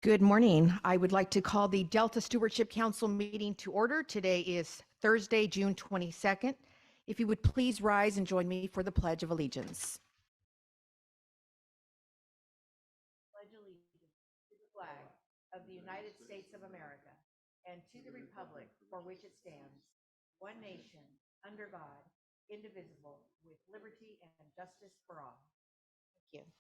Good morning. I would like to call the Delta Stewardship Council meeting to order. Today is Thursday, June 22nd. If you would please rise and join me for the Pledge of Allegiance. Pledge allegiance to the flag of the United States of America and to the republic for which it stands, one nation, under God, indivisible, with liberty and justice for all. Thank you.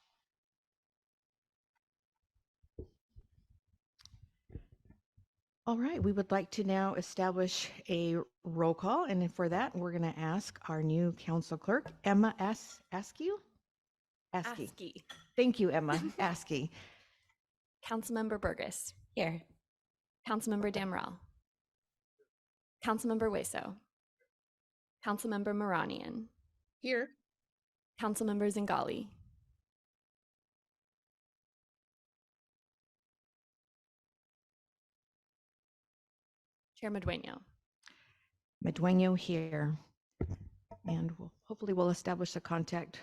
All right, we would like to now establish a roll call, and for that, we're going to ask our new council clerk, Emma Askew. Askey. Thank you, Emma Askew. Councilmember Burgess. Here. Councilmember Damrell. Councilmember Weso. Councilmember Maranian. Here. Councilmember Zingali. Chair Medueno. Medueno here. And hopefully we'll establish a contact,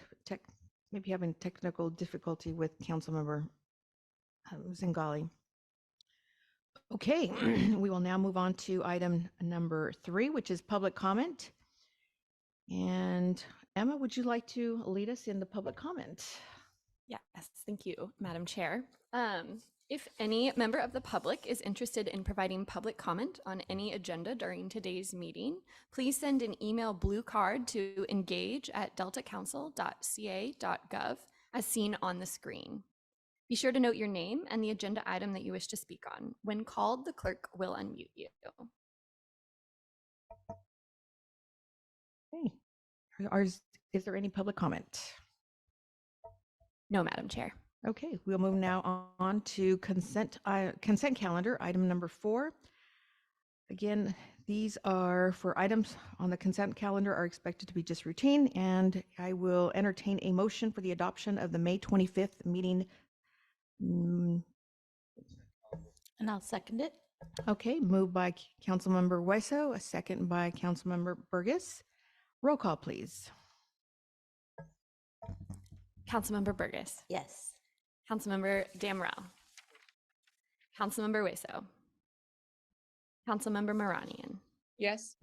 maybe having technical difficulty with Councilmember Zingali. Okay, we will now move on to item number 3, which is public comment. And Emma, would you like to lead us in the public comment? Yes, thank you, Madam Chair. If any member of the public is interested in providing public comment on any agenda during today's meeting, please send an email blue card to engage@deltacouncil.ca.gov as seen on the screen. Be sure to note your name and the agenda item that you wish to speak on. When called, the clerk will unmute you. Okay. Is there any public comment? No, Madam Chair. Okay, we'll move now on to consent calendar, item number 4. Again, these are for items on the consent calendar are expected to be just routine, and I will entertain a motion for the adoption of the May 25th meeting. And I'll second it. Okay, moved by Councilmember Weso, a second by Councilmember Burgess. Roll call, please. Councilmember Burgess. Yes. Councilmember Damrell. Councilmember Weso. Councilmember Maranian. Yes.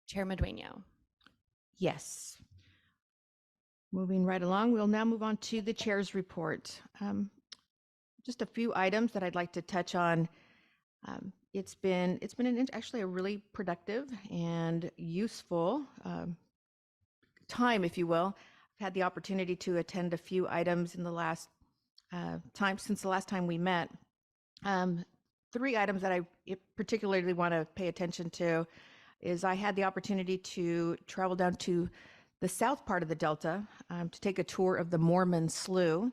Chair Medueno. Yes. Moving right along, we'll now move on to the chair's report. Just a few items that I'd like to touch on. It's been actually a really productive and useful time, if you will. I've had the opportunity to attend a few items in the last since the last time we met. 3 items that I particularly want to pay attention to is I had the opportunity to travel down to the south part of the Delta to take a tour of the Mormon Slough.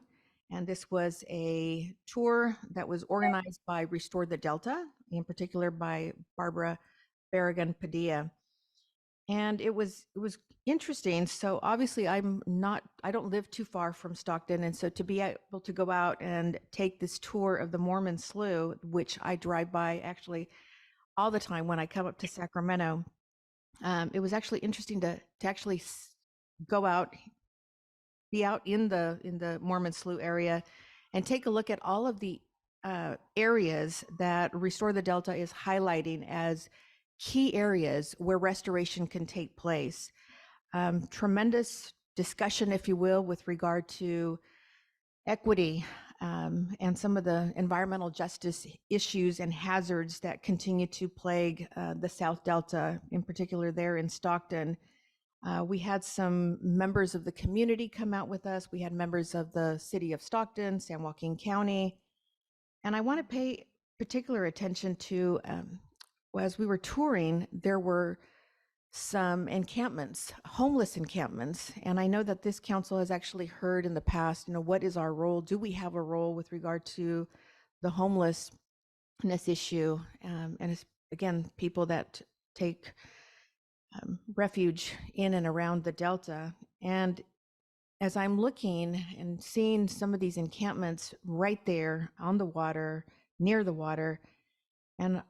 And this was a tour that was organized by Restore the Delta, in particular by Barbara Barragan Padilla. And it was interesting. So obviously I don't live too far from Stockton. And so to be able to go out and take this tour of the Mormon Slough, which I drive by actually all the time when I come up to Sacramento, it was actually interesting to actually go out, be out in the Mormon Slough area and take a look at all of the areas that Restore the Delta is highlighting as key areas where restoration can take place. Tremendous discussion, if you will, with regard to equity and some of the environmental justice issues and hazards that continue to plague the South Delta, in particular there in Stockton. We had some members of the community come out with us. We had members of the city of Stockton, San Joaquin County. And I want to pay particular attention to, as we were touring, there were some encampments, homeless encampments. And I know that this council has actually heard in the past, what is our role? Do we have a role with regard to the homelessness issue? And it's, again, people that take refuge in and around the Delta. And as I'm looking and seeing some of these encampments right there on the water, near the water, and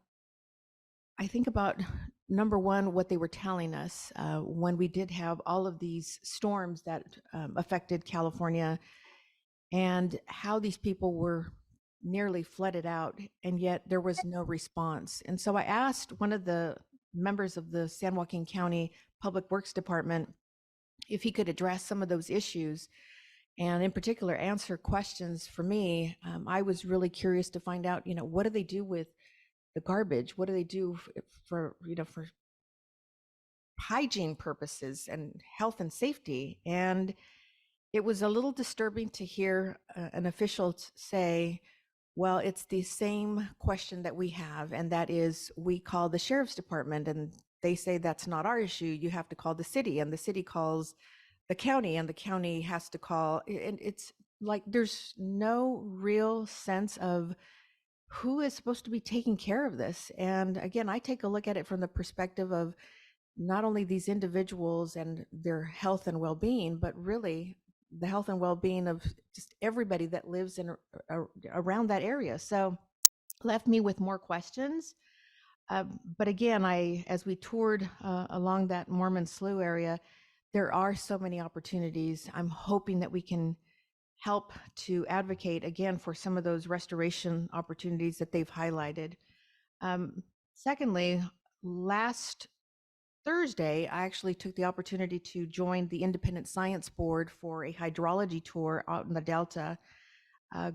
I think about, number one, what they were telling us when we did have all of these storms that affected California and how these people were nearly flooded out, and yet there was no response. And so I asked one of the members of the San Joaquin County Public Works Department if he could address some of those issues, and in particular answer questions for me. I was really curious to find out, what do they do with the garbage? What do they do for hygiene purposes and health and safety? And it was a little disturbing to hear an official say, well, it's the same question that we have, and that is, we call the sheriff's department and they say that's not our issue. You have to call the city, and the city calls the county, and the county has to call. And it's like there's no real sense of who is supposed to be taking care of this. And again, I take a look at it from the perspective of not only these individuals and their health and well-being, but really the health and well-being of just everybody that lives in around that area. So left me with more questions. But again, as we toured along that Mormon Slough area, there are so many opportunities. I'm hoping that we can help to advocate again for some of those restoration opportunities that they've highlighted. Secondly, last Thursday, I actually took the opportunity to join the Independent Science Board for a hydrology tour out in the Delta.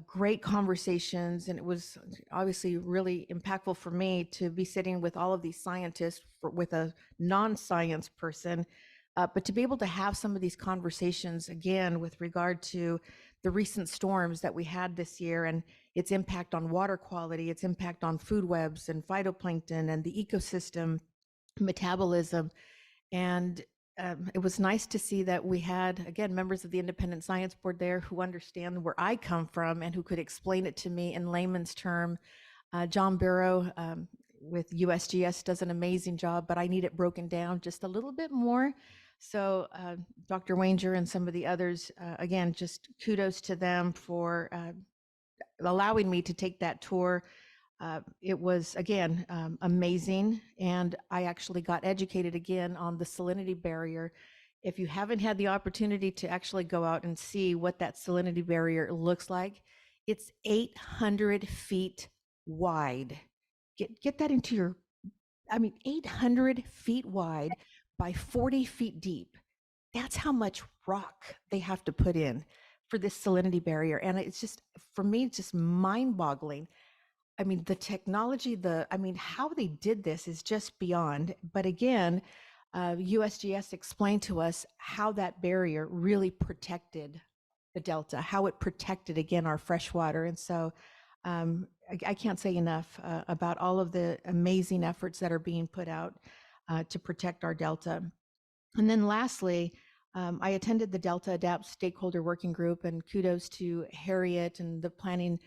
Great conversations, and it was obviously really impactful for me to be sitting with all of these scientists with a non-science person, but to be able to have some of these conversations again with regard to the recent storms that we had this year and its impact on water quality, its impact on food webs and phytoplankton and the ecosystem metabolism. And it was nice to see that we had, again, members of the Independent Science Board there who understand where I come from and who could explain it to me in layman's term. John Barrow with USGS does an amazing job, but I need it broken down just a little bit more. So Dr. Wanger and some of the others, again, just kudos to them for allowing me to take that tour. It was, again, amazing. And I actually got educated again on the salinity barrier. If you haven't had the opportunity to actually go out and see what that salinity barrier looks like, it's 800 feet wide. Get that into your, 800 feet wide by 40 feet deep. That's how much rock they have to put in for this salinity barrier. And it's just, for me, it's just mind-boggling. The technology, how they did this is just beyond. But again, USGS explained to us how that barrier really protected the Delta, how it protected, again, our fresh water. And so I can't say enough about all of the amazing efforts that are being put out to protect our Delta. And then lastly, I attended the Delta Adapt Stakeholder Working Group, and kudos to Harriet and the planning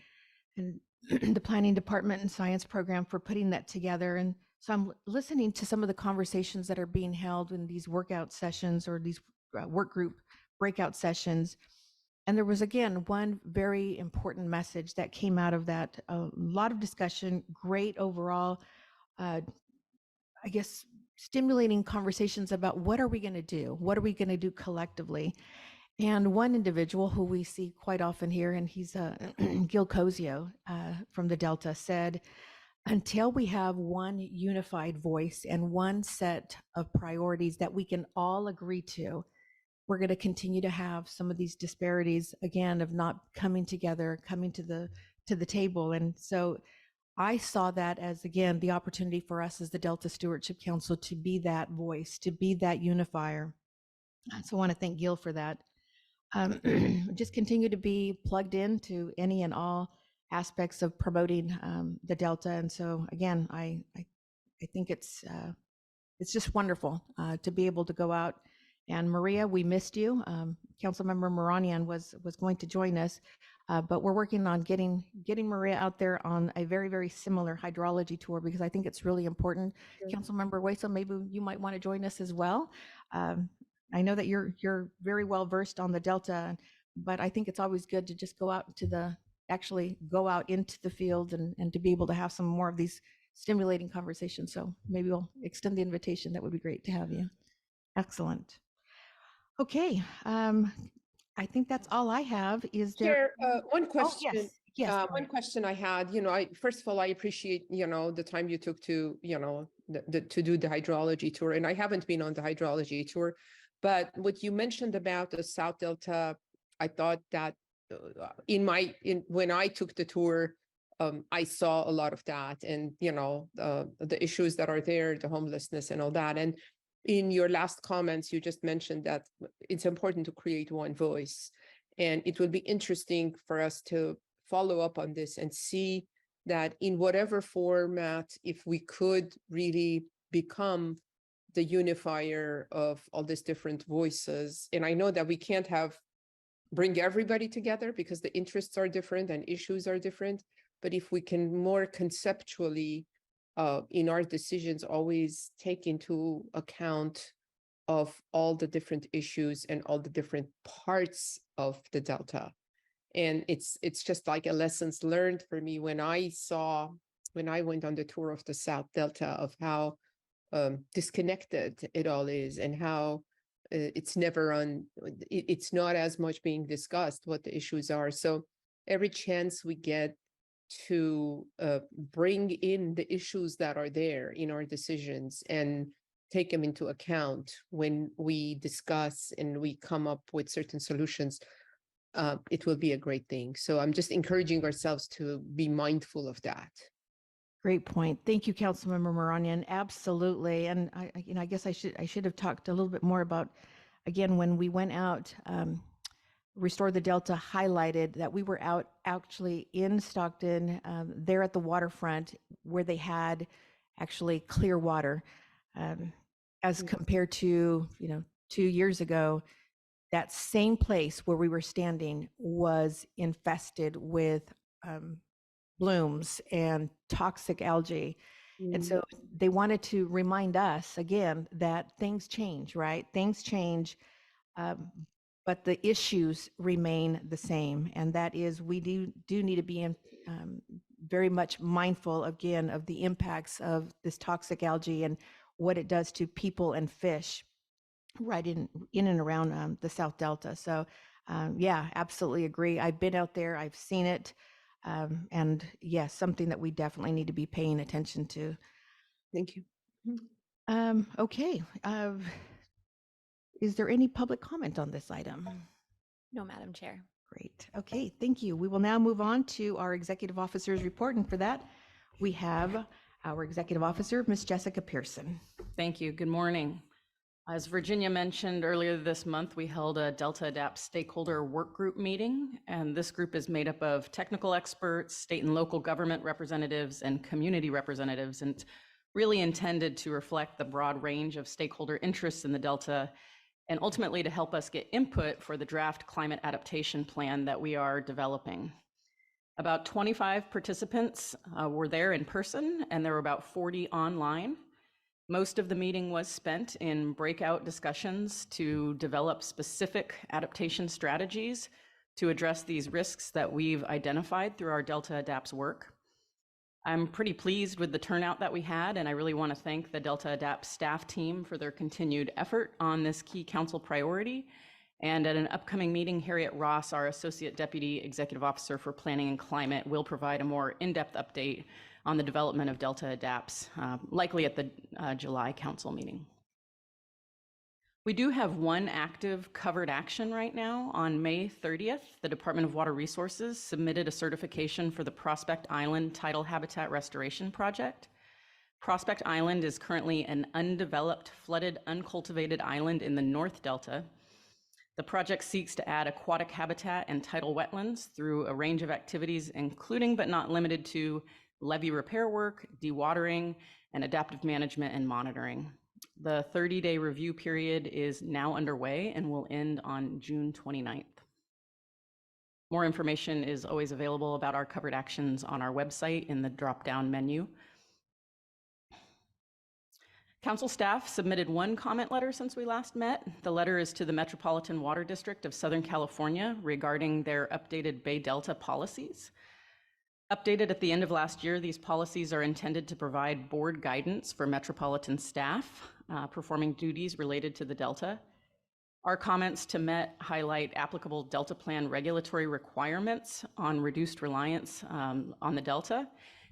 department and science program for putting that together. And so I'm listening to some of the conversations that are being held in these workout sessions or these work group breakout sessions. And there was, again, one very important message that came out of that. A lot of discussion, great overall, stimulating conversations about what are we going to do? What are we going to do collectively? And one individual who we see quite often here, and he's Gil Cozio from the Delta, said, until we have one unified voice and one set of priorities that we can all agree to, we're going to continue to have some of these disparities, again, of not coming together, coming to the table. And so I saw that as, again, the opportunity for us as the Delta Stewardship Council to be that voice, to be that unifier. So I want to thank Gil for that. Just continue to be plugged into any and all aspects of promoting the Delta. And so again, I think it's just wonderful to be able to go out. And Maria, we missed you. Councilmember Moranian was going to join us, but we're working on getting Maria out there on a very, very similar hydrology tour, because I think it's really important. Sure. Councilmember Hueso, maybe you might want to join us as well. I know that you're very well versed on the Delta, but I think it's always good to just go out into the field and to be able to have some more of these stimulating conversations. So maybe we'll extend the invitation. That would be great to have you. Excellent. Okay. I think that's all I have. Is there? Chair, one Oh, question. yes, yes. go One ahead. question I had, first of all, I appreciate, the time you took to, to do the hydrology tour. And I haven't been on the hydrology tour, but what you mentioned about the South Delta, I thought that when I took the tour, I saw a lot of that and, the issues that are there, the homelessness and all that. And in your last comments, you just mentioned that it's important to create one voice. And it will be interesting for us to follow up on this and see that in whatever format, if we could really become the unifier of all these different voices. And I know that we can't bring everybody together because the interests are different and issues are different. But if we can more conceptually in our decisions always take into account of all the different issues and all the different parts of the Delta. And it's just like a lessons learned for me when I went on the tour of the South Delta of how disconnected it all is and how it's not as much being discussed what the issues are. So every chance we get to bring in the issues that are there in our decisions and take them into account when we discuss and we come up with certain solutions, it will be a great thing. So I'm just encouraging ourselves to be mindful of that. Great point. Thank you, Councilmember Moranian. Absolutely. And I guess I should have talked a little bit more about, again, when we went out, Restore the Delta highlighted that we were out actually in Stockton, there at the waterfront where they had actually clear water, as compared to, 2 years ago, that same place where we were standing was infested with blooms and toxic algae. And so they wanted to remind us again that things change, right? Things change, but the issues remain the same. And that is, we do need to be very much mindful again of the impacts of this toxic algae and what it does to people and fish right in and around the South Delta. So yeah, absolutely agree. I've been out there, I've seen it. And yes, something that we definitely need to be paying attention to. Thank you. Okay. Is there any public comment on this item? No, Madam Chair. Great. Okay, thank you. We will now move on to our executive officer's report. And for that, we have our executive officer, Ms. Jessica Pearson. Thank you. Good morning. As Virginia mentioned earlier this month, we held a Delta Adapt stakeholder work group meeting, and this group is made up of technical experts, state and local government representatives, and community representatives, and it's really intended to reflect the broad range of stakeholder interests in the Delta, and ultimately to help us get input for the draft climate adaptation plan that we are developing. About 25 participants were there in person, and there were about 40 online. Most of the meeting was spent in breakout discussions to develop specific adaptation strategies to address these risks that we've identified through our Delta Adapts work. I'm pretty pleased with the turnout that we had, and I really want to thank the Delta Adapt staff team for their continued effort on this key council priority. And at an upcoming meeting, Harriet Ross, our Associate Deputy Executive Officer for Planning and Climate, will provide a more in-depth update on the development of Delta Adapts, likely at the July council meeting. We do have one active covered action right now. On May 30th, the Department of Water Resources submitted a certification for the Prospect Island Tidal Habitat Restoration Project. Prospect Island is currently an undeveloped, flooded, uncultivated island in the North Delta. The project seeks to add aquatic habitat and tidal wetlands through a range of activities, including but not limited to levee repair work, dewatering, and adaptive management and monitoring. The 30-day review period is now underway and will end on June 29th. More information is always available about our covered actions on our website in the drop-down menu. Council staff submitted one comment letter since we last met. The letter is to the Metropolitan Water District of Southern California regarding their updated Bay Delta policies. Updated at the end of last year, these policies are intended to provide board guidance for metropolitan staff performing duties related to the Delta. Our comments to MET highlight applicable Delta Plan regulatory requirements on reduced reliance on the Delta,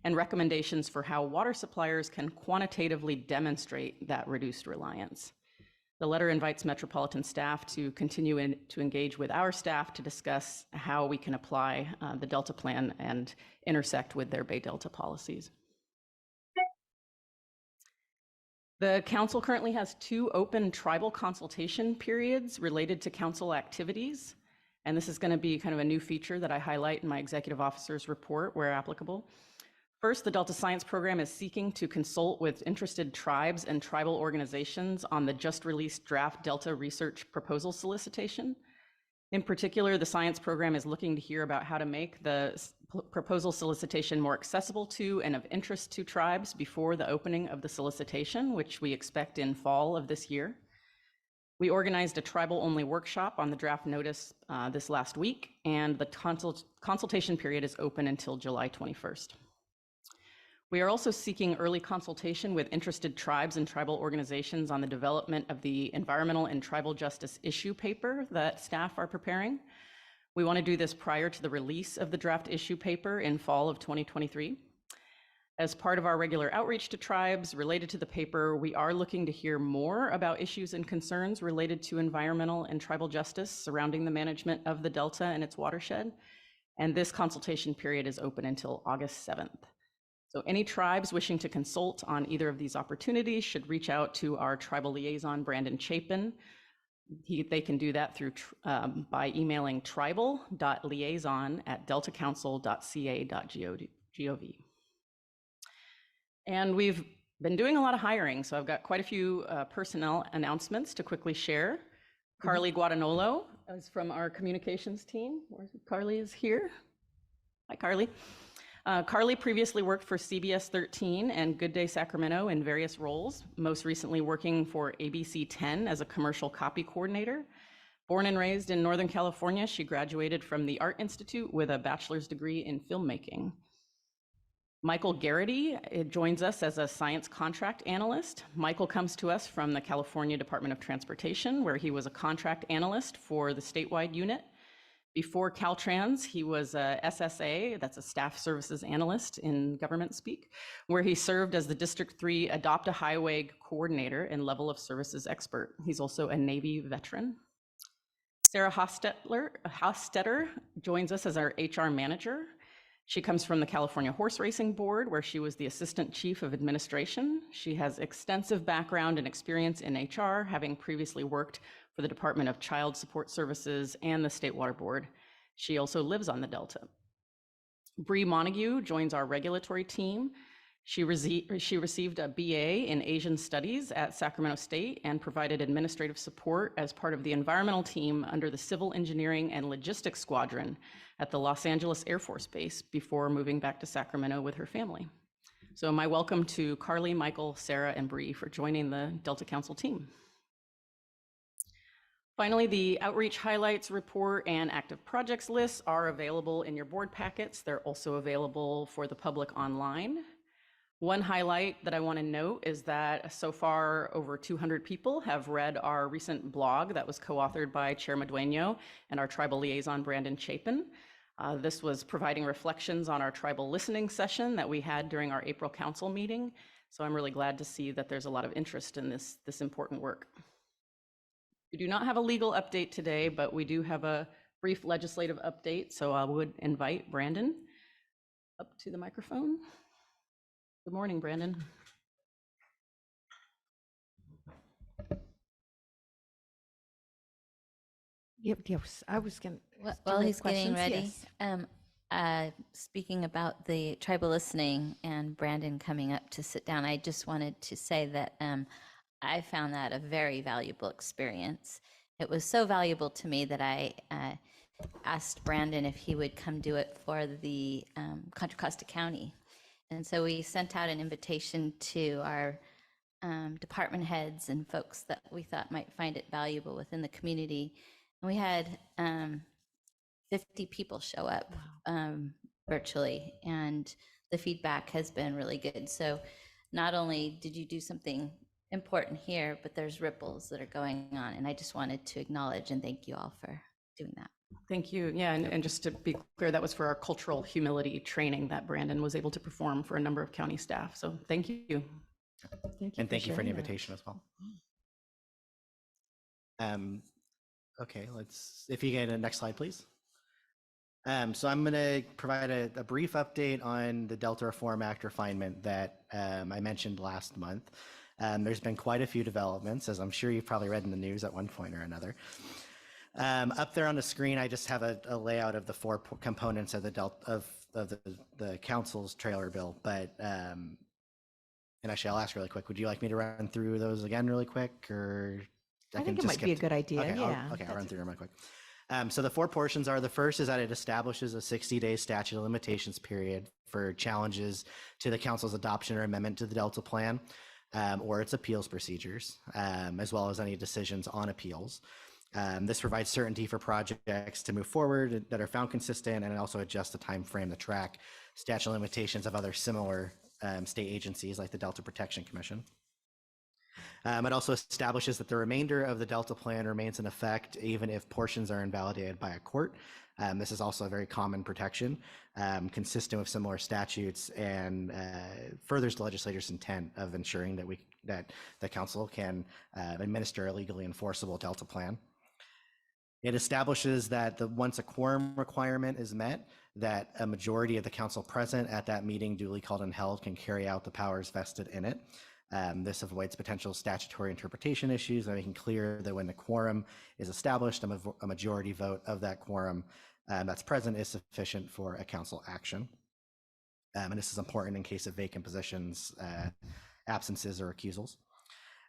and recommendations for how water suppliers can quantitatively demonstrate that reduced reliance. The letter invites metropolitan staff to continue to engage with our staff to discuss how we can apply the Delta Plan and intersect with their Bay Delta policies. The council currently has 2 open tribal consultation periods related to council activities. And this is going to be kind of a new feature that I highlight in my executive officer's report where applicable. First, the Delta Science Program is seeking to consult with interested tribes and tribal organizations on the just released draft Delta research proposal solicitation. In particular, the science program is looking to hear about how to make the proposal solicitation more accessible to and of interest to tribes before the opening of the solicitation, which we expect in fall of this year. We organized a tribal-only workshop on the draft notice this last week, and the consultation period is open until July 21st. We are also seeking early consultation with interested tribes and tribal organizations on the development of the environmental and tribal justice issue paper that staff are preparing. We want to do this prior to the release of the draft issue paper in fall of 2023. As part of our regular outreach to tribes related to the paper, we are looking to hear more about issues and concerns related to environmental and tribal justice surrounding the management of the Delta and its watershed. And this consultation period is open until August 7th. So any tribes wishing to consult on either of these opportunities should reach out to our tribal liaison, Brandon Chapin. They can do that through by emailing tribal.liaison@deltacouncil.ca.gov. And we've been doing a lot of hiring, so I've got quite a few personnel announcements to quickly share. Carly Guadagnolo is from our communications team. Carly is here. Hi, Carly. Carly previously worked for CBS 13 and Good Day Sacramento in various roles, most recently working for ABC 10 as a commercial copy coordinator. Born and raised in Northern California, she graduated from the Art Institute with a bachelor's degree in filmmaking. Michael Garrity joins us as a science contract analyst. Michael comes to us from the California Department of Transportation, where he was a contract analyst for the statewide unit. Before Caltrans, he was a SSA, that's a staff services analyst in government speak, where he served as the District 3 Adopt a Highway coordinator and level of services expert. He's also a Navy veteran. Sarah Hostetter joins us as our HR manager. She comes from the California Horse Racing Board, where she was the Assistant Chief of Administration. She has extensive background and experience in HR, having previously worked for the Department of Child Support Services and the State Water Board. She also lives on the Delta. Bree Montague joins our regulatory team. She received a BA in Asian Studies at Sacramento State and provided administrative support as part of the environmental team under the Civil Engineering and Logistics Squadron at the Los Angeles Air Force Base before moving back to Sacramento with her family. So my welcome to Carly, Michael, Sarah, and Bree for joining the Delta Council team. Finally, the outreach highlights report and active projects lists are available in your board packets. They're also available for the public online. One highlight that I want to note is that so far over 200 people have read our recent blog that was co-authored by Chair Madueño and our tribal liaison, Brandon Chapin. This was providing reflections on our tribal listening session that we had during our April council meeting. So I'm really glad to see that there's a lot of interest in this important work. We do not have a legal update today, but we do have a brief legislative update. So I would invite Brandon up to the microphone. Good morning, Brandon. Yes, I was going to. While he's getting ready, speaking about the tribal listening and Brandon coming up to sit down, I just wanted to say that I found that a very valuable experience. It was so valuable to me that I asked Brandon if he would come do it for the Contra Costa County. And so we sent out an invitation to our department heads and folks that we thought might find it valuable within the community. And we had 50 people show up virtually, and the feedback has been really good. So not only did you do something important here, but there's ripples that are going on. And I just wanted to acknowledge and thank you all for doing that. Thank you. Yeah, and just to be clear, that was for our cultural humility training that Brandon was able to perform for a number of county staff. So thank you. And thank you for the sharing that. invitation as well. Okay, if you get a next slide, please. So I'm going to provide a brief update on the Delta Reform Act refinement that I mentioned last month. There's been quite a few developments, as I'm sure you've probably read in the news at one point or another. Up there on the screen, I just have a layout of the four components of the council's trailer bill. But and actually, I'll ask really quick. Would you like me to run through those again really quick, or I think it might be a good idea. Okay, Yeah. I'll run through them really quick. So the four portions are: the first is that it establishes a 60-day statute of limitations period for challenges to the council's adoption or amendment to the Delta Plan or its appeals procedures, as well as any decisions on appeals. This provides certainty for projects to move forward that are found consistent, and it also adjusts the time frame to track statute of limitations of other similar state agencies like the Delta Protection Commission. It also establishes that the remainder of the Delta Plan remains in effect even if portions are invalidated by a court. This is also a very common protection, consistent with similar statutes, and furthers the legislature's intent of ensuring that the council can administer a legally enforceable Delta Plan. It establishes that once a quorum requirement is met, that a majority of the council present at that meeting duly called and held can carry out the powers vested in it. This avoids potential statutory interpretation issues by making clear that when the quorum is established, a majority vote of that quorum that's present is sufficient for a council action. And this is important in case of vacant positions, absences, or recusals.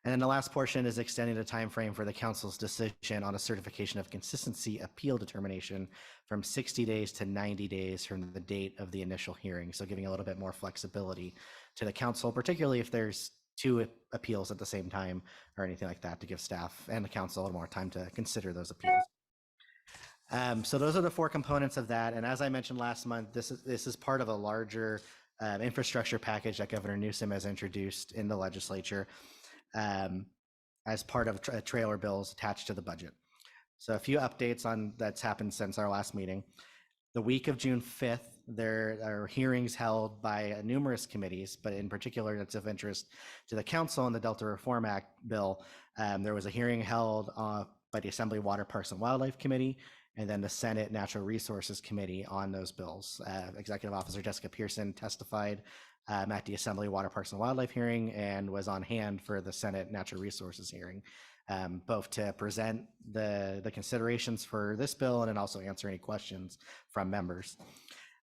And then the last portion is extending the time frame for the council's decision on a certification of consistency appeal determination from 60 days to 90 days from the date of the initial hearing. So giving a little bit more flexibility to the council, particularly if there's two appeals at the same time or anything like that, to give staff and the council a little more time to consider those appeals. So those are the four components of that. And as I mentioned last month, this is part of a larger infrastructure package that Governor Newsom has introduced in the legislature as part of trailer bills attached to the budget. So a few updates on that's happened since our last meeting. The week of June 5th, there are hearings held by numerous committees, but in particular that's of interest to the council on the Delta Reform Act bill. There was a hearing held by the Assembly Water, Parks, and Wildlife Committee, and then the Senate Natural Resources Committee on those bills. Executive Officer Jessica Pearson testified at the Assembly Water, Parks, and Wildlife hearing and was on hand for the Senate Natural Resources hearing, both to present the considerations for this bill and then also answer any questions from members.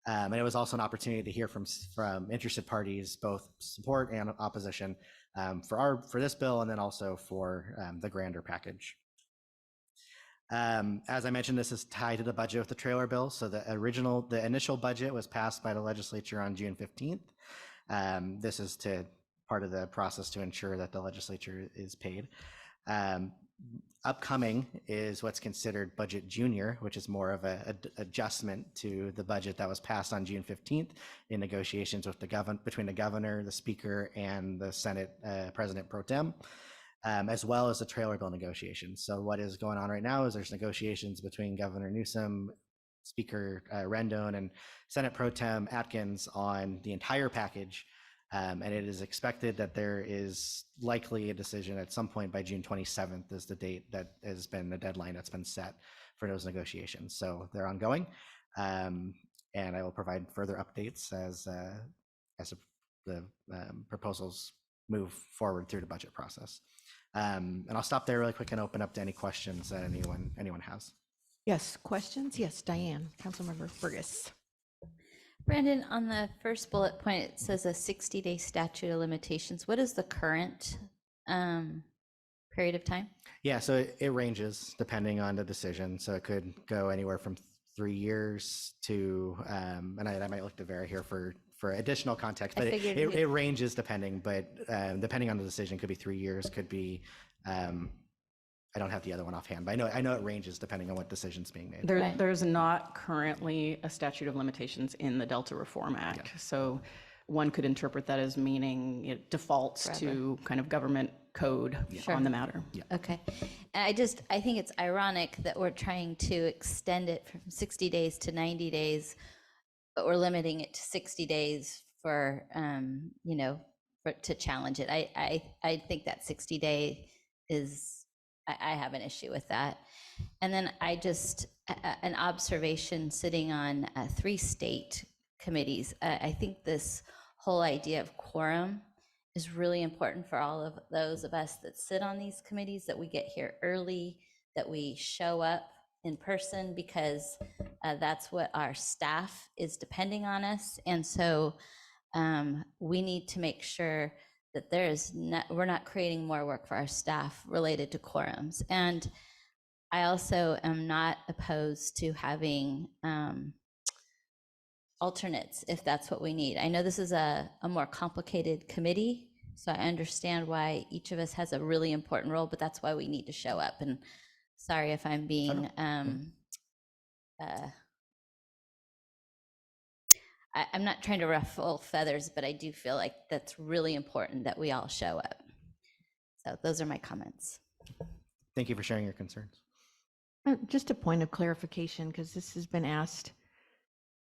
And it was also an opportunity to hear from interested parties, both support and opposition, for this bill and then also for the grander package. As I mentioned, this is tied to the budget with the trailer bill. So the initial budget was passed by the legislature on June 15th. This is part of the process to ensure that the legislature is paid. Upcoming is what's considered Budget Junior, which is more of an adjustment to the budget that was passed on June 15th in negotiations with between the governor, the speaker, and the Senate President Pro Tem, as well as the trailer bill negotiations. So what is going on right now is there's negotiations between Governor Newsom, Speaker Rendon, and Senate Pro Tem Atkins on the entire package. And it is expected that there is likely a decision at some point by June 27th is the date that has been the deadline that's been set for those negotiations. So they're ongoing, and I will provide further updates as the proposals move forward through the budget process. And I'll stop there really quick and open up to any questions that anyone has. Yes, questions? Yes, Diane, Councilmember Burgess. Brandon, on the first bullet point, it says a 60-day statute of limitations. What is the current period of time? Yeah, so it ranges depending on the decision. So it could go anywhere from 3 years to, and I might look to Vera here for additional context, but it ranges depending, but depending on the decision, could be 3 years, could be, I don't have the other one offhand, but I know it ranges depending on what decision's being made. There's not currently a statute of limitations in the Delta Reform Act. Yeah. So one could interpret that as meaning it defaults to kind of government code Sure. on the matter. Okay. And I think it's ironic that we're trying to extend it from 60 days to 90 days, but we're limiting it to 60 days for, to challenge it. I think that 60-day is, I have an issue with that. And then an observation sitting on 3 state committees. I think this whole idea of quorum is really important for all of those of us that sit on these committees, that we get here early, that we show up in person, because that's what our staff is depending on us. And so we need to make sure that we're not creating more work for our staff related to quorums. And I also am not opposed to having alternates if that's what we need. I know this is a more complicated committee, so I understand why each of us has a really important role, but that's why we need to show up. And sorry if I'm being I'm not trying to ruffle feathers, but I do feel like that's really important that we all show up. So those are my comments. Thank you for sharing your concerns. Just a point of clarification, because this has been asked,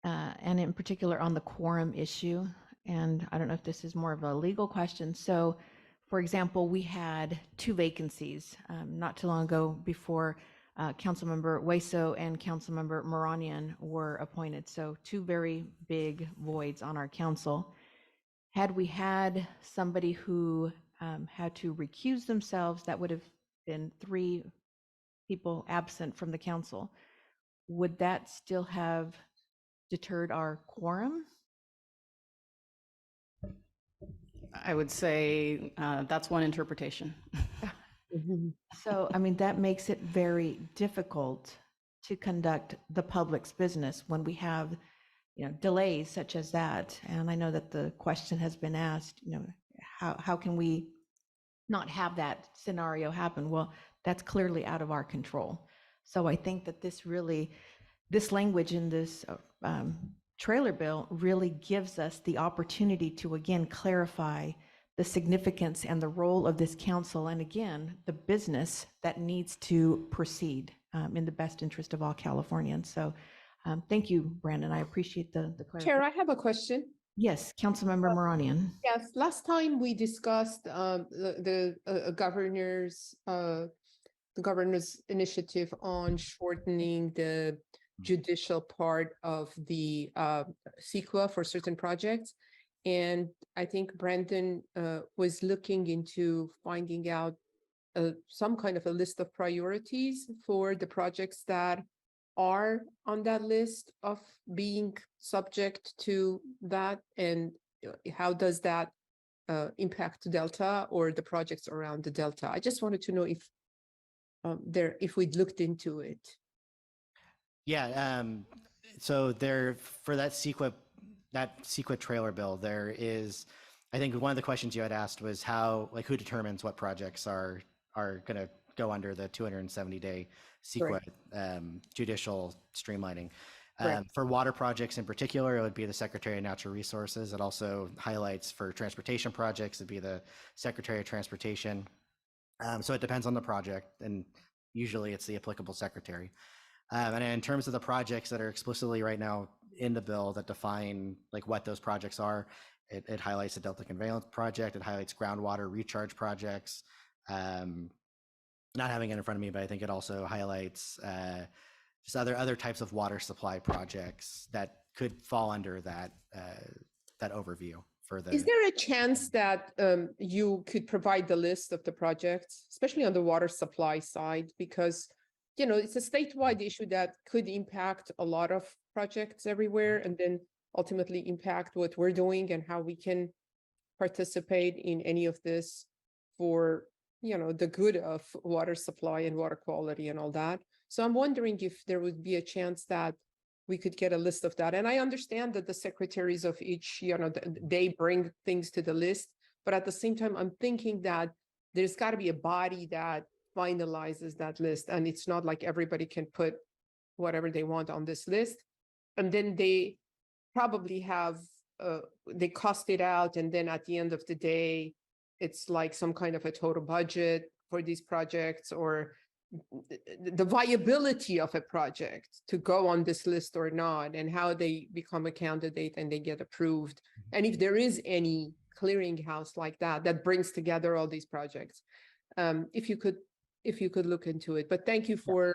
and in particular on the quorum issue. And I don't know if this is more of a legal question. So, for example, we had 2 vacancies not too long ago before Councilmember Hueso and Councilmember Moranian were appointed. So 2 very big voids on our council. Had we had somebody who had to recuse themselves, that would have been 3 people absent from the council. Would that still have deterred our quorum? I would say that's one interpretation. So, I mean, that makes it very difficult to conduct the public's business when we have, delays such as that. And I know that the question has been asked, how can we not have that scenario happen? Well, that's clearly out of our control. So I think that this language in this trailer bill really gives us the opportunity to again clarify the significance and the role of this council, and again, the business that needs to proceed in the best interest of all Californians. So thank you, Brandon. I appreciate the clarification. Chair, I have a question. Yes, Councilmember Moranian. Yes, last time we discussed the governor's initiative on shortening the judicial part of the CEQA for certain projects. And I think Brandon was looking into finding out some kind of a list of priorities for the projects that are on that list of being subject to that, and how does that impact Delta or the projects around the Delta? I just wanted to know if we'd looked into it. Yeah. So there, for that CEQA trailer bill, there is, I think one of the questions you had asked was who determines what projects are going to go under the 270-day CEQA judicial streamlining. For water projects in particular, it would be the Secretary of Natural Resources. It also highlights for transportation projects, it'd be the Secretary of Transportation. So it depends on the project, and usually it's the applicable secretary. And in terms of the projects that are explicitly right now in the bill that define what those projects are, it highlights the Delta Conveyance Project, it highlights groundwater recharge projects. Not having it in front of me, but I think it also highlights just other types of water supply projects that could fall under that overview. Is there a chance that you could provide the list of the projects, especially on the water supply side? Because, it's a statewide issue that could impact a lot of projects everywhere, and then ultimately impact what we're doing and how we can participate in any of this for, the good of water supply and water quality and all that. So I'm wondering if there would be a chance that we could get a list of that. And I understand that the secretaries of each, they bring things to the list, but at the same time, I'm thinking that there's got to be a body that finalizes that list. And it's not like everybody can put whatever they want on this list. And then they probably have, they cost it out. And then at the end of the day, it's like some kind of a total budget for these projects, or the viability of a project to go on this list or not, and how they become a candidate and they get approved. And if there is any clearinghouse like that that brings together all these projects, if you could look into it. But thank you for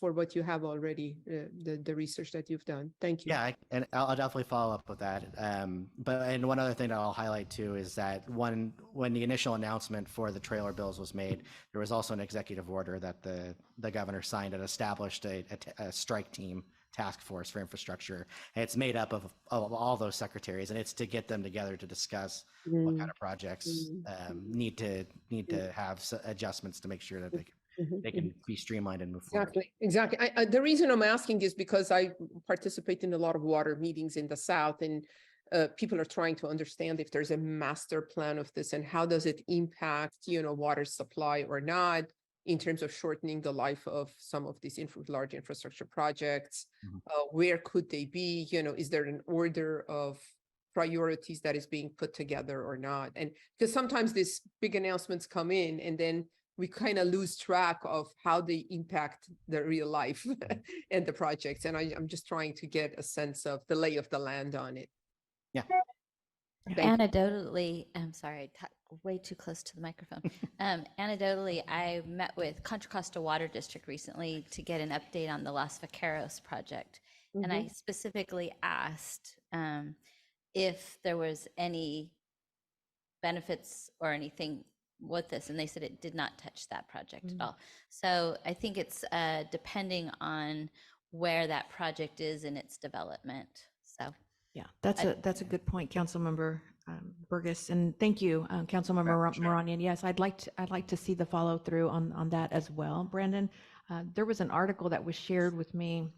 what you have already, the research that you've done. Thank you. Yeah, and I'll definitely follow up with that. And one other thing that I'll highlight too is that when the initial announcement for the trailer bills was made, there was also an executive order that the governor signed that established a strike team task force for infrastructure. And it's made up of all those secretaries, and it's to get them together to discuss what kind of projects need to have adjustments to make sure that they can be streamlined and move forward. Exactly. The reason I'm asking is because I participate in a lot of water meetings in the South, and people are trying to understand if there's a master plan of this and how does it impact, water supply or not, in terms of shortening the life of some of these large infrastructure projects. Where could they be? Is there an order of priorities that is being put together or not? And because sometimes these big announcements come in and then we kind of lose track of how they impact the real life and the projects. And I'm just trying to get a sense of the lay of the land on it. Yeah. Anecdotally, I'm sorry, I talked way too close to the microphone. Anecdotally, I met with Contra Costa Water District recently to get an update on the Los Vaqueros project. And I specifically asked if there was any benefits or anything with this, and they said it did not touch that project at all. So I think it's depending on where that project is in its development. So yeah, that's a good point, Councilmember Burgess, and thank you, Councilmember Moranian. Yes, I'd like to see the follow through on that as well, Brandon. There was an article that was shared with me.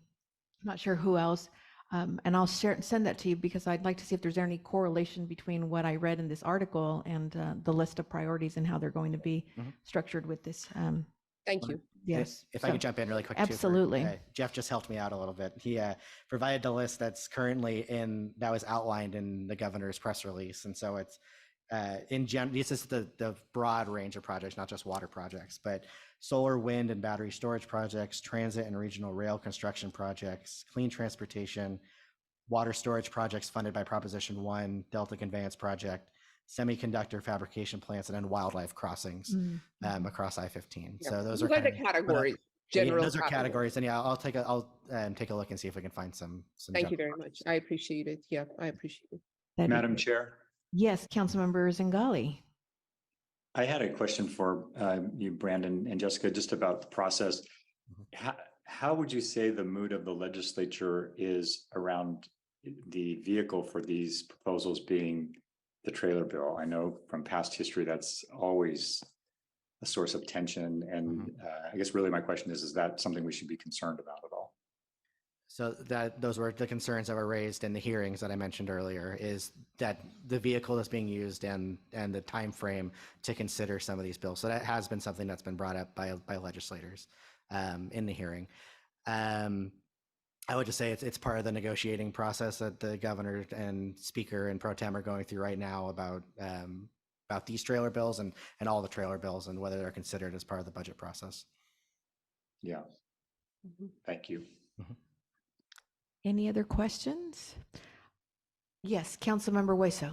I'm not sure who else. And I'll send that to you because I'd like to see if there's any correlation between what I read in this article and the list of priorities and how they're going to be structured with this. Thank you. Yes. If I could jump in really quick. Absolutely. Too, Jeff just helped me out a little bit. He provided the list that's currently that was outlined in the governor's press release. And so it's in general, this is the broad range of projects, not just water projects, but solar, wind, and battery storage projects, transit and regional rail construction projects, clean transportation, water storage projects funded by Proposition 1, Delta Conveyance Project, semiconductor fabrication plants, and then wildlife crossings across I-15. Yeah. So those are the categories. General those are categories, and yeah, I'll take a look and see if we can find some. Thank you very much. I appreciate it. Yeah, I appreciate it. Madam Chair. Yes, Councilmember Zingali. I had a question for you, Brandon and Jessica, just about the process. How would you say the mood of the legislature is around the vehicle for these proposals being the trailer bill? I know from past history that's always a source of tension, and I guess really my question is that something we should be concerned about at all? So those were the concerns that were raised in the hearings that I mentioned earlier, is that the vehicle that's being used and the time frame to consider some of these bills. So that has been something that's been brought up by legislators in the hearing. I would just say it's part of the negotiating process that the governor and speaker and pro tem are going through right now about these trailer bills and all the trailer bills and whether they're considered as part of the budget process. Yeah. Thank you. Any other questions? Yes, Councilmember Hueso.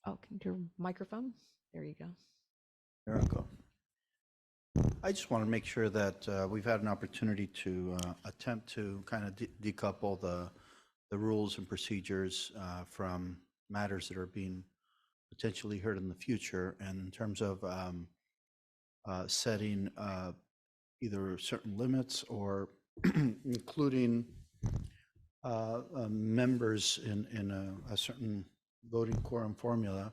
Oh, your microphone. There you go. There I go. I just want to make sure that we've had an opportunity to attempt to kind of decouple the rules and procedures from matters that are being potentially heard in the future. And in terms of setting either certain limits or including members in a certain voting quorum formula,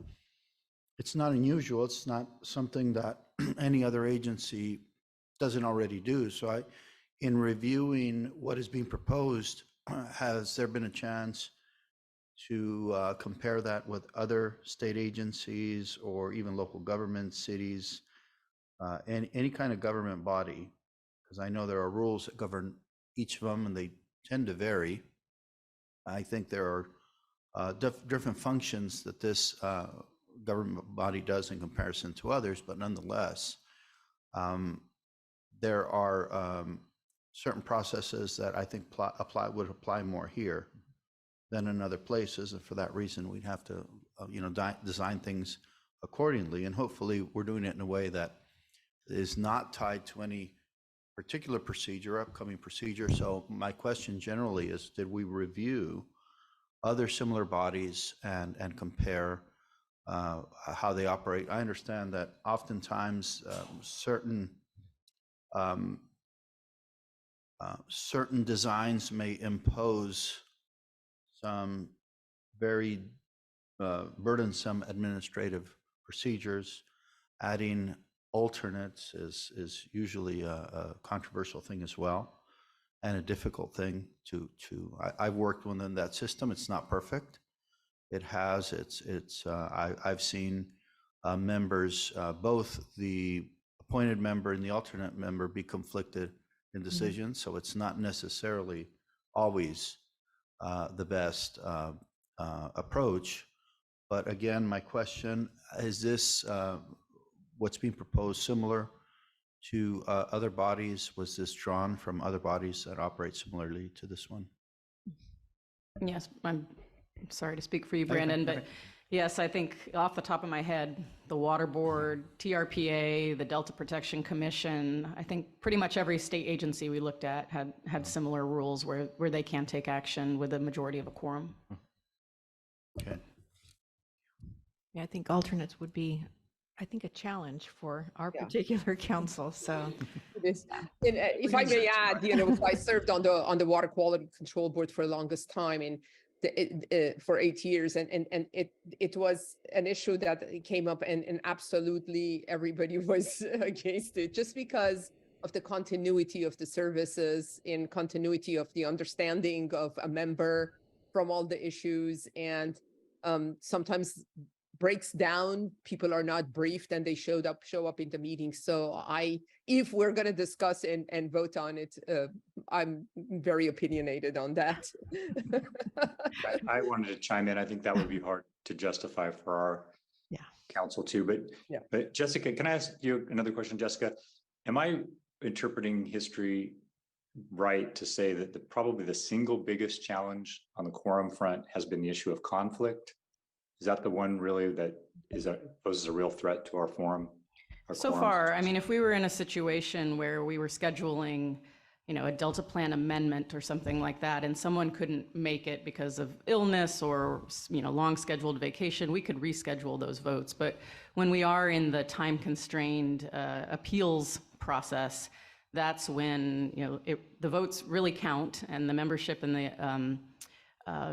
it's not unusual. It's not something that any other agency doesn't already do. So in reviewing what is being proposed, has there been a chance to compare that with other state agencies or even local governments, cities, any kind of government body? Because I know there are rules that govern each of them and they tend to vary. I think there are different functions that this government body does in comparison to others, but nonetheless, there are certain processes that I think would apply more here than in other places, and for that reason, we'd have to, design things accordingly. And hopefully, we're doing it in a way that is not tied to any particular procedure, upcoming procedure. So my question generally is, did we review other similar bodies and compare how they operate? I understand that oftentimes certain designs may impose some very burdensome administrative procedures. Adding alternates is usually a controversial thing as well, and a difficult thing to. I've worked within that system. It's not perfect. It has I've seen members, both the appointed member and the alternate member, be conflicted in decisions. So it's not necessarily always the best approach. But again, my question is this: what's being proposed similar to other bodies? Was this drawn from other bodies that operate similarly to this one? Yes, I'm sorry to speak for you, Brandon, but yes, I think off the top of my head, the Water Board, TRPA, the Delta Protection Commission, I think pretty much every state agency we looked at had similar rules where they can take action with a majority of a quorum. Okay. Yeah, I think alternates would be, I think, a challenge for our particular council. So It is. And if I may add, I served on the Water Quality Control Board for the longest time, and for 8 years, and it was an issue that came up, and absolutely everybody was against it, just because of the continuity of the services, in continuity of the understanding of a member from all the issues, and sometimes breaks down, people are not briefed, and they show up in the meeting. So if we're going to discuss and vote on it, I'm very opinionated on that. I wanted to chime in. I think that would be hard to justify for our council too. But Jessica, can I ask you another question, Jessica? Am I interpreting history right to say that probably the single biggest challenge on the quorum front has been the issue of conflict? Is that the one really that poses a real threat to our forum? So far, I mean, if we were in a situation where we were scheduling, a Delta Plan amendment or something like that, and someone couldn't make it because of illness or, long scheduled vacation, we could reschedule those votes. But when we are in the time constrained appeals process, that's when, the votes really count, and the membership and the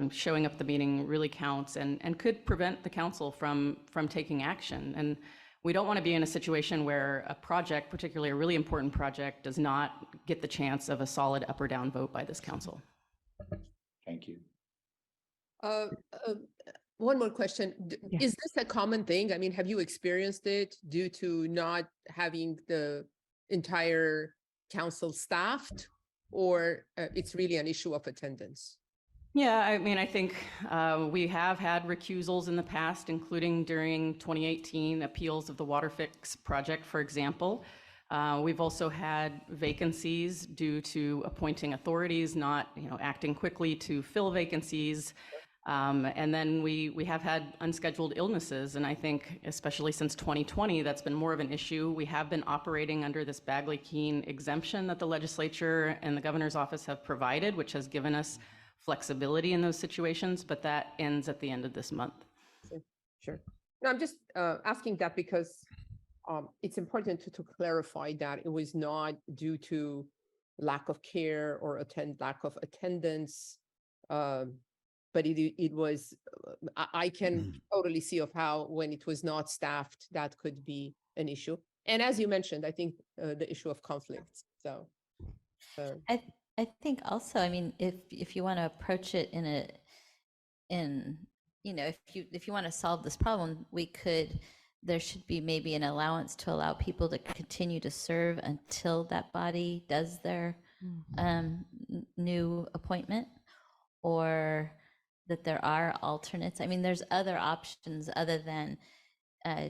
showing up at the meeting really counts, and could prevent the council from taking action. And we don't want to be in a situation where a project, particularly a really important project, does not get the chance of a solid up or down vote by this council. Thank you. One more question. Is this a common thing? I mean, have you experienced it due to not having the entire council staffed, or it's really an issue of attendance? Yeah, I mean, I think we have had recusals in the past, including during 2018 appeals of the Water Fix project, for example. We've also had vacancies due to appointing authorities not, acting quickly to fill vacancies. And then we have had unscheduled illnesses. And I think, especially since 2020, that's been more of an issue. We have been operating under this Bagley-Keene exemption that the legislature and the governor's office have provided, which has given us flexibility in those situations, but that ends at the end of this month. Sure. No, I'm just asking that because it's important to clarify that it was not due to lack of care or lack of attendance, but it was, I can totally see of how when it was not staffed, that could be an issue. And as you mentioned, I think the issue of conflicts. So. I think also, I mean, if you want to approach it if you want to solve this problem, there should be maybe an allowance to allow people to continue to serve until that body does their new appointment, or that there are alternates? I mean, there's other options other than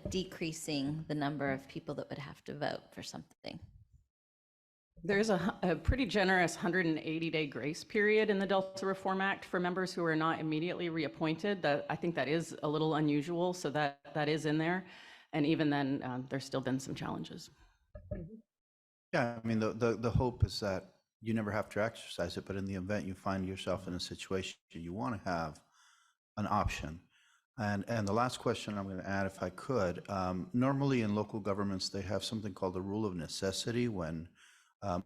decreasing the number of people that would have to vote for something. There's a pretty generous 180-day grace period in the Delta Reform Act for members who are not immediately reappointed. I think that is a little unusual, so that is in there. And even then, there's still been some challenges. Yeah, I mean, the hope is that you never have to exercise it, but in the event you find yourself in a situation, you want to have an option. And the last question I'm going to add, if I could, normally in local governments, they have something called the rule of necessity when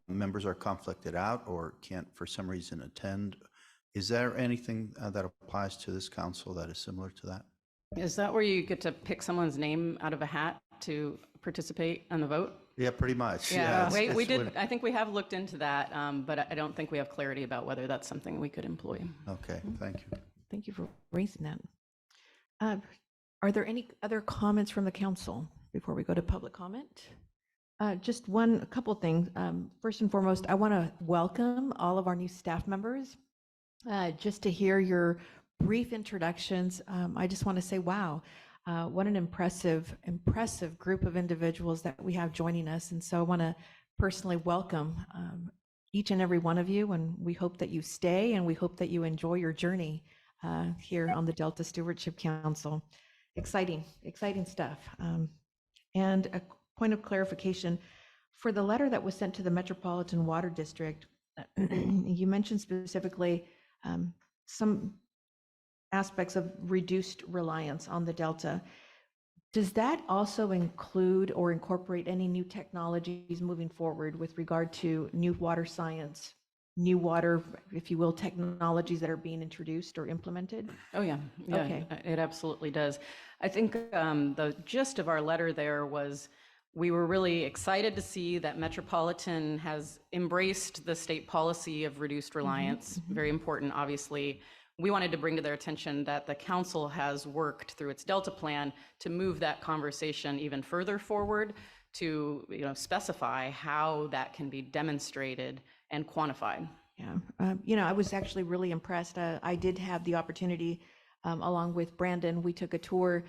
members are conflicted out or can't for some reason attend. Is there anything that applies to this council that is similar to that? Is that where you get to pick someone's name out of a hat to participate in the vote? Yeah, pretty much. Yeah, we it's did. when- I think we have looked into that, but I don't think we have clarity about whether that's something we could employ. Okay, thank you. Thank you for raising that. Are there any other comments from the council before we go to public comment? Just a couple things. First and foremost, I want to welcome all of our new staff members. Just to hear your brief introductions, I just want to say, wow, what an impressive group of individuals that we have joining us. And so I want to personally welcome each and every one of you, and we hope that you stay and we hope that you enjoy your journey here on the Delta Stewardship Council. Exciting stuff. And a point of clarification, for the letter that was sent to the Metropolitan Water District, you mentioned specifically some aspects of reduced reliance on the Delta. Does that also include or incorporate any new technologies moving forward with regard to new water science, new water, if you will, technologies that are being introduced or implemented? Oh, yeah. Okay. It absolutely does. I think the gist of our letter there was we were really excited to see that Metropolitan has embraced the state policy of reduced reliance. Very important, obviously. We wanted to bring to their attention that the council has worked through its Delta plan to move that conversation even further forward to specify how that can be demonstrated and quantified. Yeah, I was actually really impressed. I did have the opportunity, along with Brandon, we took a tour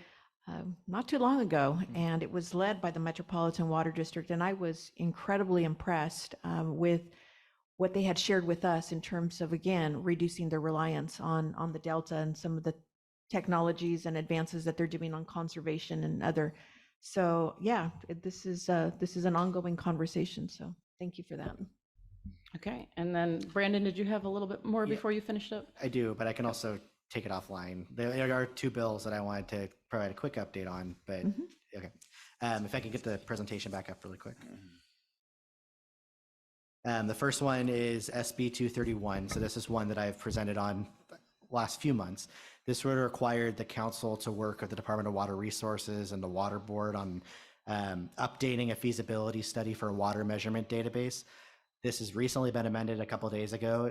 not too long ago, and it was led by the Metropolitan Water District, and I was incredibly impressed with what they had shared with us in terms of, again, reducing their reliance on the Delta and some of the technologies and advances that they're doing on conservation and other. So yeah, this is an ongoing conversation. So thank you for that. Okay, and then Brandon, did you have a little bit more before you finished up? I do, but I can also take it offline. There are two bills that I wanted to provide a quick update on, but okay. If I can get the presentation back up really quick. The first one is SB 231. So this is one that I've presented on last few months. This would require the council to work with the Department of Water Resources and the Water Board on updating a feasibility study for a water measurement database. This has recently been amended a couple of days ago.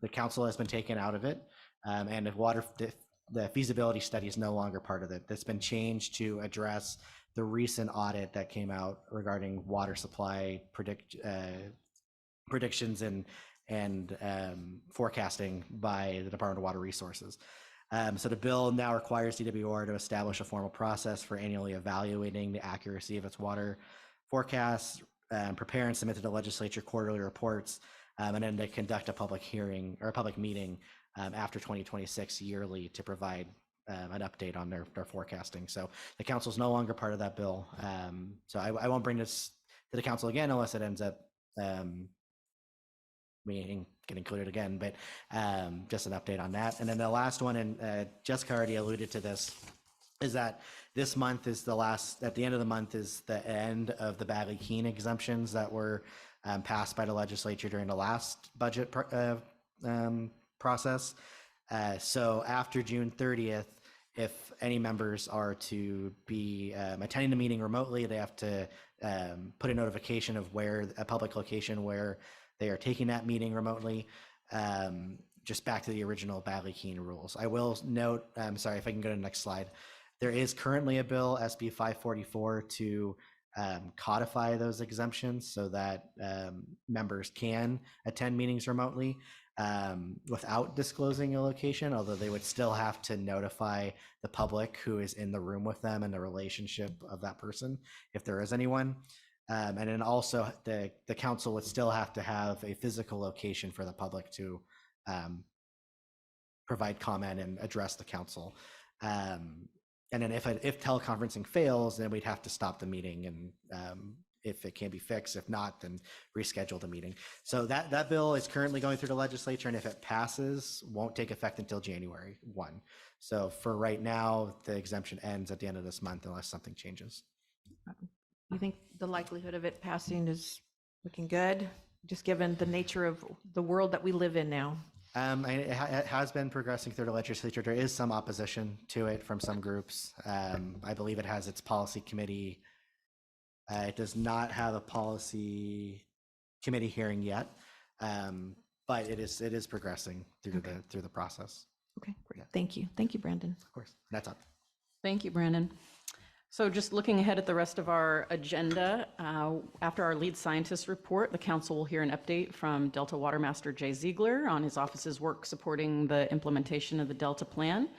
The council has been taken out of it, and the feasibility study is no longer part of it. That's been changed to address the recent audit that came out regarding water supply predictions and forecasting by the Department of Water Resources. So the bill now requires DWR to establish a formal process for annually evaluating the accuracy of its water forecasts, prepare and submit to the legislature quarterly reports, and then to conduct a public hearing or a public meeting after 2026 yearly to provide an update on their forecasting. So the council is no longer part of that bill. So I won't bring this to the council again unless it ends up being get included again, but just an update on that. And then the last one, and Jessica already alluded to this, is that this month is at the end of the month is the end of the Bagley-Keene exemptions that were passed by the legislature during the last budget process. So after June 30th, if any members are to be attending the meeting remotely, they have to put a notification of a public location where they are taking that meeting remotely, just back to the original Bagley-Keene rules. I will note, sorry, if I can go to the next slide. There is currently a bill, SB 544, to codify those exemptions so that members can attend meetings remotely. without disclosing a location, although they would still have to notify the public who is in the room with them and the relationship of that person, if there is anyone. And then also the council would still have to have a physical location for the public to provide comment and address the council. And then if teleconferencing fails, then we'd have to stop the meeting, and if it can be fixed, if not, then reschedule the meeting. So that bill is currently going through the legislature, and if it passes, won't take effect until January 1. So for right now, the exemption ends at the end of this month unless something changes. You think the likelihood of it passing is looking good, just given the nature of the world that we live in now? It has been progressing through the legislature. There is some opposition to it from some groups. I believe it has its policy committee. It does not have a policy committee hearing yet, but it is progressing through the process. Okay, great. Yeah. Thank you, Brandon. Of course, that's up. Thank you, Brandon. So just looking ahead at the rest of our agenda, after our lead scientist report, the council will hear an update from Delta Water Master Jay Ziegler on his office's work supporting the implementation of the Delta Plan.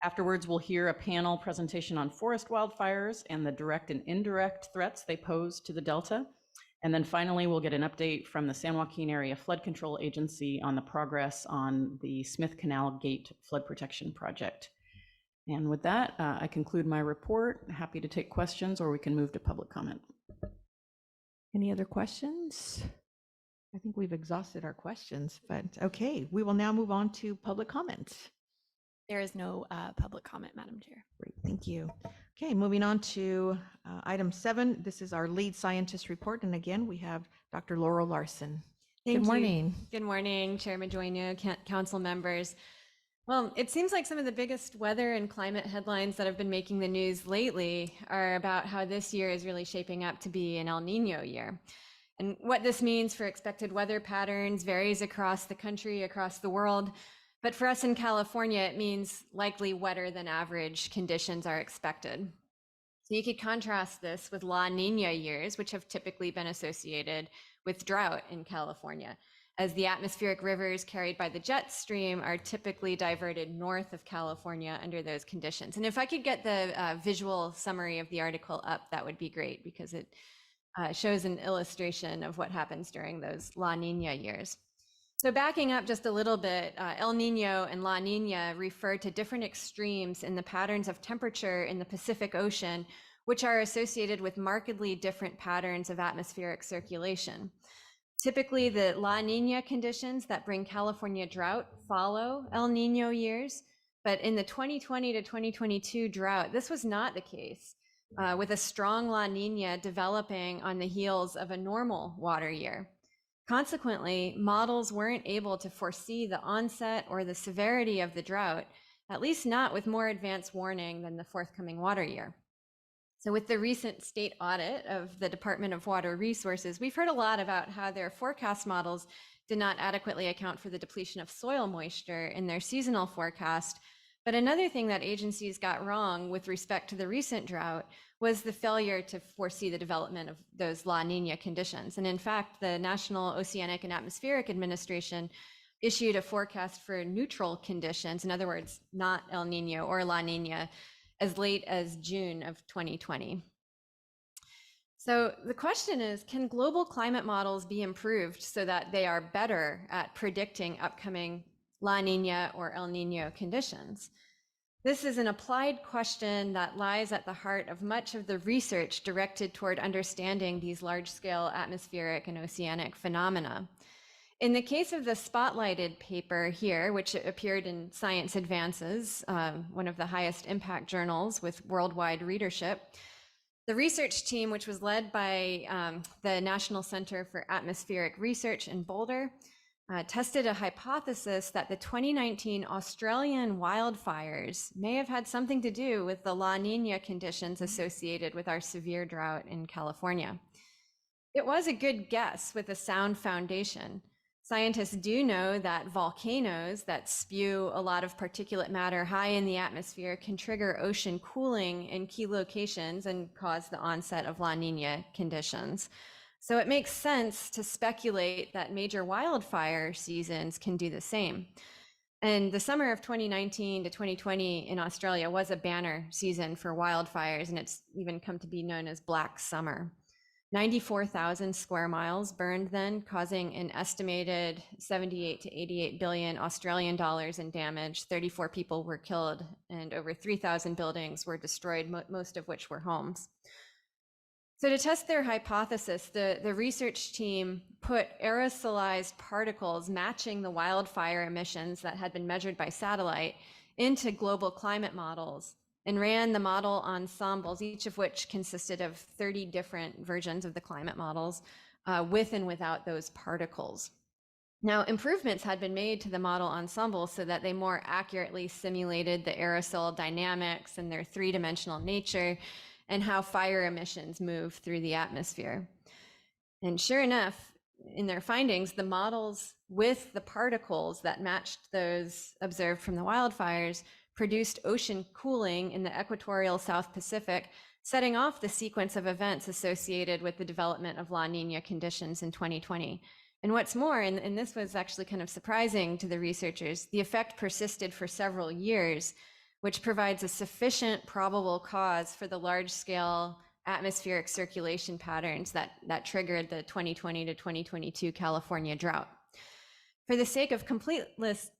Afterwards, we'll hear a panel presentation on forest wildfires and the direct and indirect threats they pose to the Delta. And then finally, we'll get an update from the San Joaquin Area Flood Control Agency on the progress on the Smith Canal Gate Flood Protection Project. And with that, I conclude my report. Happy to take questions, or we can move to public comment. Any other questions? I think we've exhausted our questions, but okay, we will now move on to public comment. There is no public comment, Madam Chair. Great, thank you. Okay, moving on to item 7. This is our lead scientist report, and again, we have Dr. Laurel Larson. Thank Good you. morning. Good morning, Chair Madueño, council members. Well, it seems like some of the biggest weather and climate headlines that have been making the news lately are about how this year is really shaping up to be an El Nino year. And what this means for expected weather patterns varies across the country, across the world. But for us in California, it means likely wetter than average conditions are expected. So you could contrast this with La Nina years, which have typically been associated with drought in California, as the atmospheric rivers carried by the jet stream are typically diverted north of California under those conditions. And if I could get the visual summary of the article up, that would be great, because it shows an illustration of what happens during those La Nina years. So backing up just a little bit, El Nino and La Nina refer to different extremes in the patterns of temperature in the Pacific Ocean, which are associated with markedly different patterns of atmospheric circulation. Typically, the La Nina conditions that bring California drought follow El Nino years, but in the 2020 to 2022 drought, this was not the case, with a strong La Nina developing on the heels of a normal water year. Consequently, models weren't able to foresee the onset or the severity of the drought, at least not with more advanced warning than the forthcoming water year. So with the recent state audit of the Department of Water Resources, we've heard a lot about how their forecast models did not adequately account for the depletion of soil moisture in their seasonal forecast. But another thing that agencies got wrong with respect to the recent drought was the failure to foresee the development of those La Nina conditions. And in fact, the National Oceanic and Atmospheric Administration issued a forecast for neutral conditions, in other words, not El Nino or La Nina, as late as June of 2020. So the question is, can global climate models be improved so that they are better at predicting upcoming La Nina or El Nino conditions? This is an applied question that lies at the heart of much of the research directed toward understanding these large-scale atmospheric and oceanic phenomena. In the case of the spotlighted paper here, which appeared in Science Advances, one of the highest impact journals with worldwide readership, the research team, which was led by the National Center for Atmospheric Research in Boulder, tested a hypothesis that the 2019 Australian wildfires may have had something to do with the La Nina conditions associated with our severe drought in California. It was a good guess with a sound foundation. Scientists do know that volcanoes that spew a lot of particulate matter high in the atmosphere can trigger ocean cooling in key locations and cause the onset of La Nina conditions. So it makes sense to speculate that major wildfire seasons can do the same. And the summer of 2019 to 2020 in Australia was a banner season for wildfires, and it's even come to be known as Black Summer. 94,000 square miles burned then, causing an estimated 78 to 88 billion Australian dollars in damage. 34 people were killed, and over 3,000 buildings were destroyed, most of which were homes. So to test their hypothesis, the research team put aerosolized particles matching the wildfire emissions that had been measured by satellite into global climate models and ran the model ensembles, each of which consisted of 30 different versions of the climate models, with and without those particles. Now, improvements had been made to the model ensemble so that they more accurately simulated the aerosol dynamics and their three-dimensional nature, and how fire emissions move through the atmosphere. And sure enough, in their findings, the models with the particles that matched those observed from the wildfires produced ocean cooling in the equatorial South Pacific, setting off the sequence of events associated with the development of La Nina conditions in 2020. And what's more, and this was actually kind of surprising to the researchers, the effect persisted for several years, which provides a sufficient probable cause for the large-scale atmospheric circulation patterns that triggered the 2020 to 2022 California drought. For the sake of completeness,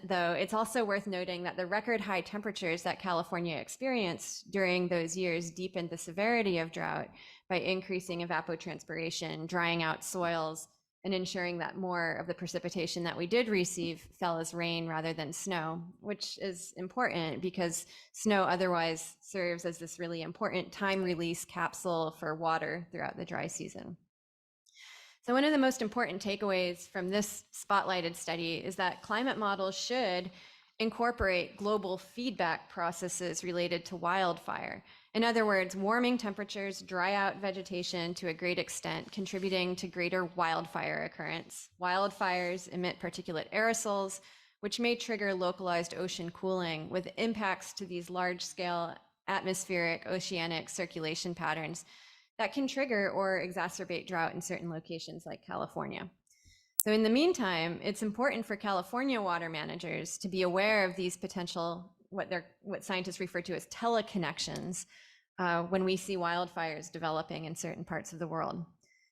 though, it's also worth noting that the record high temperatures that California experienced during those years deepened the severity of drought by increasing evapotranspiration, drying out soils, and ensuring that more of the precipitation that we did receive fell as rain rather than snow, which is important because snow otherwise serves as this really important time release capsule for water throughout the dry season. So one of the most important takeaways from this spotlighted study is that climate models should incorporate global feedback processes related to wildfire. In other words, warming temperatures dry out vegetation to a great extent, contributing to greater wildfire occurrence. Wildfires emit particulate aerosols, which may trigger localized ocean cooling with impacts to these large-scale atmospheric oceanic circulation patterns that can trigger or exacerbate drought in certain locations like California. So in the meantime, it's important for California water managers to be aware of these potential, what scientists refer to as teleconnections, when we see wildfires developing in certain parts of the world.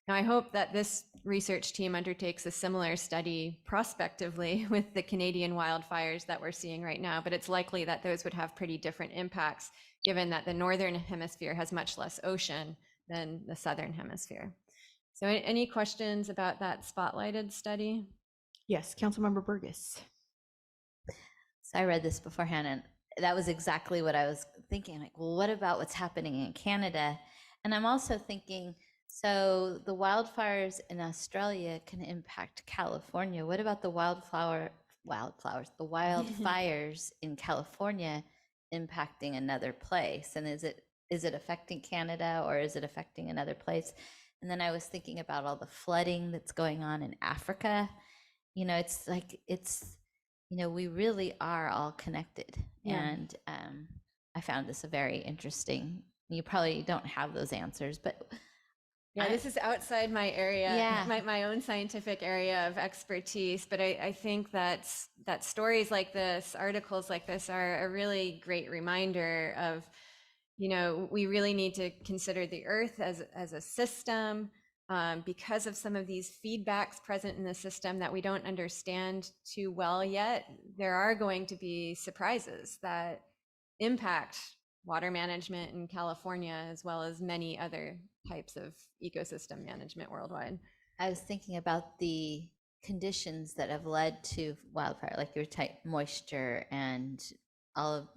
Now, I hope that this research team undertakes a similar study prospectively with the Canadian wildfires that we're seeing right now, but it's likely that those would have pretty different impacts given that the Northern Hemisphere has much less ocean than the Southern Hemisphere. So any questions about that spotlighted study? Yes, Councilmember Burgess. So I read this beforehand, and that was exactly what I was thinking. Like, well, what about what's happening in Canada? And I'm also thinking, so the wildfires in Australia can impact California. What about the wildfires, the wildfires in California impacting another place? And is it affecting Canada or is it affecting another place? And then I was thinking about all the flooding that's going on in Africa. You know, it's like, we really are all connected. Yeah. And I found this a very interesting, you probably don't have those answers, but yeah, this is outside my area, yeah. my own scientific area of expertise. But I think that stories like this, articles like this are a really great reminder of, we really need to consider the Earth as a system, because of some of these feedbacks present in the system that we don't understand too well yet. There are going to be surprises that impact water management in California, as well as many other types of ecosystem management worldwide. I was thinking about the conditions that have led to wildfire, like your type moisture and all of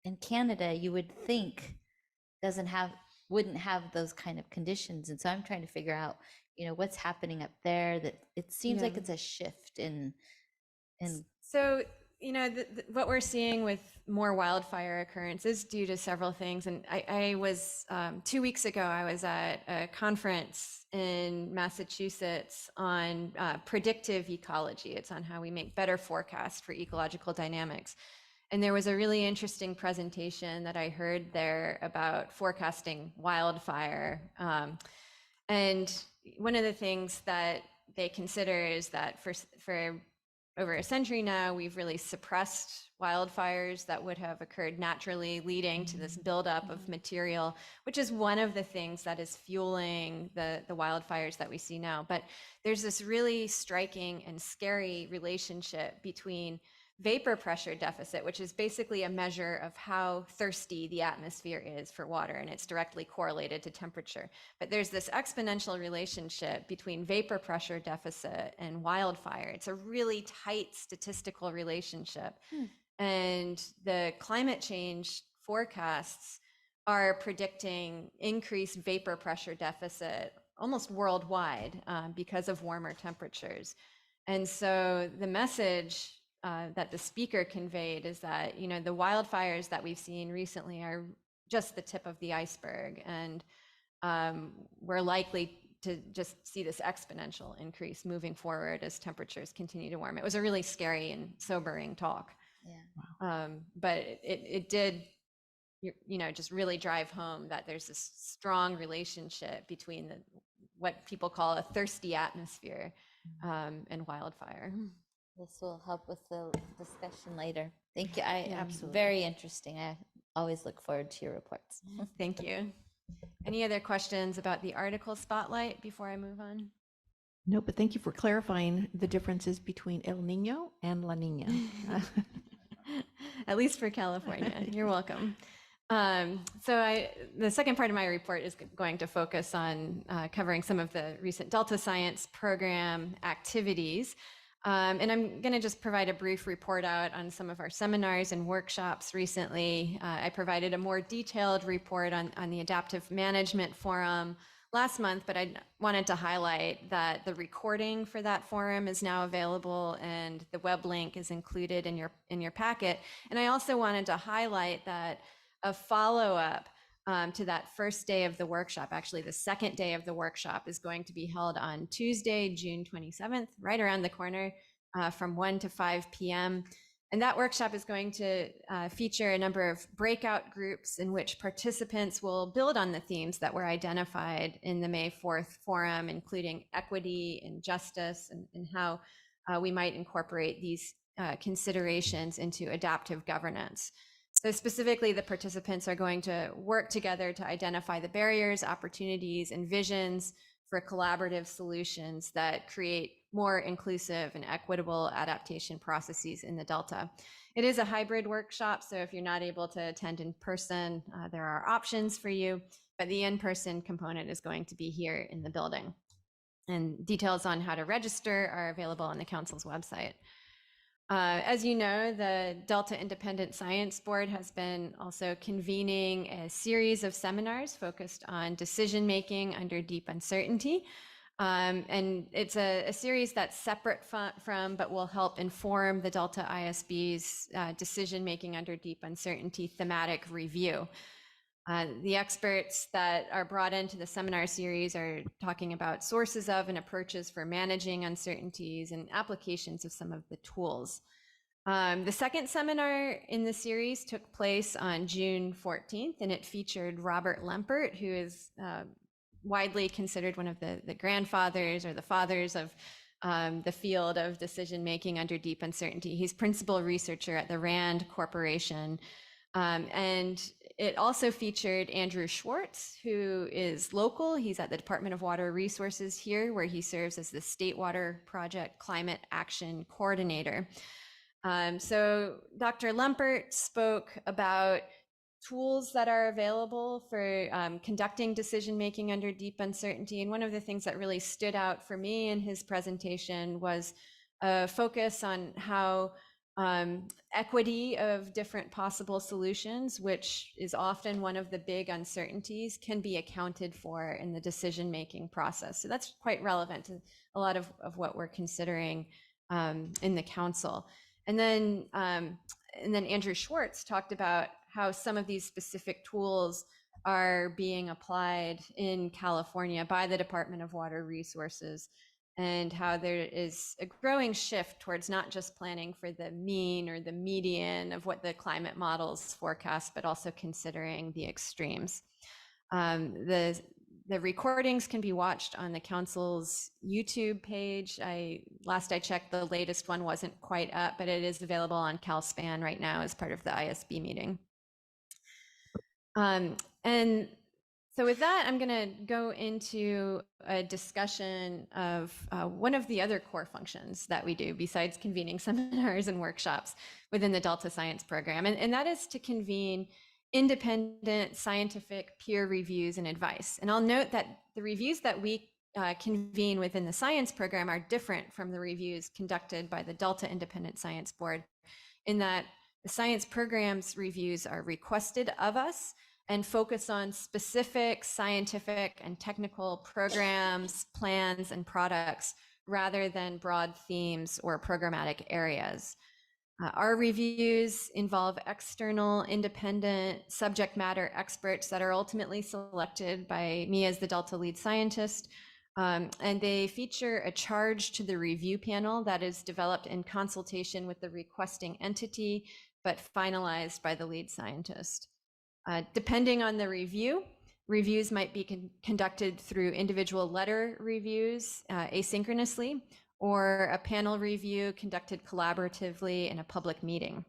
in Canada, you would think wouldn't have those kind of conditions. And so I'm trying to figure out, what's happening up there, that it seems like it's a shift in. So, what we're seeing with more wildfire occurrence is due to several things. And I was, 2 weeks ago, I was at a conference in Massachusetts on predictive ecology. It's on how we make better forecasts for ecological dynamics. And there was a really interesting presentation that I heard there about forecasting wildfire. And one of the things that they consider is that for over a century now, we've really suppressed wildfires that would have occurred naturally, leading to this buildup of material, which is one of the things that is fueling the wildfires that we see now. But there's this really striking and scary relationship between vapor pressure deficit, which is basically a measure of how thirsty the atmosphere is for water, and it's directly correlated to temperature. But there's this exponential relationship between vapor pressure deficit and wildfire. It's a really tight statistical relationship. And the climate change forecasts are predicting increased vapor pressure deficit almost worldwide because of warmer temperatures. And so the message that the speaker conveyed is that, you know, the wildfires that we've seen recently are just the tip of the iceberg, and we're likely to just see this exponential increase moving forward as temperatures continue to warm. It was a really scary and sobering talk. Yeah. But it did, you know, just really drive home that there's this strong relationship between what people call a thirsty atmosphere and wildfire. This will help with the discussion later. Thank you. absolutely. Very interesting. I always look forward to your reports. Thank you. Any other questions about the article spotlight before I move on? No, but thank you for clarifying the differences between El Nino and La Nina. At least for California. You're welcome. So the second part of my report is going to focus on covering some of the recent Delta Science Program activities. And I'm going to just provide a brief report out on some of our seminars and workshops recently. I provided a more detailed report on the Adaptive Management Forum last month, but I wanted to highlight that the recording for that forum is now available, and the web link is included in your packet. And I also wanted to highlight that a follow-up to that first day of the workshop, actually the second day of the workshop, is going to be held on Tuesday, June 27th, right around the corner, from 1 to 5 p.m. And that workshop is going to feature a number of breakout groups in which participants will build on the themes that were identified in the May 4th forum, including equity and justice, and how we might incorporate these considerations into adaptive governance. So specifically, the participants are going to work together to identify the barriers, opportunities, and visions for collaborative solutions that create more inclusive and equitable adaptation processes in the Delta. It is a hybrid workshop, so if you're not able to attend in person, there are options for you, but the in-person component is going to be here in the building. And details on how to register are available on the council's website. As you know, the Delta Independent Science Board has been also convening a series of seminars focused on decision-making under deep uncertainty. And it's a series that's separate from, but will help inform the Delta ISB's decision-making under deep uncertainty thematic review. The experts that are brought into the seminar series are talking about sources of and approaches for managing uncertainties and applications of some of the tools. The second seminar in the series took place on June 14th, and it featured Robert Lempert, who is widely considered one of the grandfathers or the fathers of the field of decision-making under deep uncertainty. He's principal researcher at the RAND Corporation. And it also featured Andrew Schwartz, who is local. He's at the Department of Water Resources here, where he serves as the State Water Project Climate Action Coordinator. So Dr. Lempert spoke about tools that are available for conducting decision-making under deep uncertainty. And one of the things that really stood out for me in his presentation was a focus on how equity of different possible solutions, which is often one of the big uncertainties, can be accounted for in the decision-making process. So that's quite relevant to a lot of what we're considering in the council. And then Andrew Schwartz talked about how some of these specific tools are being applied in California by the Department of Water Resources, and how there is a growing shift towards not just planning for the mean or the median of what the climate models forecast, but also considering the extremes. The The recordings can be watched on the council's YouTube page. Last I checked, the latest one wasn't quite up, but it is available on CalSpan right now as part of the ISB meeting. And so with that, I'm going to go into a discussion of one of the other core functions that we do besides convening seminars and workshops within the Delta Science program. And that is to convene independent scientific peer reviews and advice. And I'll note that the reviews that we convene within the science program are different from the reviews conducted by the Delta Independent Science Board, in that the science program's reviews are requested of us and focus on specific scientific and technical programs, plans, and products rather than broad themes or programmatic areas. Our reviews involve external, independent subject matter experts that are ultimately selected by me as the Delta lead scientist, and they feature a charge to the review panel that is developed in consultation with the requesting entity, but finalized by the lead scientist. Depending on the review, reviews might be conducted through individual letter reviews asynchronously, or a panel review conducted collaboratively in a public meeting.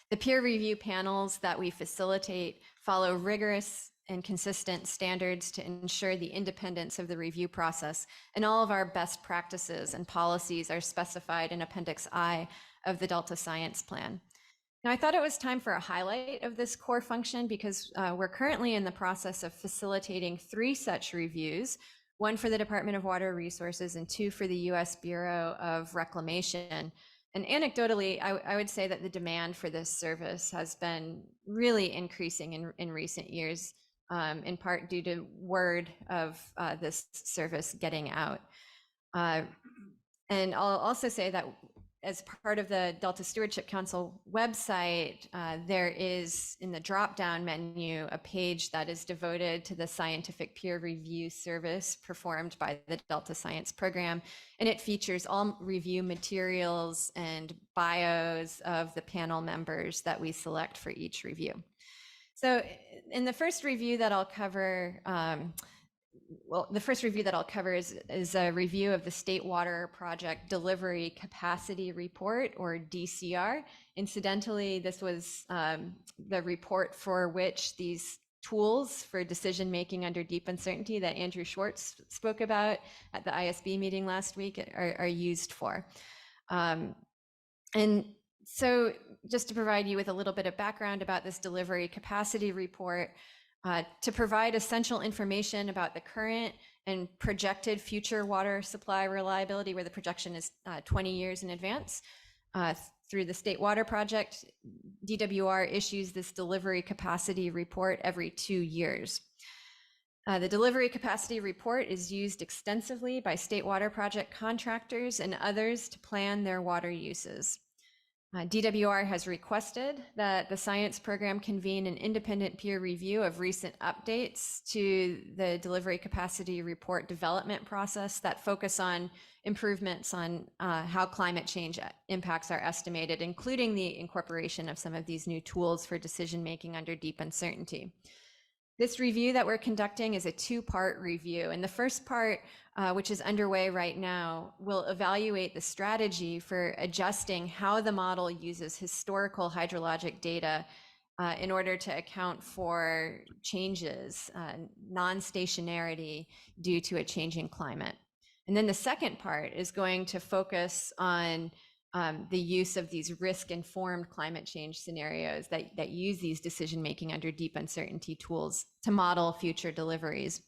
The peer review panels that we facilitate follow rigorous and consistent standards to ensure the independence of the review process, and all of our best practices and policies are specified in Appendix I of the Delta Science Plan. Now, I thought it was time for a highlight of this core function because we're currently in the process of facilitating 3 such reviews, 1 for the Department of Water Resources and 2 for the U.S. Bureau of Reclamation. And anecdotally, I would say that the demand for this service has been really increasing in recent years, in part due to word of this service getting out. And I'll also say that as part of the Delta Stewardship Council website, there is in the drop-down menu a page that is devoted to the scientific peer review service performed by the Delta Science program. And it features all review materials and bios of the panel members that we select for each review. So in the first review that I'll cover, is a review of the State Water Project Delivery Capacity Report, or DCR. Incidentally, this was the report for which these tools for decision-making under deep uncertainty that Andrew Schwartz spoke about at the ISB meeting last week are used for. And so just to provide you with a little bit of background about this Delivery Capacity Report, to provide essential information about the current and projected future water supply reliability, where the projection is 20 years in advance. Through the State Water Project, DWR issues this Delivery Capacity Report every 2 years. The Delivery Capacity Report is used extensively by State Water Project contractors and others to plan their water uses. DWR has requested that the science program convene an independent peer review of recent updates to the Delivery Capacity Report development process that focus on improvements on how climate change impacts are estimated, including the incorporation of some of these new tools for decision-making under deep uncertainty. This review that we're conducting is a 2-part review, and the first part, which is underway right now, will evaluate the strategy for adjusting how the model uses historical hydrologic data in order to account for changes, non-stationarity due to a changing climate. And then the second part is going to focus on the use of these risk-informed climate change scenarios that use these decision-making under deep uncertainty tools to model future deliveries.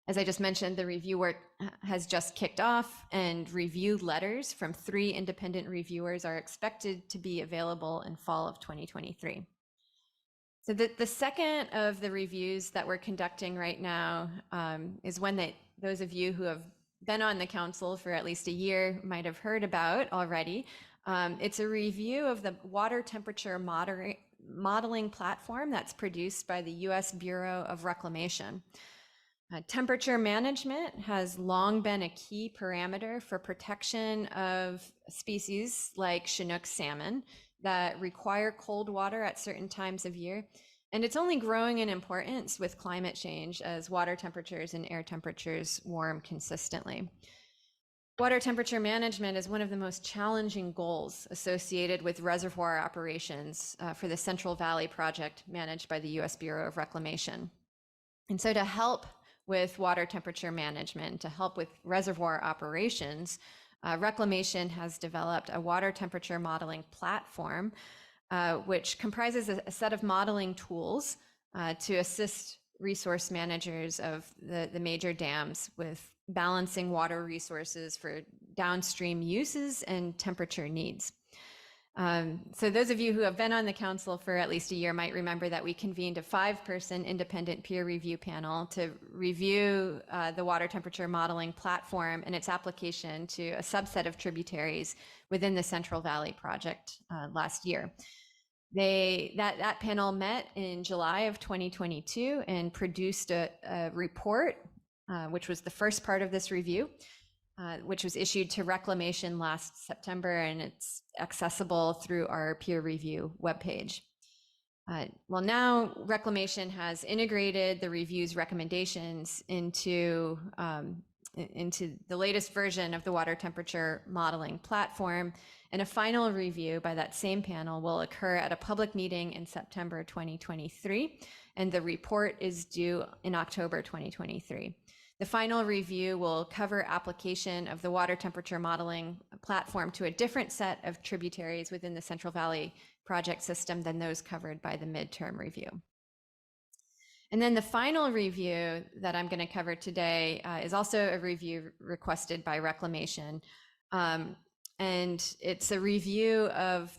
As I just mentioned, the review work has just kicked off, and review letters from 3 independent reviewers are expected to be available in fall of 2023. So the second of the reviews that we're conducting right now is one that those of you who have been on the council for at least a year might have heard about already. It's a review of the water temperature modeling platform that's produced by the U.S. Bureau of Reclamation. Temperature management has long been a key parameter for protection of species like Chinook salmon that require cold water at certain times of year. And it's only growing in importance with climate change as water temperatures and air temperatures warm consistently. Water temperature management is one of the most challenging goals associated with reservoir operations for the Central Valley Project managed by the U.S. Bureau of Reclamation. And so to help with water temperature management, to help with reservoir operations, Reclamation has developed a water temperature modeling platform, which comprises a set of modeling tools to assist resource managers of the major dams with balancing water resources for downstream uses and temperature needs. So those of you who have been on the council for at least a year might remember that we convened a 5-person independent peer review panel to review the water temperature modeling platform and its application to a subset of tributaries within the Central Valley Project last year. That panel met in July of 2022 and produced a report, which was the first part of this review, which was issued to Reclamation last September, and it's accessible through our peer review webpage. Well, now Reclamation has integrated the review's recommendations into the latest version of the water temperature modeling platform, and a final review by that same panel will occur at a public meeting in September 2023, and the report is due in October 2023. The final review will cover application of the water temperature modeling platform to a different set of tributaries within the Central Valley Project system than those covered by the midterm review. And then the final review that I'm going to cover today is also a review requested by Reclamation. And it's a review of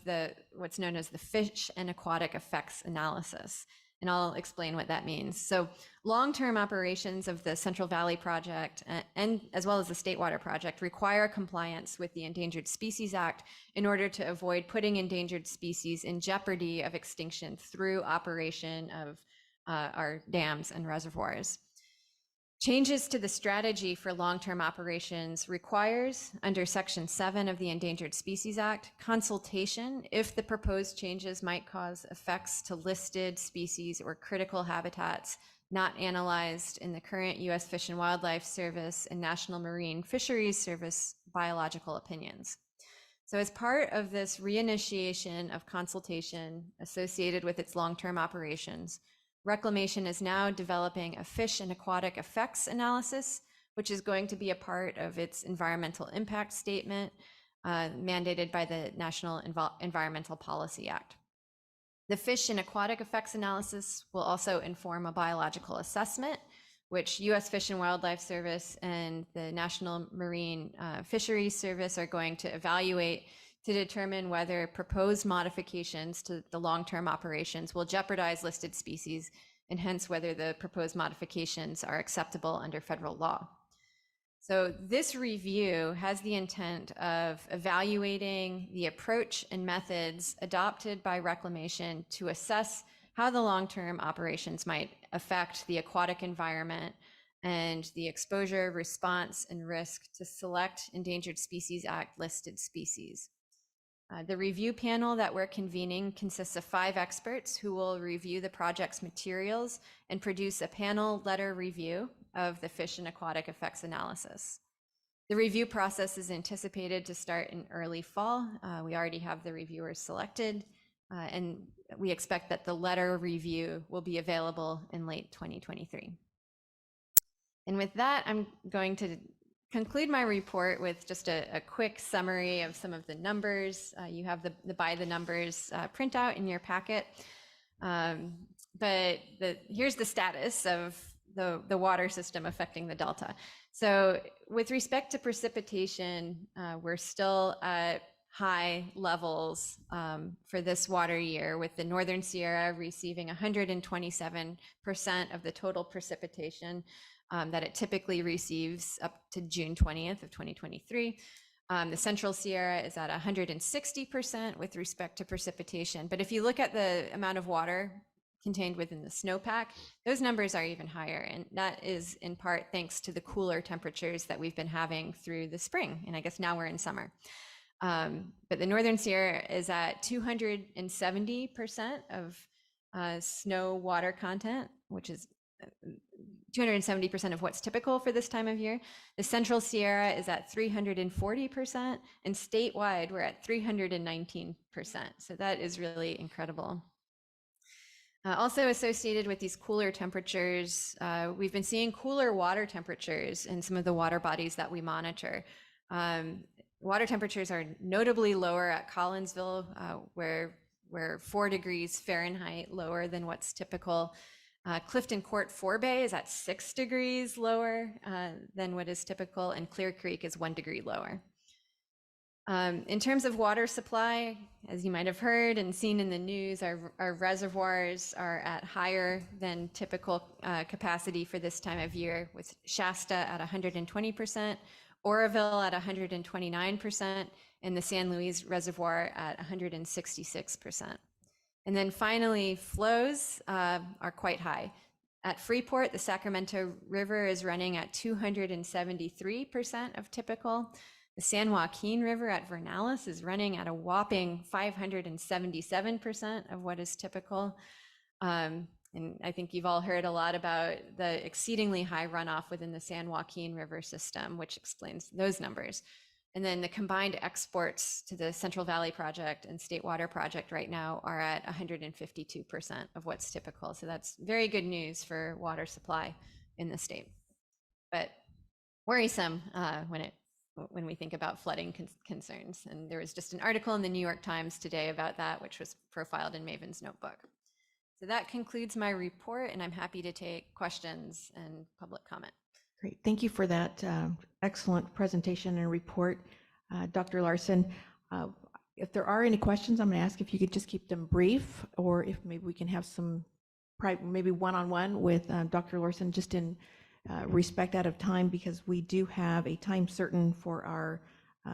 what's known as the fish and aquatic effects analysis. And I'll explain what that means. So long-term operations of the Central Valley Project and as well as the State Water Project require compliance with the Endangered Species Act in order to avoid putting endangered species in jeopardy of extinction through operation of our dams and reservoirs. Changes to the strategy for long-term operations requires, under Section 7 of the Endangered Species Act, consultation if the proposed changes might cause effects to listed species or critical habitats not analyzed in the current U.S. Fish and Wildlife Service and National Marine Fisheries Service biological opinions. So as part of this reinitiation of consultation associated with its long-term operations, Reclamation is now developing a fish and aquatic effects analysis, which is going to be a part of its environmental impact statement mandated by the National Environmental Policy Act. The fish and aquatic effects analysis will also inform a biological assessment, which U.S. Fish and Wildlife Service and the National Marine Fisheries Service are going to evaluate to determine whether proposed modifications to the long-term operations will jeopardize listed species, and hence whether the proposed modifications are acceptable under federal law. So this review has the intent of evaluating the approach and methods adopted by Reclamation to assess how the long-term operations might affect the aquatic environment and the exposure, response, and risk to select Endangered Species Act listed species. The review panel that we're convening consists of 5 experts who will review the project's materials and produce a panel letter review of the fish and aquatic effects analysis. The review process is anticipated to start in early fall. We already have the reviewers selected, and we expect that the letter review will be available in late 2023. And with that, I'm going to conclude my report with just a quick summary of some of the numbers. You have the by the numbers printout in your packet. But here's the status of the water system affecting the Delta. So with respect to precipitation, we're still at high levels for this water year, with the Northern Sierra receiving 127% of the total precipitation that it typically receives up to June 20th of 2023. The Central Sierra is at 160% with respect to precipitation. But if you look at the amount of water contained within the snowpack, those numbers are even higher. And that is in part thanks to the cooler temperatures that we've been having through the spring. And I guess now we're in summer. But the Northern Sierra is at 270% of snow water content, which is 270% of what's typical for this time of year. The Central Sierra is at 340%, and statewide, we're at 319%. So that is really incredible. Also associated with these cooler temperatures, we've been seeing cooler water temperatures in some of the water bodies that we monitor. Water temperatures are notably lower at Collinsville, where we're 4 degrees Fahrenheit lower than what's typical. Clifton Court Forebay is at 6 degrees lower than what is typical, and Clear Creek is 1 degree lower. In terms of water supply, as you might have heard and seen in the news, our reservoirs are at higher than typical capacity for this time of year, with Shasta at 120%, Oroville at 129%, and the San Luis Reservoir at 166%. And then finally, flows are quite high. At Freeport, the Sacramento River is running at 273% of typical. The San Joaquin River at Vernalis is running at a whopping 577% of what is typical. And I think you've all heard a lot about the exceedingly high runoff within the San Joaquin River system, which explains those numbers. And then the combined exports to the Central Valley Project and State Water Project right now are at 152% of what's typical. So that's very good news for water supply in the state, but worrisome when we think about flooding concerns. And there was just an article in the New York Times today about that, which was profiled in Maven's notebook. So that concludes my report, and I'm happy to take questions and public comment. Great. Thank you for that excellent presentation and report, Dr. Larson. If there are any questions, I'm going to ask if you could just keep them brief, or if maybe we can have some maybe one-on-one with Dr. Larson, just in respect out of time, because we do have a time certain for our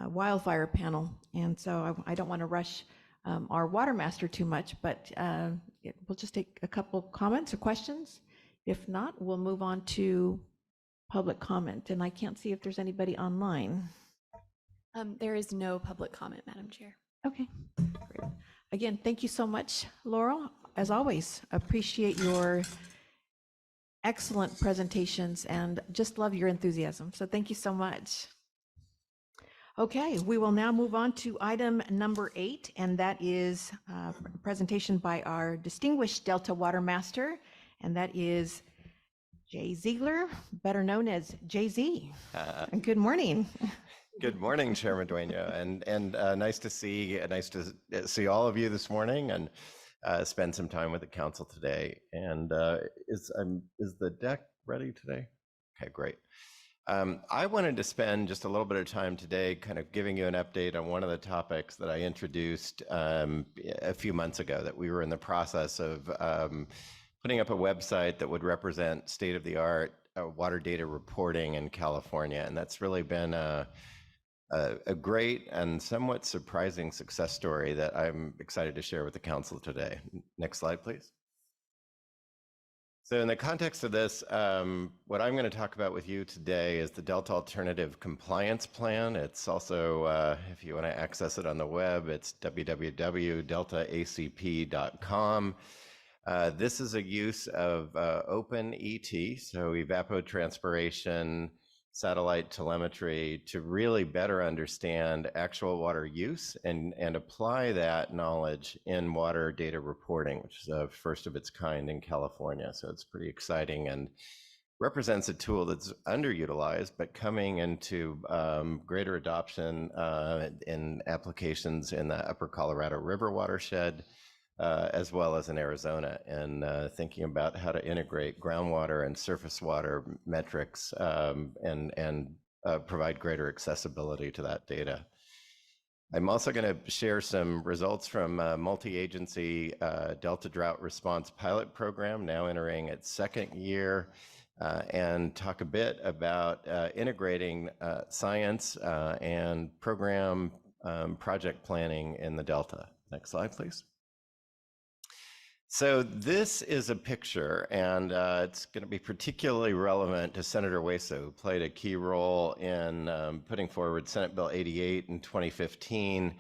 wildfire panel. And so I don't want to rush our water master too much, but we'll just take a couple comments or questions. If not, we'll move on to public comment. And I can't see if there's anybody online. There is no public comment, Madam Chair. Okay. Great. Again, thank you so much, Laurel. As always, appreciate your excellent presentations and just love your enthusiasm. So thank you so much. Okay, we will now move on to item number 8, and that is a presentation by our distinguished Delta Water Master, and that is Jay Ziegler, better known as Jay-Z. Good morning. Good morning, Chairman Dueña, and nice to see all of you this morning, and spend some time with the council today. And is the deck ready today? Okay, great. I wanted to spend just a little bit of time today kind of giving you an update on one of the topics that I introduced a few months ago, that we were in the process of putting up a website that would represent state-of-the-art water data reporting in California. And that's really been a great and somewhat surprising success story that I'm excited to share with the council today. Next slide, please. So in the context of this, what I'm going to talk about with you today is the Delta Alternative Compliance Plan. It's also, if you want to access it on the web, it's www.deltaacp.com. This is a use of open ET, so evapotranspiration, satellite telemetry, to really better understand actual water use and apply that knowledge in water data reporting, which is a first of its kind in California. So it's pretty exciting and represents a tool that's underutilized, but coming into greater adoption in applications in the Upper Colorado River watershed, as well as in Arizona, and thinking about how to integrate groundwater and surface water metrics and provide greater accessibility to that data. I'm also going to share some results from a multi-agency Delta Drought Response Pilot Program, now entering its second year, and talk a bit about integrating science and program project planning in the Delta. Next slide, please. So this is a picture, and it's going to be particularly relevant to Senator Hueso, who played a key role in putting forward Senate Bill 88 in 2015,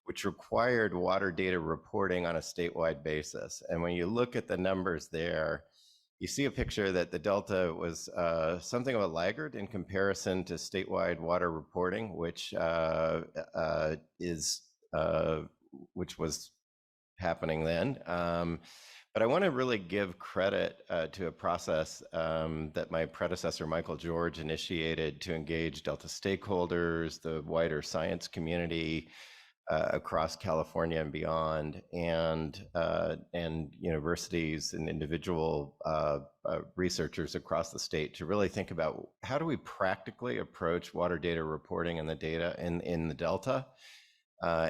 which required water data reporting on a statewide basis. And when you look at the numbers there, you see a picture that the Delta was something of a laggard in comparison to statewide water reporting, which was happening then. But I want to really give credit to a process that my predecessor, Michael George, initiated to engage Delta stakeholders, the wider science community across California and beyond, and universities and individual researchers across the state to really think about how do we practically approach water data reporting and the data in the Delta,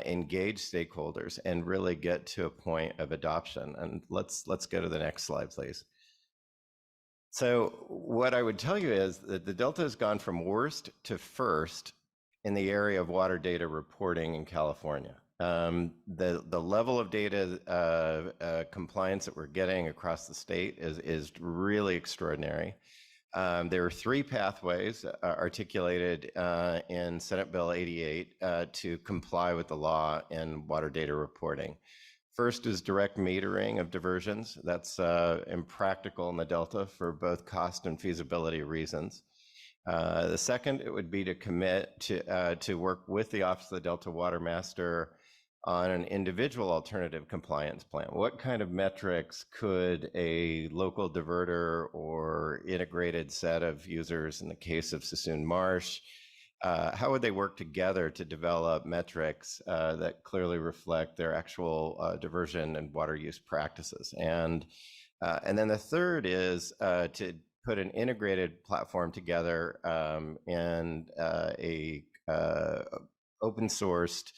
engage stakeholders, and really get to a point of adoption. And let's go to the next slide, please. So what I would tell you is that the Delta has gone from worst to first in the area of water data reporting in California. The level of data compliance that we're getting across the state is really extraordinary. There are 3 pathways articulated in Senate Bill 88 to comply with the law in water data reporting. First is direct metering of diversions. That's impractical in the Delta for both cost and feasibility reasons. The second, it would be to commit to work with the Office of the Delta Water Master on an individual alternative compliance plan. What kind of metrics could a local diverter or integrated set of users, in the case of Sassoon Marsh, how would they work together to develop metrics that clearly reflect their actual diversion and water use practices? And then the third is to put an integrated platform together in a open sourced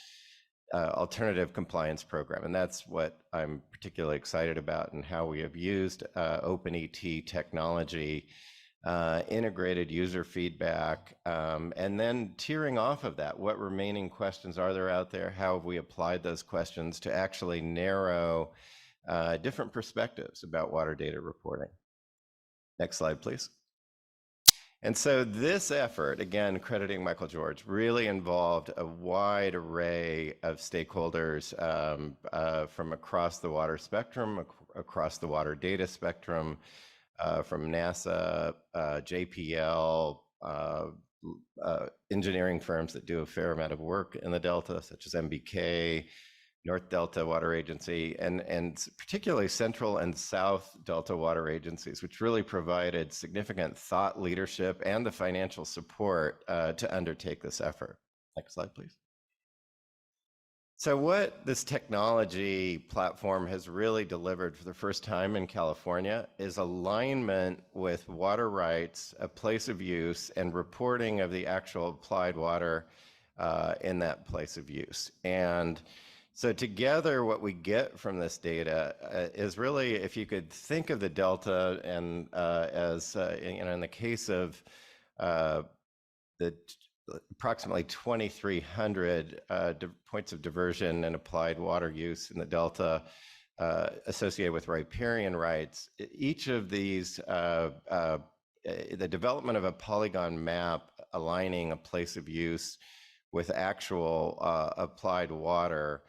alternative compliance program. And that's what I'm particularly excited about, and how we have used OpenET technology, integrated user feedback, and then tiering off of that, what remaining questions are there out there? How have we applied those questions to actually narrow different perspectives about water data reporting? Next slide, please. And so this effort, again, crediting Michael George, really involved a wide array of stakeholders from across the water spectrum, across the water data spectrum, from NASA, JPL, engineering firms that do a fair amount of work in the Delta, such as MBK, North Delta Water Agency, and particularly Central and South Delta Water Agencies, which really provided significant thought leadership and the financial support to undertake this effort. Next slide, please. So what this technology platform has really delivered for the first time in California is alignment with water rights, a place of use, and reporting of the actual applied water in that place of use. And so together, what we get from this data is really, if you could think of the Delta and as in the case of the approximately 2,300 points of diversion and applied water use in the Delta associated with riparian rights, each of these, the development of a polygon map aligning a place of use with actual applied water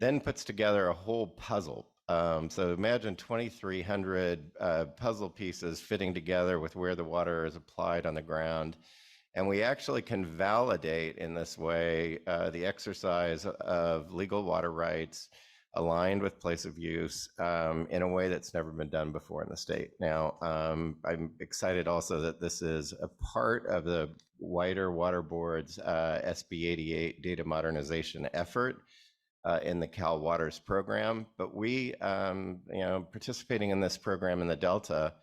then puts together a whole puzzle. So imagine 2,300 puzzle pieces fitting together with where the water is applied on the ground. And we actually can validate in this way the exercise of legal water rights aligned with place of use in a way that's never been done before in the state. Now, I'm excited also that this is a part of the wider Water Board's SB 88 data modernization effort in the Cal Waters program. But we, participating in this program in the Delta,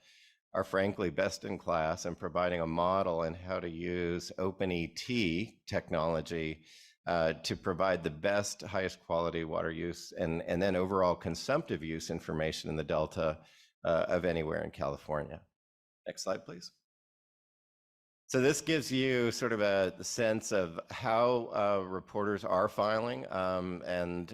are frankly best in class in providing a model in how to use OpenET technology to provide the best, highest quality water use and then overall consumptive use information in the Delta of anywhere in California. Next slide, please. So this gives you sort of a sense of how reporters are filing, and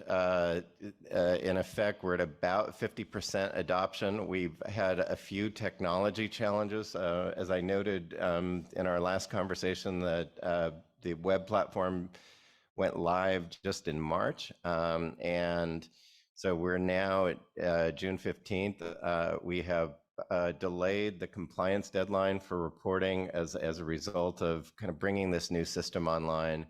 in effect, we're at about 50% adoption. We've had a few technology challenges. As I noted in our last conversation, that the web platform went live just in March. And so we're now at June 15th. We have delayed the compliance deadline for reporting as a result of kind of bringing this new system online.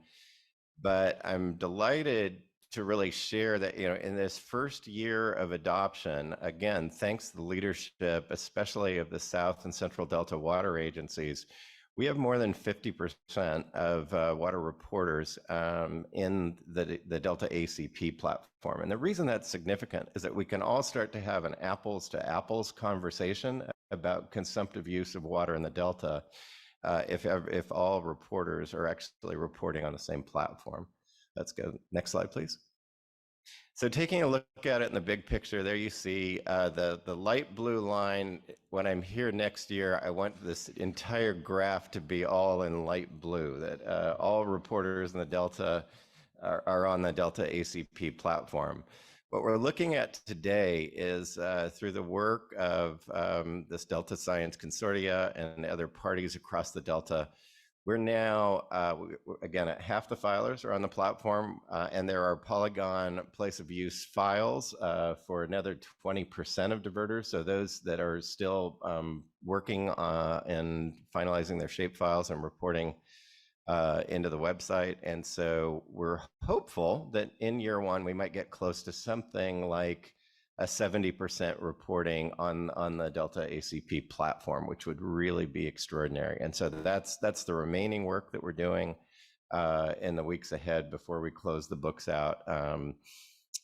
But I'm delighted to really share that, in this first year of adoption, again, thanks to the leadership, especially of the South and Central Delta water agencies, we have more than 50% of water reporters in the Delta ACP platform. And the reason that's significant is that we can all start to have an apples to apples conversation about consumptive use of water in the Delta if all reporters are actually reporting on the same platform. Let's go. Next slide, please. So taking a look at it in the big picture, there you see the light blue line. When I'm here next year, I want this entire graph to be all in light blue, that all reporters in the Delta are on the Delta ACP platform. What we're looking at today is through the work of this Delta Science Consortia and other parties across the Delta, we're now, again, half the filers are on the platform, and there are Polygon place of use files for another 20% of diverters. So those that are still working and finalizing their shape files and reporting into the website. And so we're hopeful that in year one, we might get close to something like a 70% reporting on the Delta ACP platform, which would really be extraordinary. And so that's the remaining work that we're doing in the weeks ahead before we close the books out on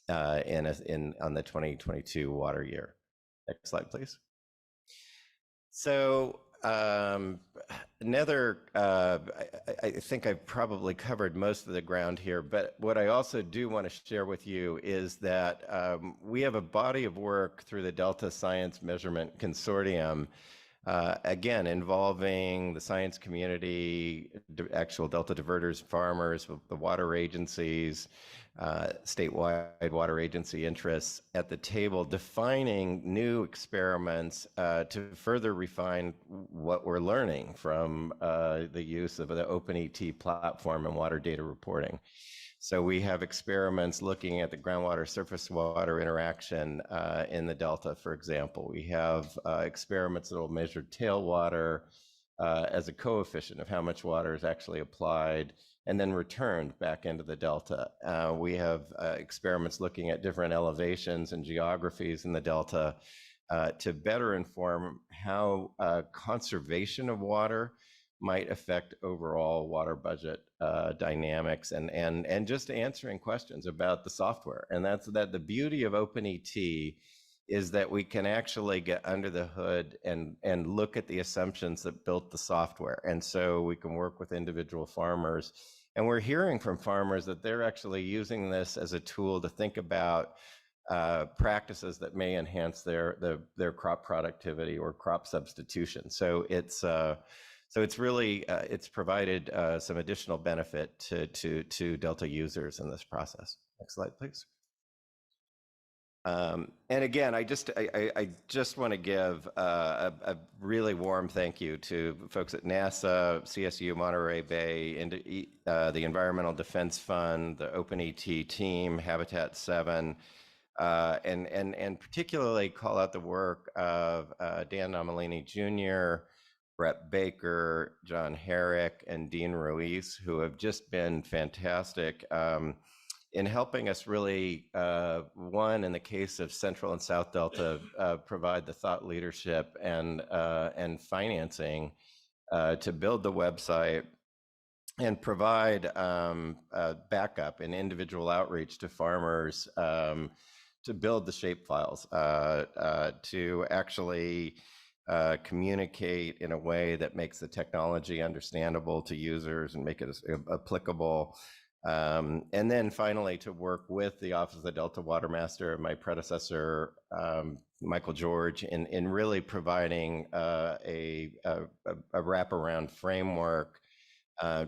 the 2022 water year. Next slide, please. So I think I've probably covered most of the ground here, but what I also do want to share with you is that we have a body of work through the Delta Science Measurement Consortium, again, involving the science community, actual Delta diverters, farmers, the water agencies, statewide water agency interests at the table, defining new experiments to further refine what we're learning from the use of the OpenET platform and water data reporting. So we have experiments looking at the groundwater surface water interaction in the Delta, for example. We have experiments that will measure tailwater as a coefficient of how much water is actually applied and then returned back into the Delta. We have experiments looking at different elevations and geographies in the Delta to better inform how conservation of water might affect overall water budget dynamics and just answering questions about the software. And that's the beauty of OpenET is that we can actually get under the hood and look at the assumptions that built the software. And so we can work with individual farmers. And we're hearing from farmers that they're actually using this as a tool to think about practices that may enhance their crop productivity or crop substitution. So it's really it's provided some additional benefit to Delta users in this process. Next slide, please. And again, I just want to give a really warm thank you to folks at NASA, CSU, Monterey Bay, the Environmental Defense Fund, the OpenET team, Habitat 7, and particularly call out the work of Dan Nomalini Jr., Brett Baker, John Herrick, and Dean Ruiz, who have just been fantastic in helping us really, one, in the case of Central and South Delta, provide the thought leadership and financing to build the website and provide backup and individual outreach to farmers to build the shapefiles, to actually communicate in a way that makes the technology understandable to users and make it applicable. And then finally, to work with the Office of the Delta Water Master, my predecessor, Michael George, in really providing a wraparound framework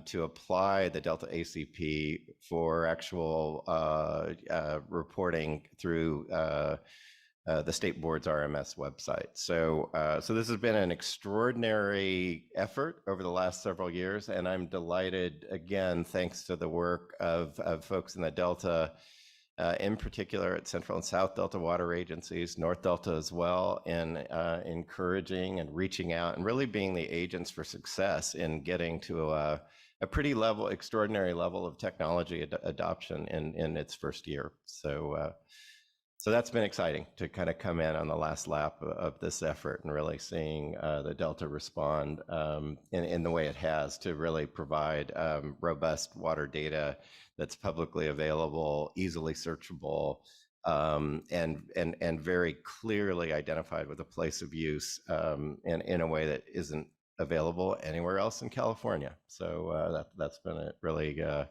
to apply the Delta ACP for actual reporting through the state board's RMS website. So, so this has been an extraordinary effort over the last several years, and I'm delighted, again, thanks to the work of folks in the Delta, in particular at Central and South Delta water agencies, North Delta as well, in encouraging and reaching out and really being the agents for success in getting to a pretty extraordinary level of technology adoption in its first year. So, so that's been exciting to kind of come in on the last lap of this effort and really seeing the Delta respond in the way it has to really provide robust water data that's publicly available, easily searchable, and very clearly identified with a place of use in a way that isn't available anywhere else in California. So that's been a really an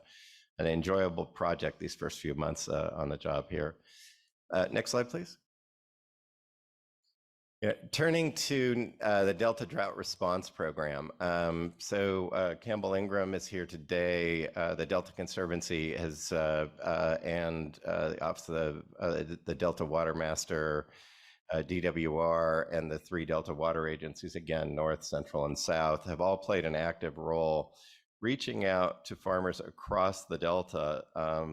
enjoyable project these first few months on the job here. Next slide, please. Yeah, turning to the Delta Drought Response Program. So Campbell Ingram is here today. The Delta Conservancy has, and the Office of the Delta Water Master, DWR, and the 3 Delta water agencies, again, North, Central, and South, have all played an active role reaching out to farmers across the Delta.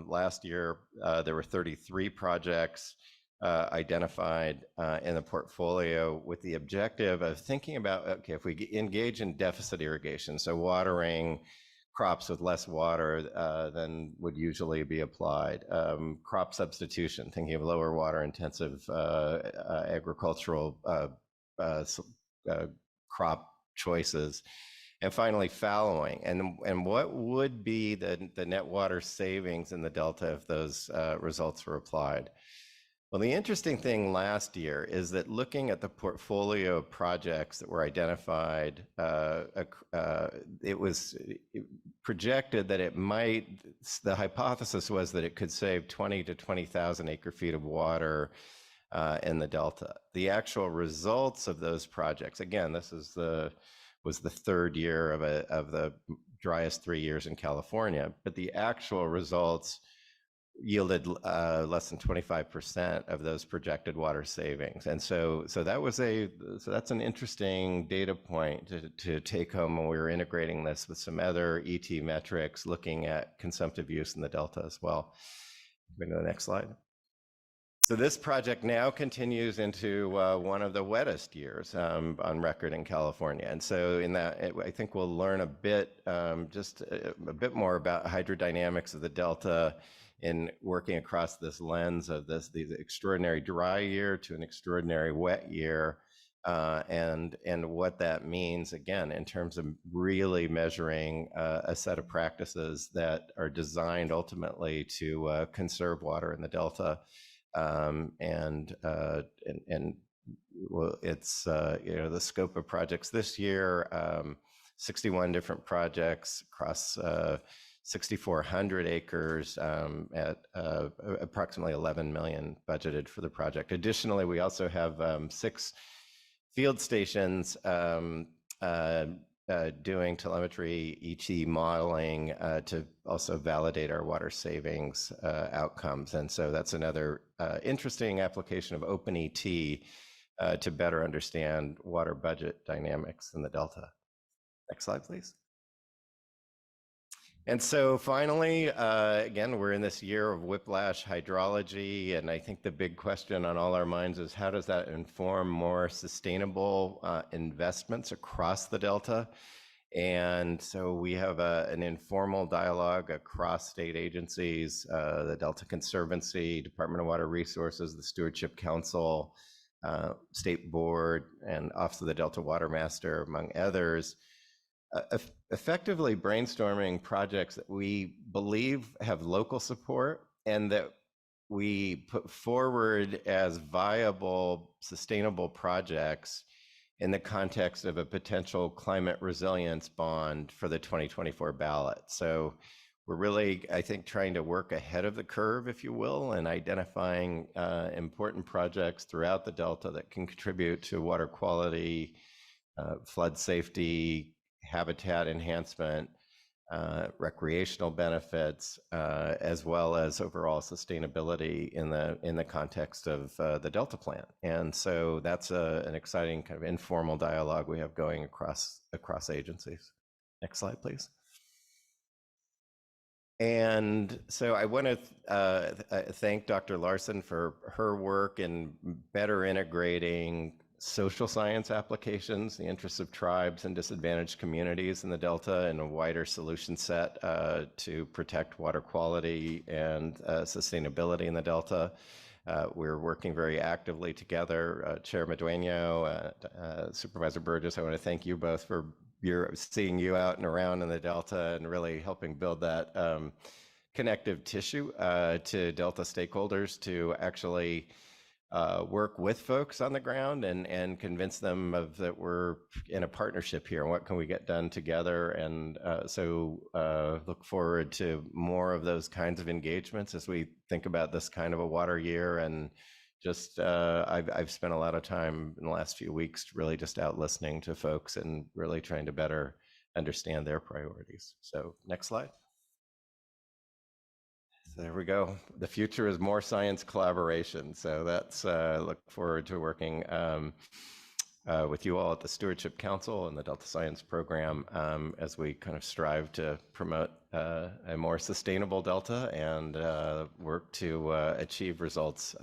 Last year, there were 33 projects identified in the portfolio with the objective of thinking about, okay, if we engage in deficit irrigation, so watering crops with less water than would usually be applied, crop substitution, thinking of lower water intensive agricultural crop choices, and finally fallowing, and what would be the net water savings in the Delta if those results were applied. Well, the interesting thing last year is that looking at the portfolio of projects that were identified, it was projected that it might, the hypothesis was that it could save 20 to 20,000 acre feet of water in the Delta. The actual results of those projects, again, this is was the third year of the driest 3 years in California, but the actual results yielded less than 25% of those projected water savings. And so that's an interesting data point to take home when we were integrating this with some other ET metrics, looking at consumptive use in the Delta as well. Go to the next slide. So this project now continues into one of the wettest years on record in California. And so in that, I think we'll learn a bit, just a bit more about hydrodynamics of the Delta in working across this lens of the extraordinary dry year to an extraordinary wet year, and what that means, again, in terms of really measuring a set of practices that are designed ultimately to conserve water in the Delta. And well, it's the scope of projects this year, 61 different projects across 6,400 acres at approximately 11 million budgeted for the project. Additionally, we also have 6 field stations doing telemetry ET modeling to also validate our water savings outcomes. And so that's another interesting application of OpenET to better understand water budget dynamics in the Delta. Next slide, please. And so finally, again, we're in this year of whiplash hydrology, and I think the big question on all our minds is how does that inform more sustainable investments across the Delta? And so we have an informal dialogue across state agencies, the Delta Conservancy, Department of Water Resources, the Stewardship Council, State Board, and Office of the Delta Water Master, among others, effectively brainstorming projects that we believe have local support and that we put forward as viable, sustainable projects in the context of a potential climate resilience bond for the 2024 ballot. So we're really, I think, trying to work ahead of the curve, if you will, and identifying important projects throughout the Delta that can contribute to water quality, flood safety, habitat enhancement, recreational benefits, as well as overall sustainability in the context of the Delta Plan. And so that's an exciting kind of informal dialogue we have going across agencies. Next slide, please. And so I want to thank Dr. Larson for her work in better integrating social science applications, the interests of tribes and disadvantaged communities in the Delta, and a wider solution set to protect water quality and sustainability in the Delta. We're working very actively together. Chair Medueno, Supervisor Burgess, I want to thank you both for seeing you out and around in the Delta and really helping build that connective tissue to Delta stakeholders to actually work with folks on the ground and convince them that we're in a partnership here and what can we get done together. And so look forward to more of those kinds of engagements as we think about this kind of a water year. And just I've spent a lot of time in the last few weeks really just out listening to folks and really trying to better understand their priorities. So next slide. There we go. The future is more science collaboration. So that's look forward to working with you all at the Stewardship Council and the Delta Science Program as we kind of strive to promote a more sustainable Delta and work to achieve results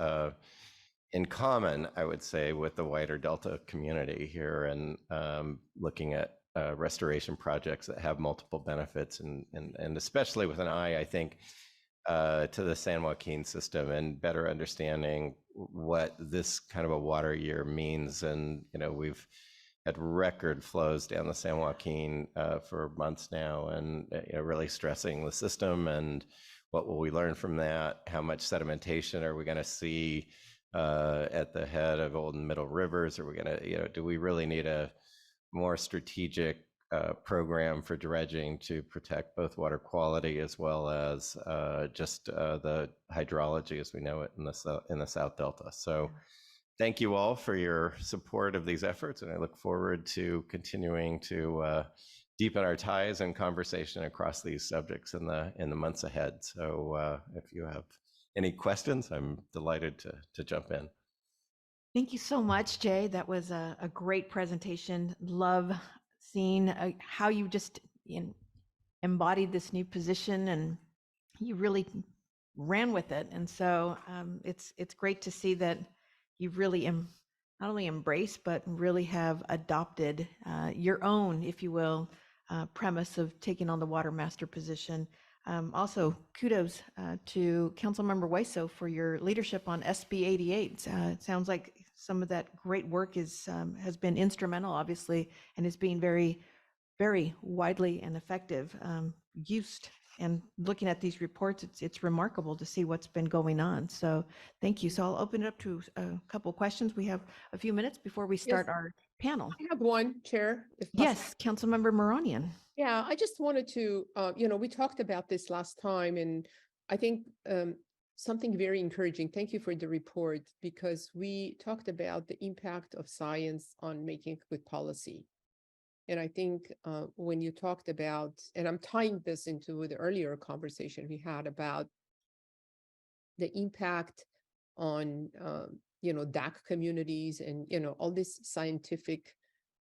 in common, I would say, with the wider Delta community here, and looking at restoration projects that have multiple benefits and especially with an eye, I think, to the San Joaquin system and better understanding what this kind of a water year means. And, you know, we've had record flows down the San Joaquin for months now, and you know, really stressing the system and what will we learn from that? How much sedimentation are we going to see at the head of old and middle rivers? Are we going to, you know, do we really need a more strategic program for dredging to protect both water quality as well as just the hydrology as we know it in the South Delta? So thank you all for your support of these efforts, and I look forward to continuing to deepen our ties and conversation across these subjects in the months ahead. So if you have any questions, I'm delighted to jump in. Thank you so much, Jay. That was a great presentation. Love seeing how you just embodied this new position, and you really ran with it. And so it's great to see that you really not only embrace, but really have adopted your own, if you will, premise of taking on the water master position. Also, kudos to Councilmember Waiso for your leadership on SB 88. It sounds like some of that great work has been instrumental, obviously, and is being very, very widely and effective used. And looking at these reports, it's remarkable to see what's been going on. So thank you. So I'll open it up to a couple questions. We have a few minutes before we start our panel. I have one, Chair. If possible. Yes, Councilmember Moranian. Yeah, I just wanted to, we talked about this last time, and I think something very encouraging. Thank you for the report, because we talked about the impact of science on making good policy. And I think when you talked about, and I'm tying this into the earlier conversation we had about the impact on, DAC communities and, all these scientific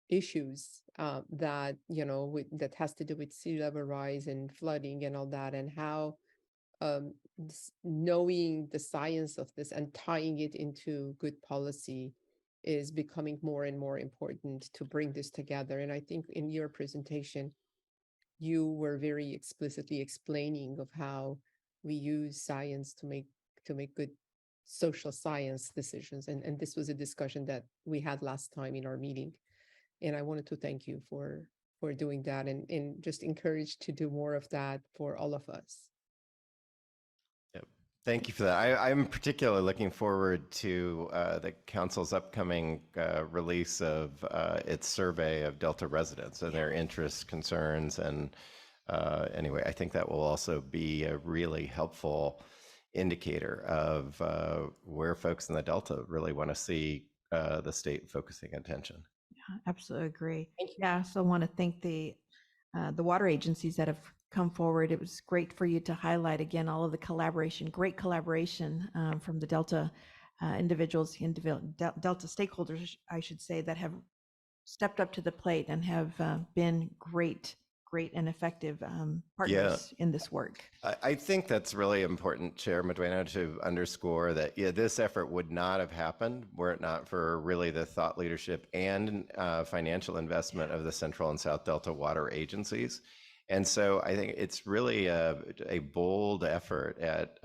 issues that, that has to do with sea level rise and flooding and all that, and how knowing the science of this and tying it into good policy is becoming more and more important to bring this together. And I think in your presentation, you were very explicitly explaining of how we use science to make good social science decisions. And this was a discussion that we had last time in our meeting. And I wanted to thank you for doing that, and just encouraged to do more of that for all of us. Yep. Thank you for that. I'm particularly looking forward to the council's upcoming release of its survey of Delta residents and their interests, concerns, and anyway, I think that will also be a really helpful indicator of where folks in the Delta really want to see the state focusing attention. Yeah, absolutely agree. Yeah, so I want to thank the water agencies that have come forward. It was great for you to highlight again all of the collaboration, great collaboration from the Delta individuals, Delta stakeholders, I should say, that have stepped up to the plate and have been great and effective partners in this work. I think that's really important, Chair Medueno, to underscore that this effort would not have happened were it not for really the thought leadership and financial investment of the Central and South Delta water agencies. And so I think it's really a bold effort at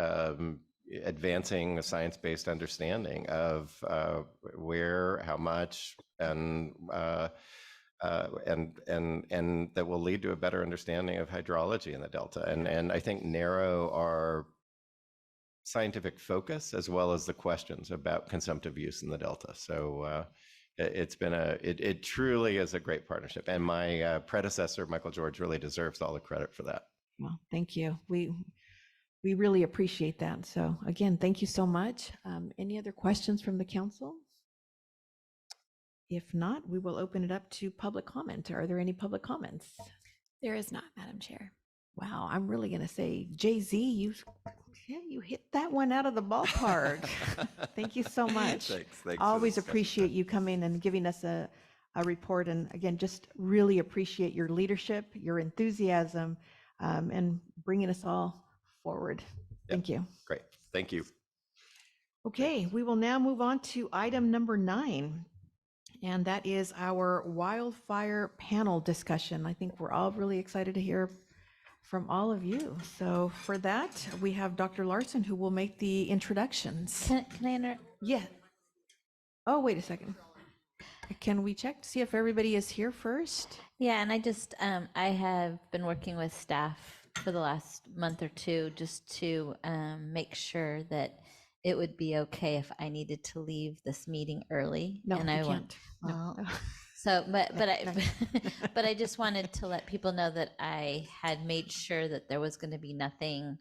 advancing a science-based understanding of where, how much, and that will lead to a better understanding of hydrology in the Delta, and I think narrow our scientific focus as well as the questions about consumptive use in the Delta. So it truly is a great partnership, and my predecessor, Michael George, really deserves all the credit for that. Well, thank you. We really appreciate that. So again, thank you so much. Any other questions from the council? If not, we will open it up to public comment. Are there any public comments? There is not, Madam Chair. Wow, I'm really going to say, Jay-Z, you hit that one out of the ballpark. Thank you so much. Thanks. Always appreciate you coming and giving us a report. And again, just really appreciate your leadership, your enthusiasm, and bringing us all forward. Thank you. Great. Thank you. Okay, we will now move on to item number 9. And that is our wildfire panel discussion. I think we're all really excited to hear from all of you. So for that, we have Dr. Larson, who will make the introductions. Can I Yeah. Oh, wait a second. Can we check to see if everybody is here first? Yeah, and I have been working with staff for the last month or two just to make sure that it would be okay if I needed to leave this meeting early. No, and you I can't. Well, No. so, but I just wanted to let people know that I had made sure that there was going to be nothing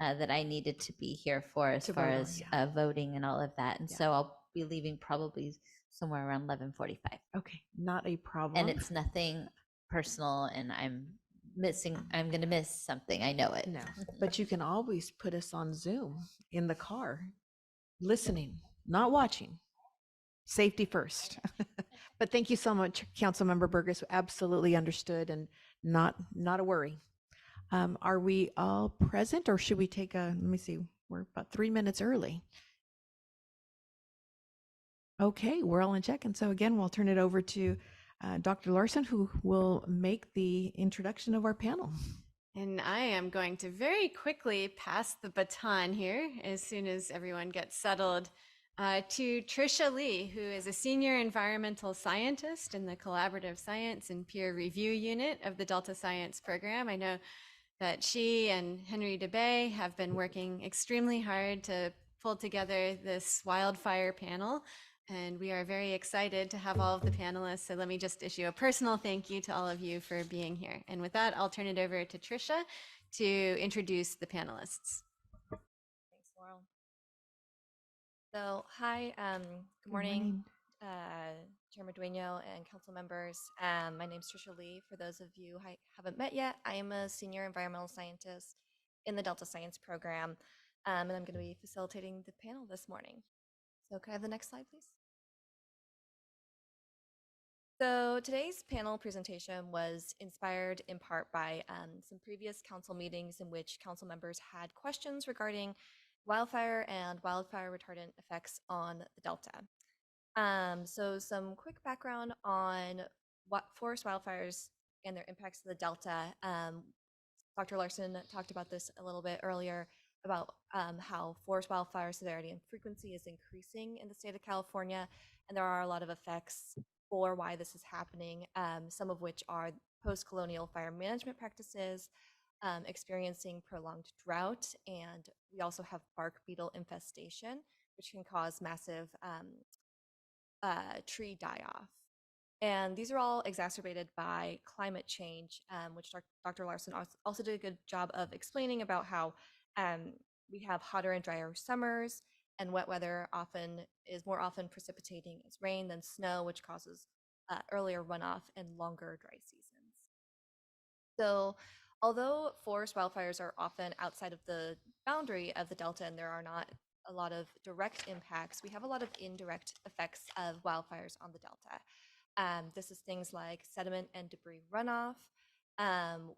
that I needed to be here for as To far vote on, as yeah. voting and all of that. And Yeah. so I'll be leaving probably somewhere around 11:45. Okay, not a problem. And it's nothing personal, and I'm going to miss something. I know it. No, but you can always put us on Zoom in the car, listening, not watching. Safety first. But thank you so much, Councilmember Burgess. Absolutely understood and not a worry. Are we all present, or should we take let me see, we're about 3 minutes early. Okay, we're all in check. And so again, we'll turn it over to Dr. Larson, who will make the introduction of our panel. And I am going to very quickly pass the baton here as soon as everyone gets settled to Tricia Lee, who is a senior environmental scientist in the Collaborative Science and Peer Review Unit of the Delta Science Program. I know that she and Henry DeBay have been working extremely hard to pull together this wildfire panel, and we are very excited to have all of the panelists. So let me just issue a personal thank you to all of you for being here. And with that, I'll turn it over to Tricia to introduce the panelists. Thanks, Laurel. So, hi, good morning, Chair Medueno and council members. My name is Tricia Lee. For those of you I haven't met yet, I am a senior environmental scientist in the Delta Science Program, and I'm going to be facilitating the panel this morning. So can I have the next slide, please? So today's panel presentation was inspired in part by some previous council meetings in which council members had questions regarding wildfire and wildfire retardant effects on the Delta. So some quick background on what forest wildfires and their impacts to the Delta. Dr. Larson talked about this a little bit earlier about how forest wildfire severity and frequency is increasing in the state of California, and there are a lot of effects for why this is happening, some of which are post-colonial fire management practices, experiencing prolonged drought, and we also have bark beetle infestation, which can cause massive tree die-off. And these are all exacerbated by climate change, which Dr. Larson also did a good job of explaining about how we have hotter and drier summers, and wet weather is more often precipitating as rain than snow, which causes earlier runoff and longer dry seasons. So Although forest wildfires are often outside of the boundary of the Delta and there are not a lot of direct impacts, we have a lot of indirect effects of wildfires on the Delta. This is things like sediment and debris runoff,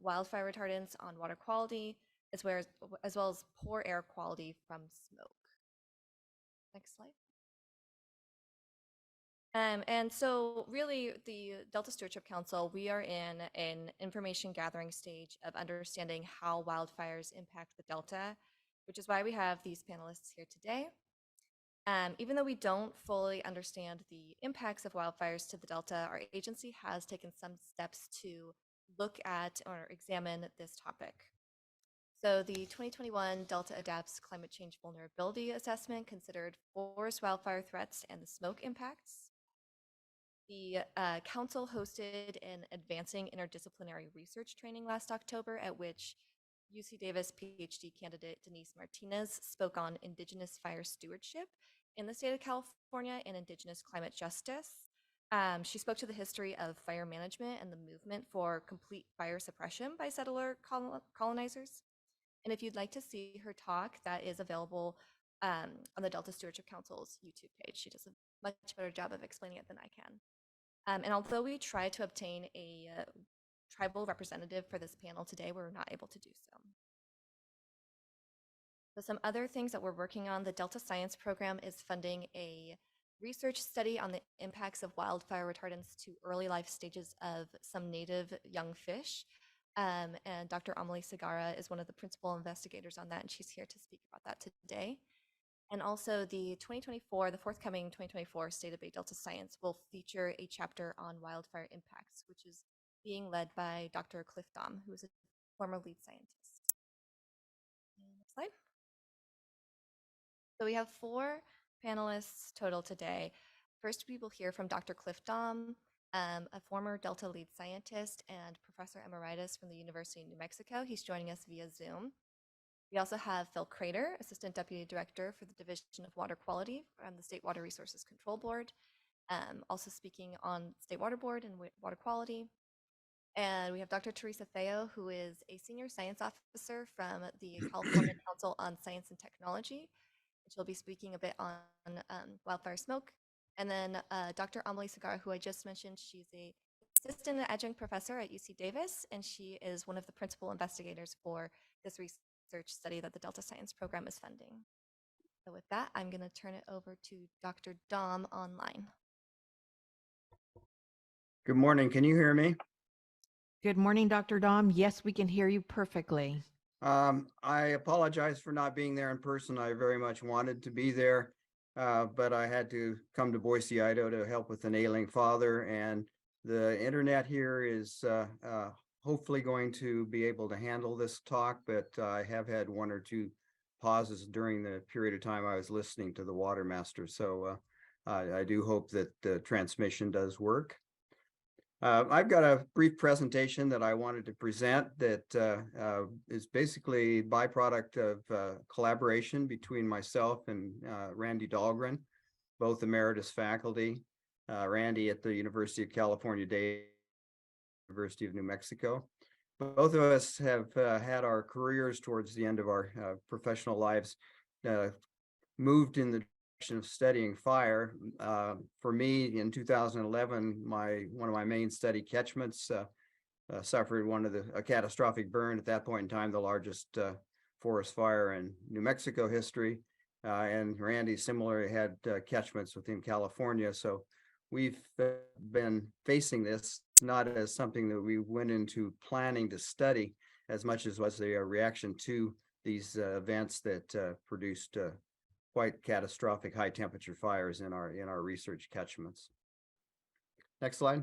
wildfire retardants on water quality, as well as poor air quality from smoke. Next slide. And so really the Delta Stewardship Council, we are in an information gathering stage of understanding how wildfires impact the Delta, which is why we have these panelists here today. Even though we don't fully understand the impacts of wildfires to the Delta, our agency has taken some steps to look at or examine this topic. So the 2021 Delta Adapts Climate Change Vulnerability Assessment considered forest wildfire threats and the smoke impacts. The council hosted an advancing interdisciplinary research training last October, at which UC Davis PhD candidate Denise Martinez spoke on Indigenous fire stewardship in the state of California and Indigenous climate justice. She spoke to the history of fire management and the movement for complete fire suppression by settler colonizers. And if you'd like to see her talk, that is available on the Delta Stewardship Council's YouTube page. She does a much better job of explaining it than I can. And although we tried to obtain a tribal representative for this panel today, we're not able to do so. So some other things that we're working on, the Delta Science Program is funding a research study on the impacts of wildfire retardants to early life stages of some native young fish. And Dr. Amelie Segarra is one of the principal investigators on that, and she's here to speak about that today. And also the forthcoming 2024 State of Bay Delta Science will feature a chapter on wildfire impacts, which is being led by Dr. Cliff Daum, who is a former lead scientist. Next slide. So we have 4 panelists total today. First, we will hear from Dr. Cliff Daum, a former Delta lead scientist and professor emeritus from the University of New Mexico. He's joining us via Zoom. We also have Phil Crater, Assistant Deputy Director for the Division of Water Quality from the State Water Resources Control Board, also speaking on State Water Board and water quality. And we have Dr. Teresa Theo, who is a Senior Science Officer from the California Council on Science and Technology. She'll be speaking a bit on wildfire smoke. And then Dr. Amelie Segarra, who I just mentioned, she's a assistant adjunct professor at UC Davis, and she is one of the principal investigators for this research study that the Delta Science Program is funding. So with that, I'm going to turn it over to Dr. Daum online. Good morning. Can you hear me? Good morning, Dr. Daum. Yes, we can hear you perfectly. I apologize for not being there in person. I very much wanted to be there, but I had to come to Boise, Idaho to help with an ailing father. And the internet here is hopefully going to be able to handle this talk, but I have had 1 or 2 pauses during the period of time I was listening to the Water Master. So I do hope that the transmission does work. I've got a brief presentation that I wanted to present that is basically a byproduct of collaboration between myself and Randy Dahlgren, both emeritus faculty. Randy at the University of California, University of New Mexico. Both of us have had our careers towards the end of our professional lives moved in the direction of studying fire. For me, in 2011, one of my main study catchments suffered a catastrophic burn. At that point in time, the largest forest fire in New Mexico history. And Randy similarly had catchments within California. So we've been facing this not as something that we went into planning to study as much as was a reaction to these events that produced quite catastrophic high temperature fires in our research catchments. Next slide.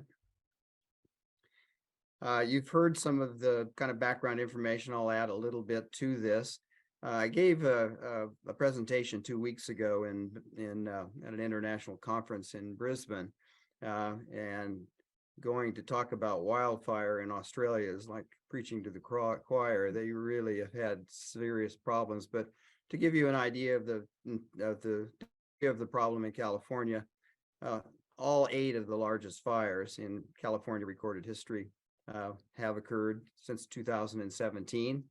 You've heard some of the kind of background information. I'll add a little bit to this. I gave a presentation 2 weeks ago at an international conference in Brisbane, and going to talk about wildfire in Australia is like preaching to the choir. They really have had serious problems. But to give you an idea of the problem in California, all 8 of the largest fires in California recorded history have occurred since 2017.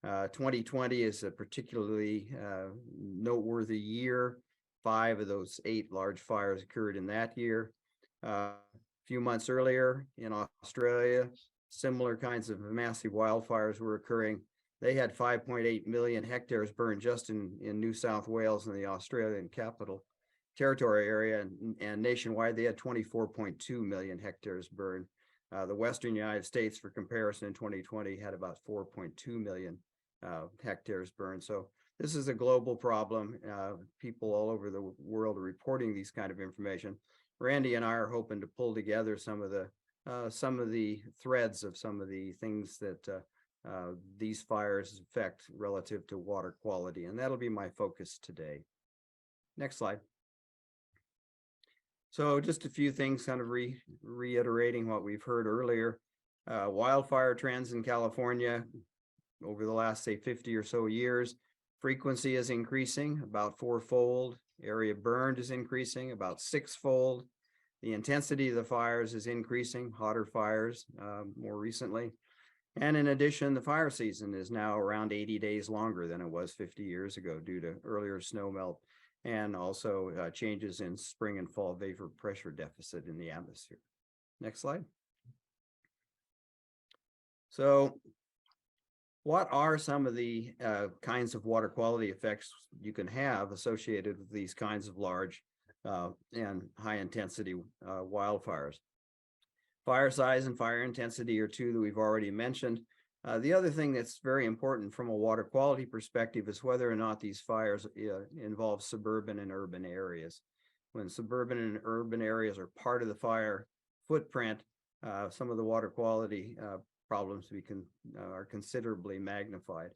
2020 is a particularly noteworthy year. 5 of those 8 large fires occurred in that year. A few months earlier in Australia, similar kinds of massive wildfires were occurring. They had 5.8 million hectares burned just in New South Wales and the Australian Capital Territory area, and nationwide they had 24.2 million hectares burned. The Western United States, for comparison, in 2020 had about 4.2 million hectares burned. So this is a global problem. People all over the world are reporting these kind of information. Randy and I are hoping to pull together some of the threads of some of the things that these fires affect relative to water quality, and that'll be my focus today. Next slide. So just a few things, kind of reiterating what we've heard earlier. Wildfire trends in California over the last, say, 50 or so years. Frequency is increasing about 4-fold. Area burned is increasing about 6-fold. The intensity of the fires is increasing, hotter fires more recently. And in addition, the fire season is now around 80 days longer than it was 50 years ago due to earlier snow melt and also changes in spring and fall vapor pressure deficit in the atmosphere. Next slide. So what are some of the kinds of water quality effects you can have associated with these kinds of large and high intensity wildfires? Fire size and fire intensity are 2 that we've already mentioned. The other thing that's very important from a water quality perspective is whether or not these fires involve suburban and urban areas. When suburban and urban areas are part of the fire footprint, some of the water quality problems are considerably magnified.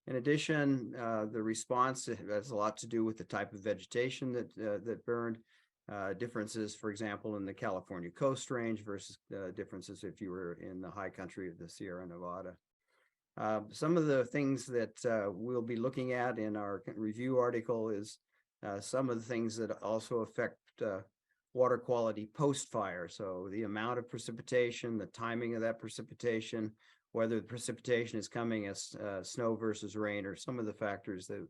In addition, the response has a lot to do with the type of vegetation that burned. Differences, for example, in the California Coast Range versus differences if you were in the high country of the Sierra Nevada. Some of the things that we'll be looking at in our review article is some of the things that also affect water quality post-fire. So the amount of precipitation, the timing of that precipitation, whether the precipitation is coming as snow versus rain, or some of the factors that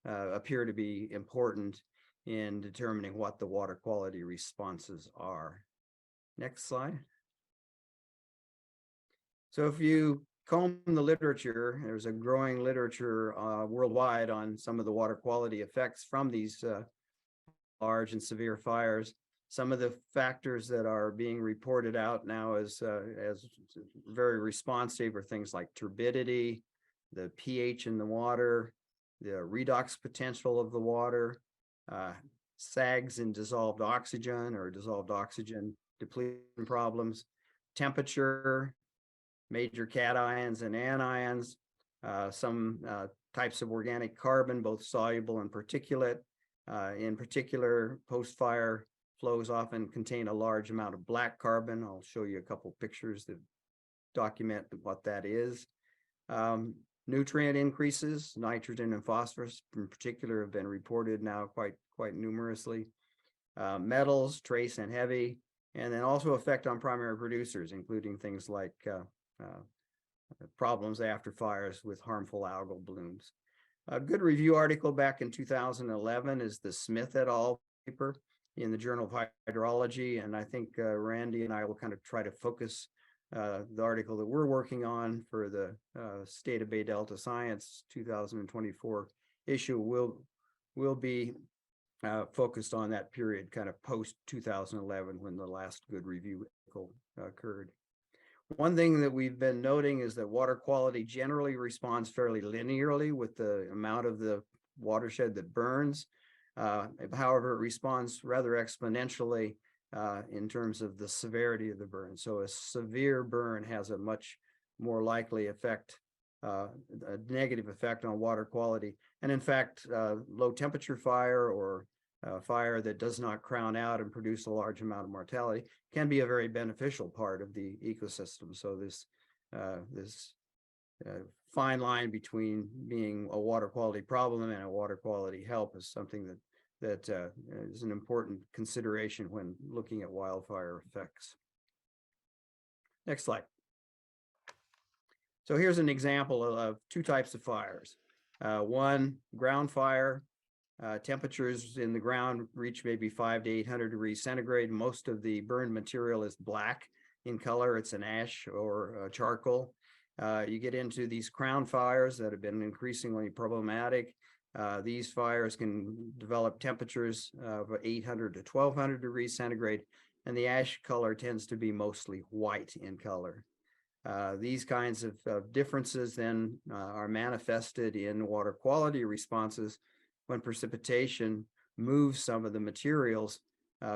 appear to be important in determining what the water quality responses are. Next slide. So if you comb the literature, there's a growing literature worldwide on some of the water quality effects from these large and severe fires. Some of the factors that are being reported out now as very responsive are things like turbidity, the pH in the water, the redox potential of the water, sags in dissolved oxygen or dissolved oxygen depletion problems, temperature, major cations and anions, some types of organic carbon, both soluble and particulate. In particular, post-fire flows often contain a large amount of black carbon. I'll show you a couple pictures that document what that is. Nutrient increases, nitrogen and phosphorus in particular have been reported now quite numerously. Metals, trace and heavy, and then also effect on primary producers, including things like problems after fires with harmful algal blooms. A good review article back in 2011 is the Smith et al. Paper in the Journal of Hydrology, and I think Randy and I will kind of try to focus the article that we're working on for the State of Bay Delta Science 2024 issue will be focused on that period, kind of post 2011, when the last good review article occurred. One thing that we've been noting is that water quality generally responds fairly linearly with the amount of the watershed that burns. However, it responds rather exponentially in terms of the severity of the burn. So a severe burn has a much more likely effect, a negative effect on water quality. And in fact, low temperature fire or fire that does not crown out and produce a large amount of mortality can be a very beneficial part of the ecosystem. So this fine line between being a water quality problem and a water quality help is something that is an important consideration when looking at wildfire effects. Next slide. So here's an example of two types of fires. One, ground fire. Temperatures in the ground reach maybe 500 to 800 degrees centigrade. Most of the burned material is black in color. It's an ash or charcoal. You get into these crown fires that have been increasingly problematic. These fires can develop temperatures of 800 to 1200 degrees centigrade, and the ash color tends to be mostly white in color. These kinds of differences then are manifested in water quality responses when precipitation moves some of the materials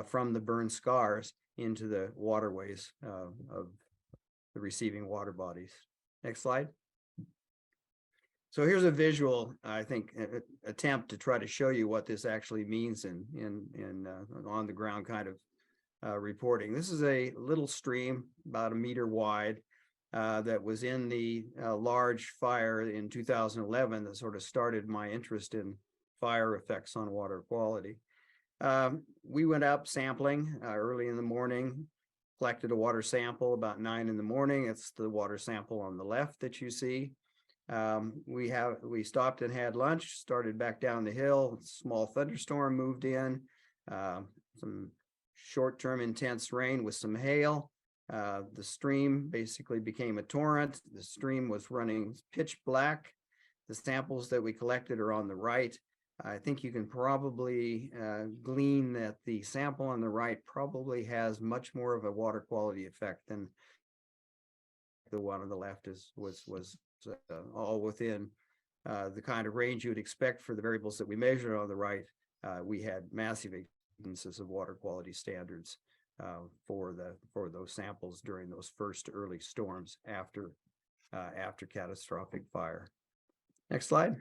from the burn scars into the waterways of the receiving water bodies. Next slide. So here's a visual, I think, attempt to try to show you what this actually means in on the ground kind of reporting. This is a little stream about 1 meter wide that was in the large fire in 2011 that sort of started my interest in fire effects on water quality. We went up sampling early in the morning, collected a water sample about 9 in the morning. It's the water sample on the left that you see. We stopped and had lunch, started back down the hill. Small thunderstorm moved in, some short-term intense rain with some hail. The stream basically became a torrent. The stream was running pitch black. The samples that we collected are on the right. I think you can probably glean that the sample on the right probably has much more of a water quality effect than the one on the left was all within the kind of range you would expect for the variables that we measured on the right. We had massive exceedances of water quality standards for those samples during those first early storms after catastrophic fire. Next slide.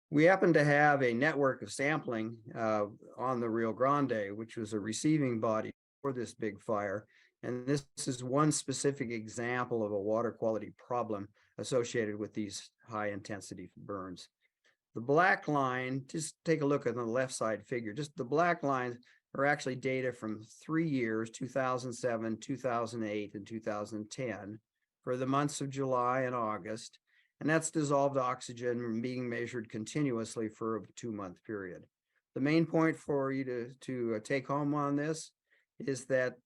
We happen to have a network of sampling on the Rio Grande, which was a receiving body for this big fire. And this is one specific example of a water quality problem associated with these high intensity burns. The black line, just take a look at the left side figure, just the black lines are actually data from 3 years, 2007, 2008, and 2010 for the months of July and August. And that's dissolved oxygen being measured continuously for a 2-month period. The main point for you to take home on this is that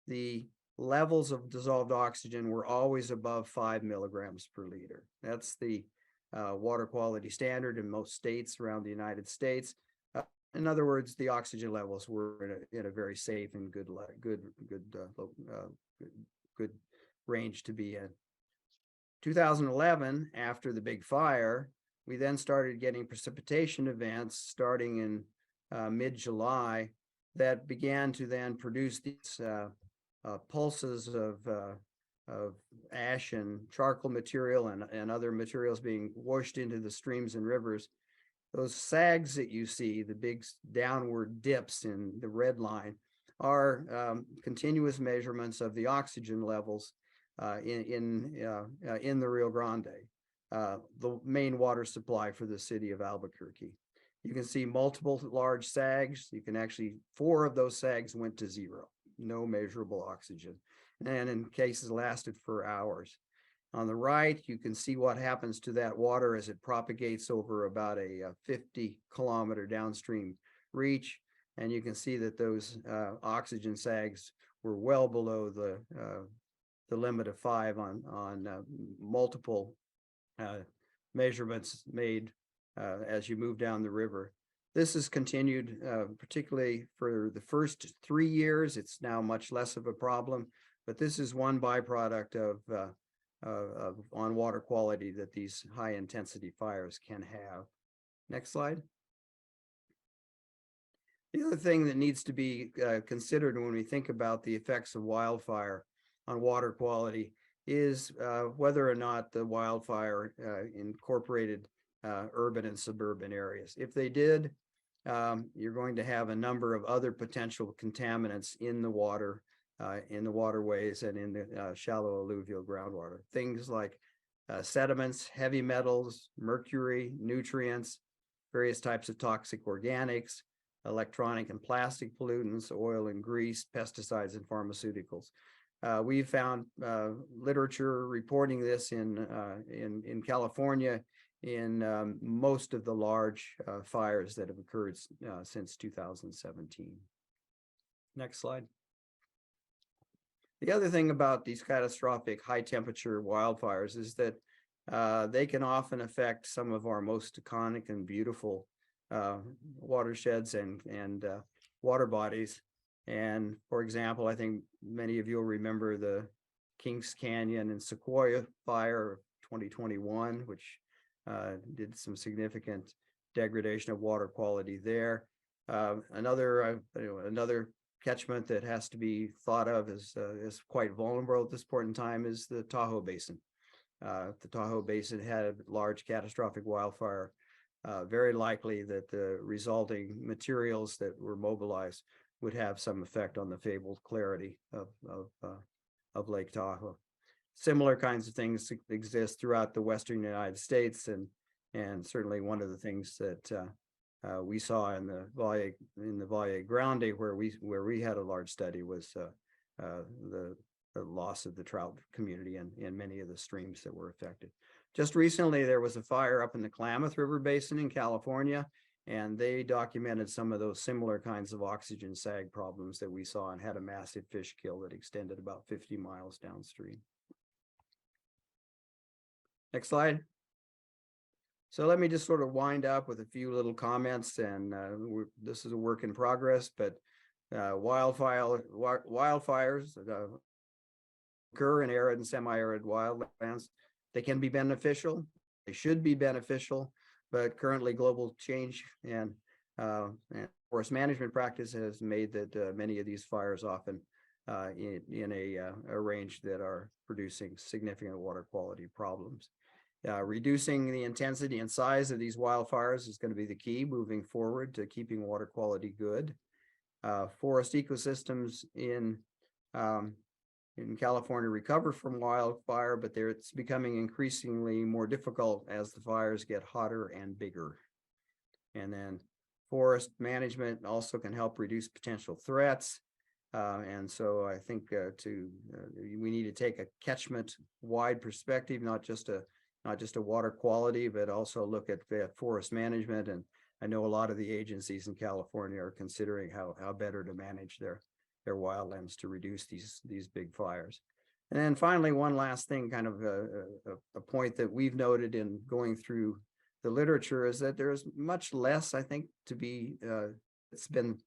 the levels of dissolved oxygen were always above 5 milligrams per liter. That's the water quality standard in most states around the United States. In other words, the oxygen levels were in a very safe and good range to be in. 2011, after the big fire, we then started getting precipitation events starting in mid-July that began to then produce these pulses of ash and charcoal material and other materials being washed into the streams and rivers. Those sags that you see, the big downward dips in the red line, are continuous measurements of the oxygen levels in the Rio Grande, the main water supply for the city of Albuquerque. You can see multiple large sags. You can actually, 4 of those sags went to 0, no measurable oxygen, and in cases lasted for hours. On the right, you can see what happens to that water as it propagates over about a 50-kilometer downstream reach, and you can see that those oxygen sags were well below the limit of 5 on multiple measurements made as you move down the river. This has continued, particularly for the first 3 years. It's now much less of a problem, but this is one byproduct of on water quality that these high intensity fires can have. Next slide. The other thing that needs to be considered when we think about the effects of wildfire on water quality is whether or not the wildfire incorporated urban and suburban areas. If they did, you're going to have a number of other potential contaminants in the water, in the waterways and in the shallow alluvial groundwater. Things like sediments, heavy metals, mercury, nutrients, various types of toxic organics, electronic and plastic pollutants, oil and grease, pesticides and pharmaceuticals. We found literature reporting this in California in most of the large fires that have occurred since 2017. Next slide. The other thing about these catastrophic high temperature wildfires is that they can often affect some of our most iconic and beautiful watersheds and water bodies. And for example, I think many of you will remember the Kings Canyon and Sequoia fire of 2021, which did some significant degradation of water quality there. Another catchment that has to be thought of is quite vulnerable at this point in time is the Tahoe Basin. The Tahoe Basin had a large catastrophic wildfire. Very likely that the resulting materials that were mobilized would have some effect on the fabled clarity of Lake Tahoe. Similar kinds of things exist throughout the Western United States, and certainly one of the things that we saw in the Valle Grande, where we had a large study, was the loss of the trout community in many of the streams that were affected. Just recently, there was a fire up in the Klamath River Basin in California, and they documented some of those similar kinds of oxygen sag problems that we saw, and had a massive fish kill that extended about 50 miles downstream. Next slide. So let me just sort of wind up with a few little comments, and this is a work in progress, but wildfires occur in arid and semi-arid wildlands. They can be beneficial. They should be beneficial, but currently global change and forest management practice has made that many of these fires often in a range that are producing significant water quality problems. Reducing the intensity and size of these wildfires is going to be the key moving forward to keeping water quality good. Forest ecosystems in California recover from wildfire, but it's becoming increasingly more difficult as the fires get hotter and bigger. And then forest management also can help reduce potential threats. And so I think we need to take a catchment-wide perspective, not just a water quality, but also look at forest management. And I know a lot of the agencies in California are considering how better to manage their wildlands to reduce these big fires. And then finally, one last thing, kind of a point that we've noted in going through the literature is that there's much less, I think, it's been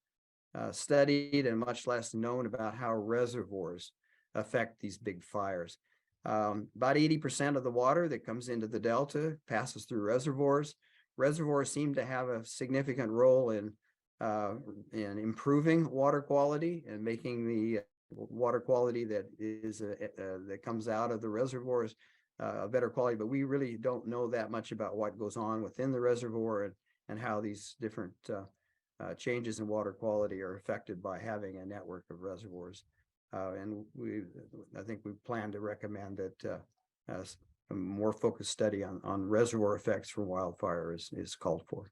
studied and much less known about how reservoirs affect these big fires. About 80% of the water that comes into the Delta passes through reservoirs. Reservoirs seem to have a significant role in improving water quality and making the water quality that comes out of the reservoirs a better quality. But we really don't know that much about what goes on within the reservoir and how these different changes in water quality are affected by having a network of reservoirs. And I think we plan to recommend that a more focused study on reservoir effects from wildfire is called for.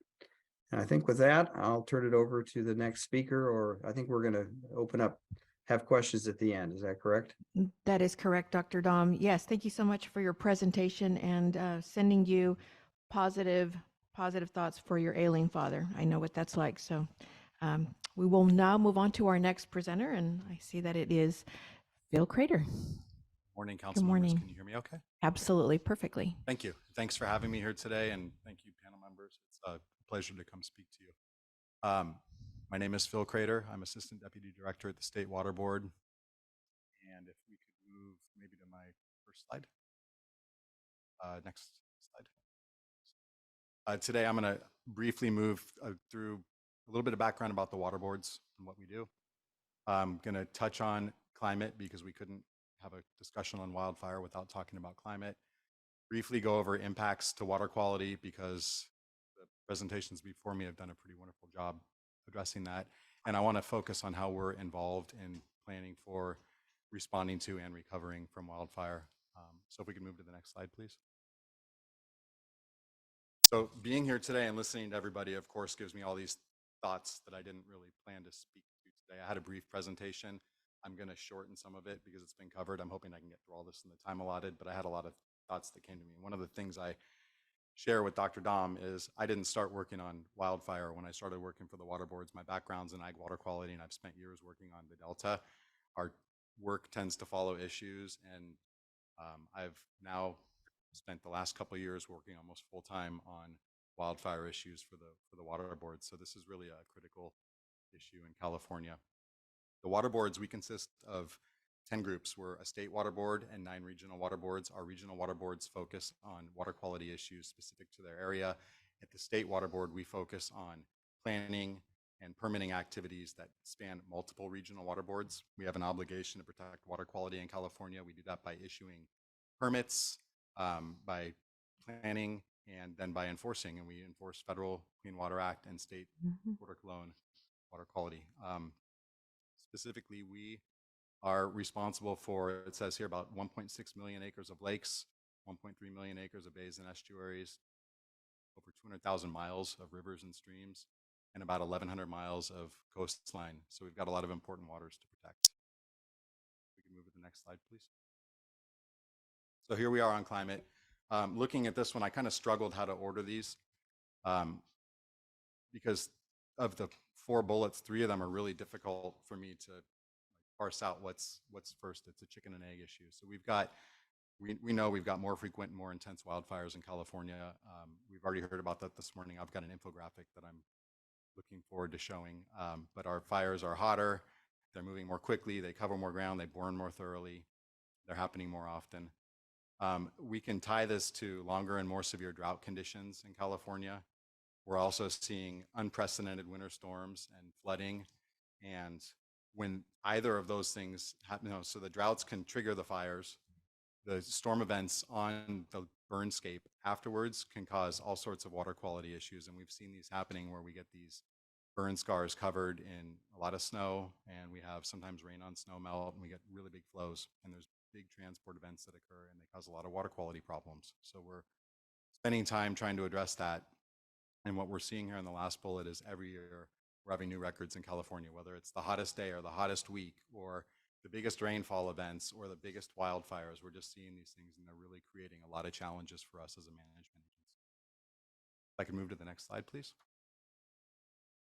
And I think with that, I'll turn it over to the next speaker, or I think we're going to have questions at the end. Is that correct? That is correct, Dr. Dom. Yes, thank you so much for your presentation and sending you positive thoughts for your ailing father. I know what that's like. So we will now move on to our next presenter, and I see that it is Phil Crater. Morning, council members. Can you hear me okay? Absolutely, perfectly. Thank you. Thanks for having me here today, and thank you, panel members. It's a pleasure to come speak to you. My name is Phil Crater. I'm Assistant Deputy Director at the State Water Board. And if we could move maybe to my first slide. Next slide. Today, I'm going to briefly move through a little bit of background about the water boards and what we do. I'm going to touch on climate because we couldn't have a discussion on wildfire without talking about climate. Briefly go over impacts to water quality because the presentations before me have done a pretty wonderful job addressing that. And I want to focus on how we're involved in planning for responding to and recovering from wildfire. So if we can move to the next slide, please. So being here today and listening to everybody, of course, gives me all these thoughts that I didn't really plan to speak to today. I had a brief presentation. I'm going to shorten some of it because it's been covered. I'm hoping I can get through all this in the time allotted, but I had a lot of thoughts that came to me. One of the things I share with Dr. Dom is I didn't start working on wildfire when I started working for the water boards. My background's in ag water quality, and I've spent years working on the Delta. Our work tends to follow issues, and I've now spent the last couple of years working almost full time on wildfire issues for the water boards. So this is really a critical issue in California. The water boards, we consist of 10 groups. We're a state water board and 9 regional water boards. Our regional water boards focus on water quality issues specific to their area. At the state water board, we focus on planning and permitting activities that span multiple regional water boards. We have an obligation to protect water quality in California. We do that by issuing permits, by planning, and then by enforcing. And we enforce federal Clean Water Act and state Port of Cologne water quality. Specifically, we are responsible for, it says here, about 1.6 million acres of lakes, 1.3 million acres of bays and estuaries, over 200,000 miles of rivers and streams, and about 1,100 miles of coastline. So we've got a lot of important waters to protect. We can move to the next slide, please. So here we are on climate. Looking at this one, I kind of struggled how to order these because of the 4 bullets, 3 of them are really difficult for me to parse out what's first. It's a chicken and egg issue. So we know we've got more frequent and more intense wildfires in California. We've already heard about that this morning. I've got an infographic that I'm looking forward to showing. But our fires are hotter, they're moving more quickly, they cover more ground, they burn more thoroughly, they're happening more often. We can tie this to longer and more severe drought conditions in California. We're also seeing unprecedented winter storms and flooding. And when either of those things happen, so the droughts can trigger the fires, the storm events on the burnscape afterwards can cause all sorts of water quality issues. And we've seen these happening where we get these burn scars covered in a lot of snow, and we have sometimes rain on snow melt, and we get really big flows, and there's big transport events that occur, and they cause a lot of water quality problems. So we're spending time trying to address that. And what we're seeing here in the last bullet is every year we're having new records in California, whether it's the hottest day or the hottest week or the biggest rainfall events or the biggest wildfires. We're just seeing these things, and they're really creating a lot of challenges for us as a management agency. If I could move to the next slide, please.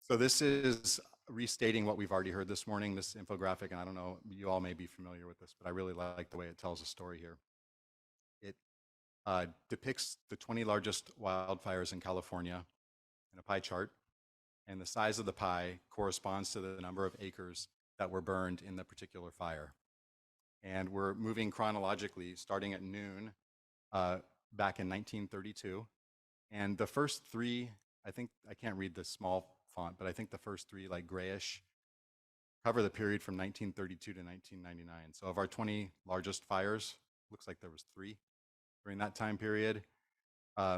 So this is restating what we've already heard this morning, this infographic, and I don't know, you all may be familiar with this, but I really like the way it tells a story here. It depicts the 20 largest wildfires in California in a pie chart, and the size of the pie corresponds to the number of acres that were burned in the particular fire. And we're moving chronologically, starting at noon back in 1932. And the first 3, I think, I can't read the small font, but I think the first 3, like grayish, cover the period from 1932 to 1999. So of our 20 largest fires, looks like there was 3 during that time period.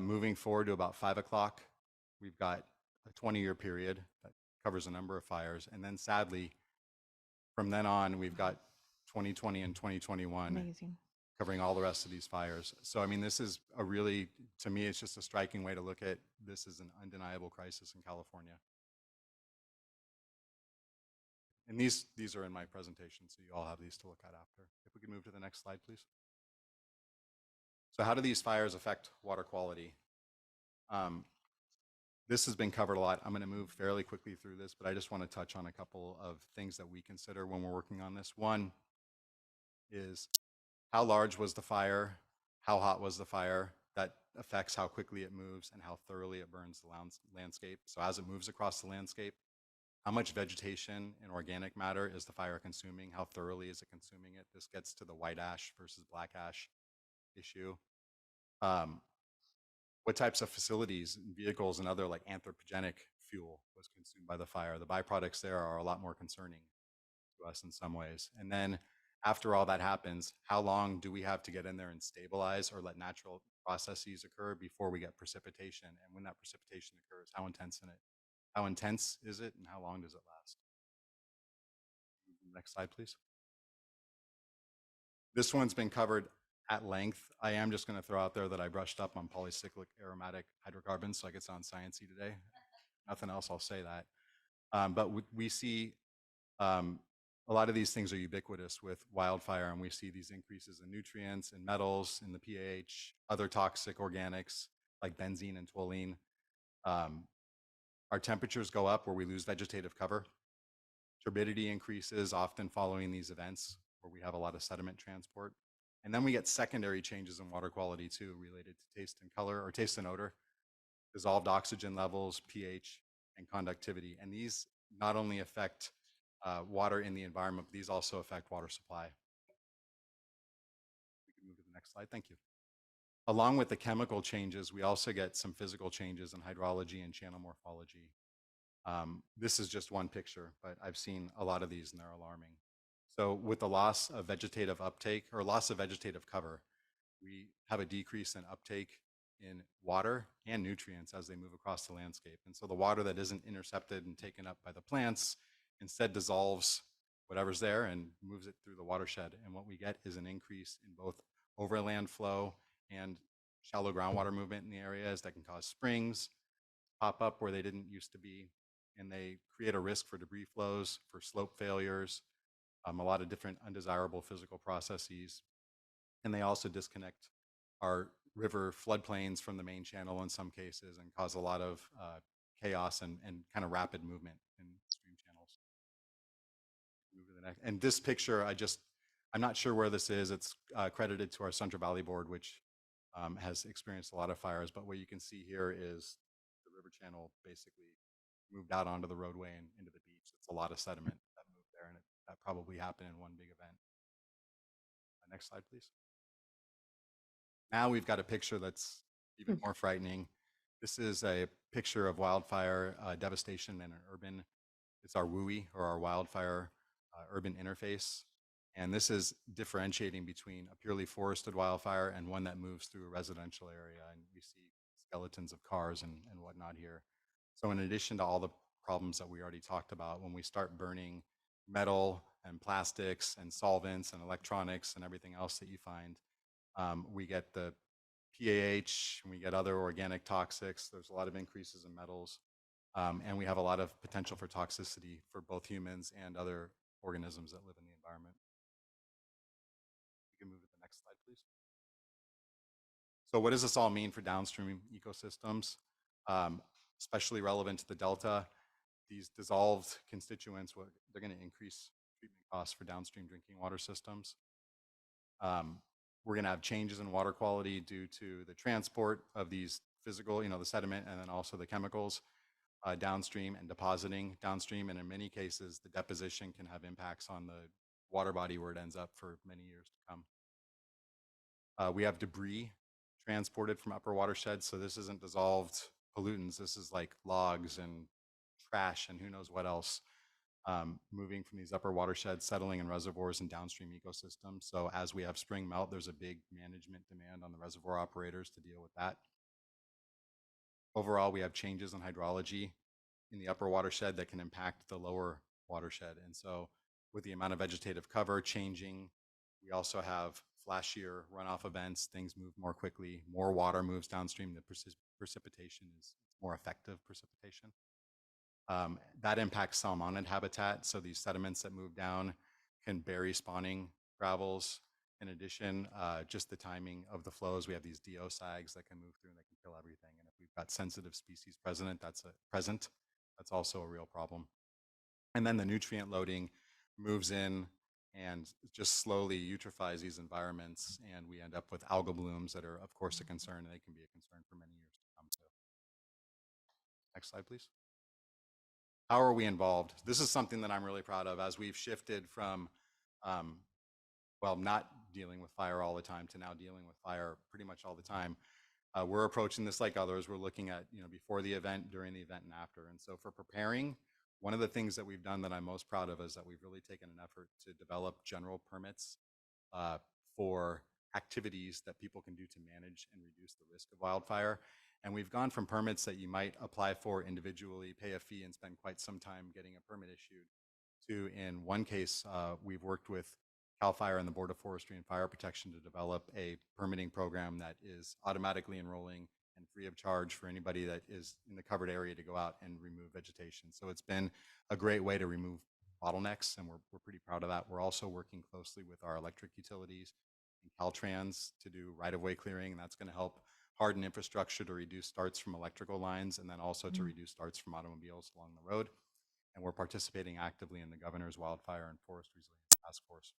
Moving forward to about 5 o'clock, we've got a 20-year period that covers a number of fires. And then sadly, from then on, we've got 2020 and 2021 Amazing. covering all the rest of these fires. So, I mean, this is a really, to me, it's just a striking way to look at this as an undeniable crisis in California. And these are in my presentation, so you all have these to look at after. If we could move to the next slide, please. So how do these fires affect water quality? This has been covered a lot. I'm going to move fairly quickly through this, but I just want to touch on a couple of things that we consider when we're working on this. One is how large was the fire? How hot was the fire? That affects how quickly it moves and how thoroughly it burns the landscape. So as it moves across the landscape, how much vegetation and organic matter is the fire consuming? How thoroughly is it consuming it? This gets to the white ash versus black ash issue. What types of facilities, vehicles, and other like anthropogenic fuel was consumed by the fire? The byproducts there are a lot more concerning to us in some ways. And then after all that happens, how long do we have to get in there and stabilize or let natural processes occur before we get precipitation? And when that precipitation occurs, how intense is it, and how long does it last? Next slide, please. This one's been covered at length. I am just going to throw out there that I brushed up on polycyclic aromatic hydrocarbons, so I could sound sciencey today. Nothing else, I'll say that. But we see a lot of these things are ubiquitous with wildfire, and we see these increases in nutrients and metals in the pH, other toxic organics like benzene and toluene. Our temperatures go up where we lose vegetative cover. Turbidity increases often following these events where we have a lot of sediment transport. And then we get secondary changes in water quality too, related to taste and color, or taste and odor, dissolved oxygen levels, pH, and conductivity. And these not only affect water in the environment, but these also affect water supply. We can move to the next slide. Thank you. Along with the chemical changes, we also get some physical changes in hydrology and channel morphology. This is just one picture, but I've seen a lot of these and they're alarming. So with the loss of vegetative uptake or loss of vegetative cover, we have a decrease in uptake in water and nutrients as they move across the landscape. And so the water that isn't intercepted and taken up by the plants instead dissolves whatever's there and moves it through the watershed. And what we get is an increase in both overland flow and shallow groundwater movement in the areas that can cause springs pop up where they didn't used to be. And they create a risk for debris flows, for slope failures, a lot of different undesirable physical processes. And they also disconnect our river floodplains from the main channel in some cases and cause a lot of chaos and kind of rapid movement in stream channels. Move to the next. And this picture, I'm not sure where this is. It's credited to our Central Valley Board, which has experienced a lot of fires. But what you can see here is the river channel basically moved out onto the roadway and into the beach. It's a lot of sediment that moved there, and that probably happened in one big event. Next slide, please. Now we've got a picture that's even more frightening. This is a picture of wildfire devastation in an urban, it's our WUI, or our wildfire urban interface. And this is differentiating between a purely forested wildfire and one that moves through a residential area. And we see skeletons of cars and whatnot here. So in addition to all the problems that we already talked about, when we start burning metal and plastics and solvents and electronics and everything else that you find, we get the PAH, and we get other organic toxics. There's a lot of increases in metals, and we have a lot of potential for toxicity for both humans and other organisms that live in the environment. We can move to the next slide, please. So what does this all mean for downstream ecosystems? Especially relevant to the Delta, these dissolved constituents, they're going to increase treatment costs for downstream drinking water systems. We're going to have changes in water quality due to the transport of these physical, the sediment, and then also the chemicals downstream and depositing downstream. And in many cases, the deposition can have impacts on the water body where it ends up for many years to come. We have debris transported from upper watersheds. So this isn't dissolved pollutants. This is like logs and trash and who knows what else moving from these upper watersheds, settling in reservoirs and downstream ecosystems. So as we have spring melt, there's a big management demand on the reservoir operators to deal with that. Overall, we have changes in hydrology in the upper watershed that can impact the lower watershed. And so with the amount of vegetative cover changing, we also have flashier runoff events. Things move more quickly, more water moves downstream. The precipitation is more effective precipitation. That impacts salmonid habitat. So these sediments that move down can bury spawning gravels. In addition, just the timing of the flows, we have these DO sags that can move through and they can kill everything. And if we've got sensitive species present, that's also a real problem. And then the nutrient loading moves in and just slowly eutrophies these environments. And we end up with algal blooms that are, of course, a concern, and they can be a concern for many years to come too. Next slide, please. How are we involved? This is something that I'm really proud of as we've shifted from, not dealing with fire all the time to now dealing with fire pretty much all the time. We're approaching this like others. We're looking at, before the event, during the event, and after. And so for preparing, one of the things that we've done that I'm most proud of is that we've really taken an effort to develop general permits for activities that people can do to manage and reduce the risk of wildfire. And we've gone from permits that you might apply for individually, pay a fee, and spend quite some time getting a permit issued, to, in one case, we've worked with CAL FIRE and the Board of Forestry and Fire Protection to develop a permitting program that is automatically enrolling and free of charge for anybody that is in the covered area to go out and remove vegetation. So it's been a great way to remove bottlenecks, and we're pretty proud of that. We're also working closely with our electric utilities and Caltrans to do right-of-way clearing, and that's going to help harden infrastructure to reduce starts from electrical lines, and then also to reduce starts from automobiles along the road. And we're participating actively in the governor's wildfire and forest resilience task force.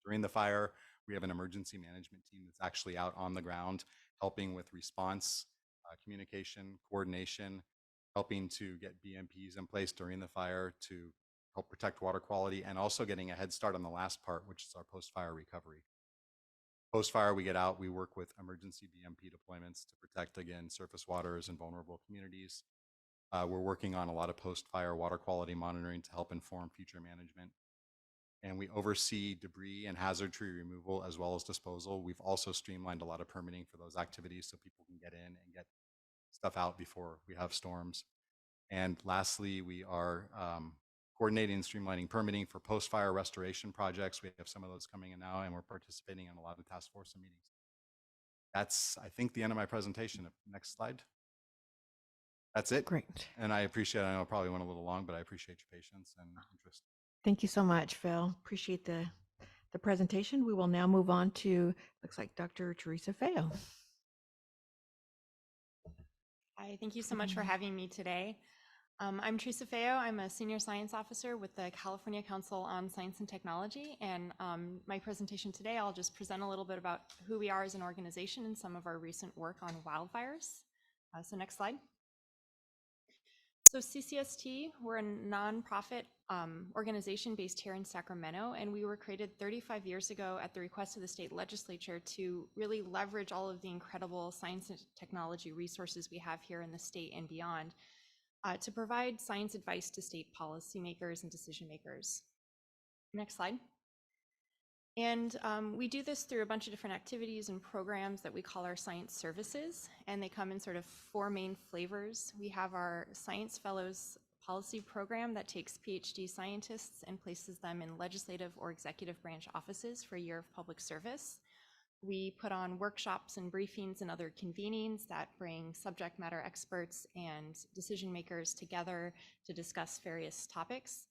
During the fire, we have an emergency management team that's actually out on the ground, helping with response, communication, coordination, helping to get BMPs in place during the fire to help protect water quality, and also getting a head start on the last part, which is our post-fire recovery. Post-fire, we get out, we work with emergency BMP deployments to protect, again, surface waters and vulnerable communities. We're working on a lot of post-fire water quality monitoring to help inform future management. And we oversee debris and hazard tree removal as well as disposal. We've also streamlined a lot of permitting for those activities so people can get in and get stuff out before we have storms. And lastly, we are coordinating and streamlining permitting for post-fire restoration projects. We have some of those coming in now, and we're participating in a lot of task force and meetings. That's, I think, the end of my presentation. Next slide. That's it. Great. And I appreciate, I know I probably went a little long, but I appreciate your patience and interest. Thank you so much, Phil. Appreciate the presentation. We will now move on to, looks like Dr. Teresa Feo. Hi, thank you so much for having me today. I'm Teresa Feo. I'm a senior science officer with the California Council on Science and Technology. And my presentation today, I'll just present a little bit about who we are as an organization and some of our recent work on wildfires. So next slide. So CCST, we're a nonprofit organization based here in Sacramento, and we were created 35 years ago at the request of the state legislature to really leverage all of the incredible science and technology resources we have here in the state and beyond to provide science advice to state policymakers and decision makers. Next slide. And we do this through a bunch of different activities and programs that we call our science services, and they come in sort of 4 main flavors. We have our Science Fellows policy program that takes PhD scientists and places them in legislative or executive branch offices for a year of public service. We put on workshops and briefings and other convenings that bring subject matter experts and decision makers together to discuss various topics.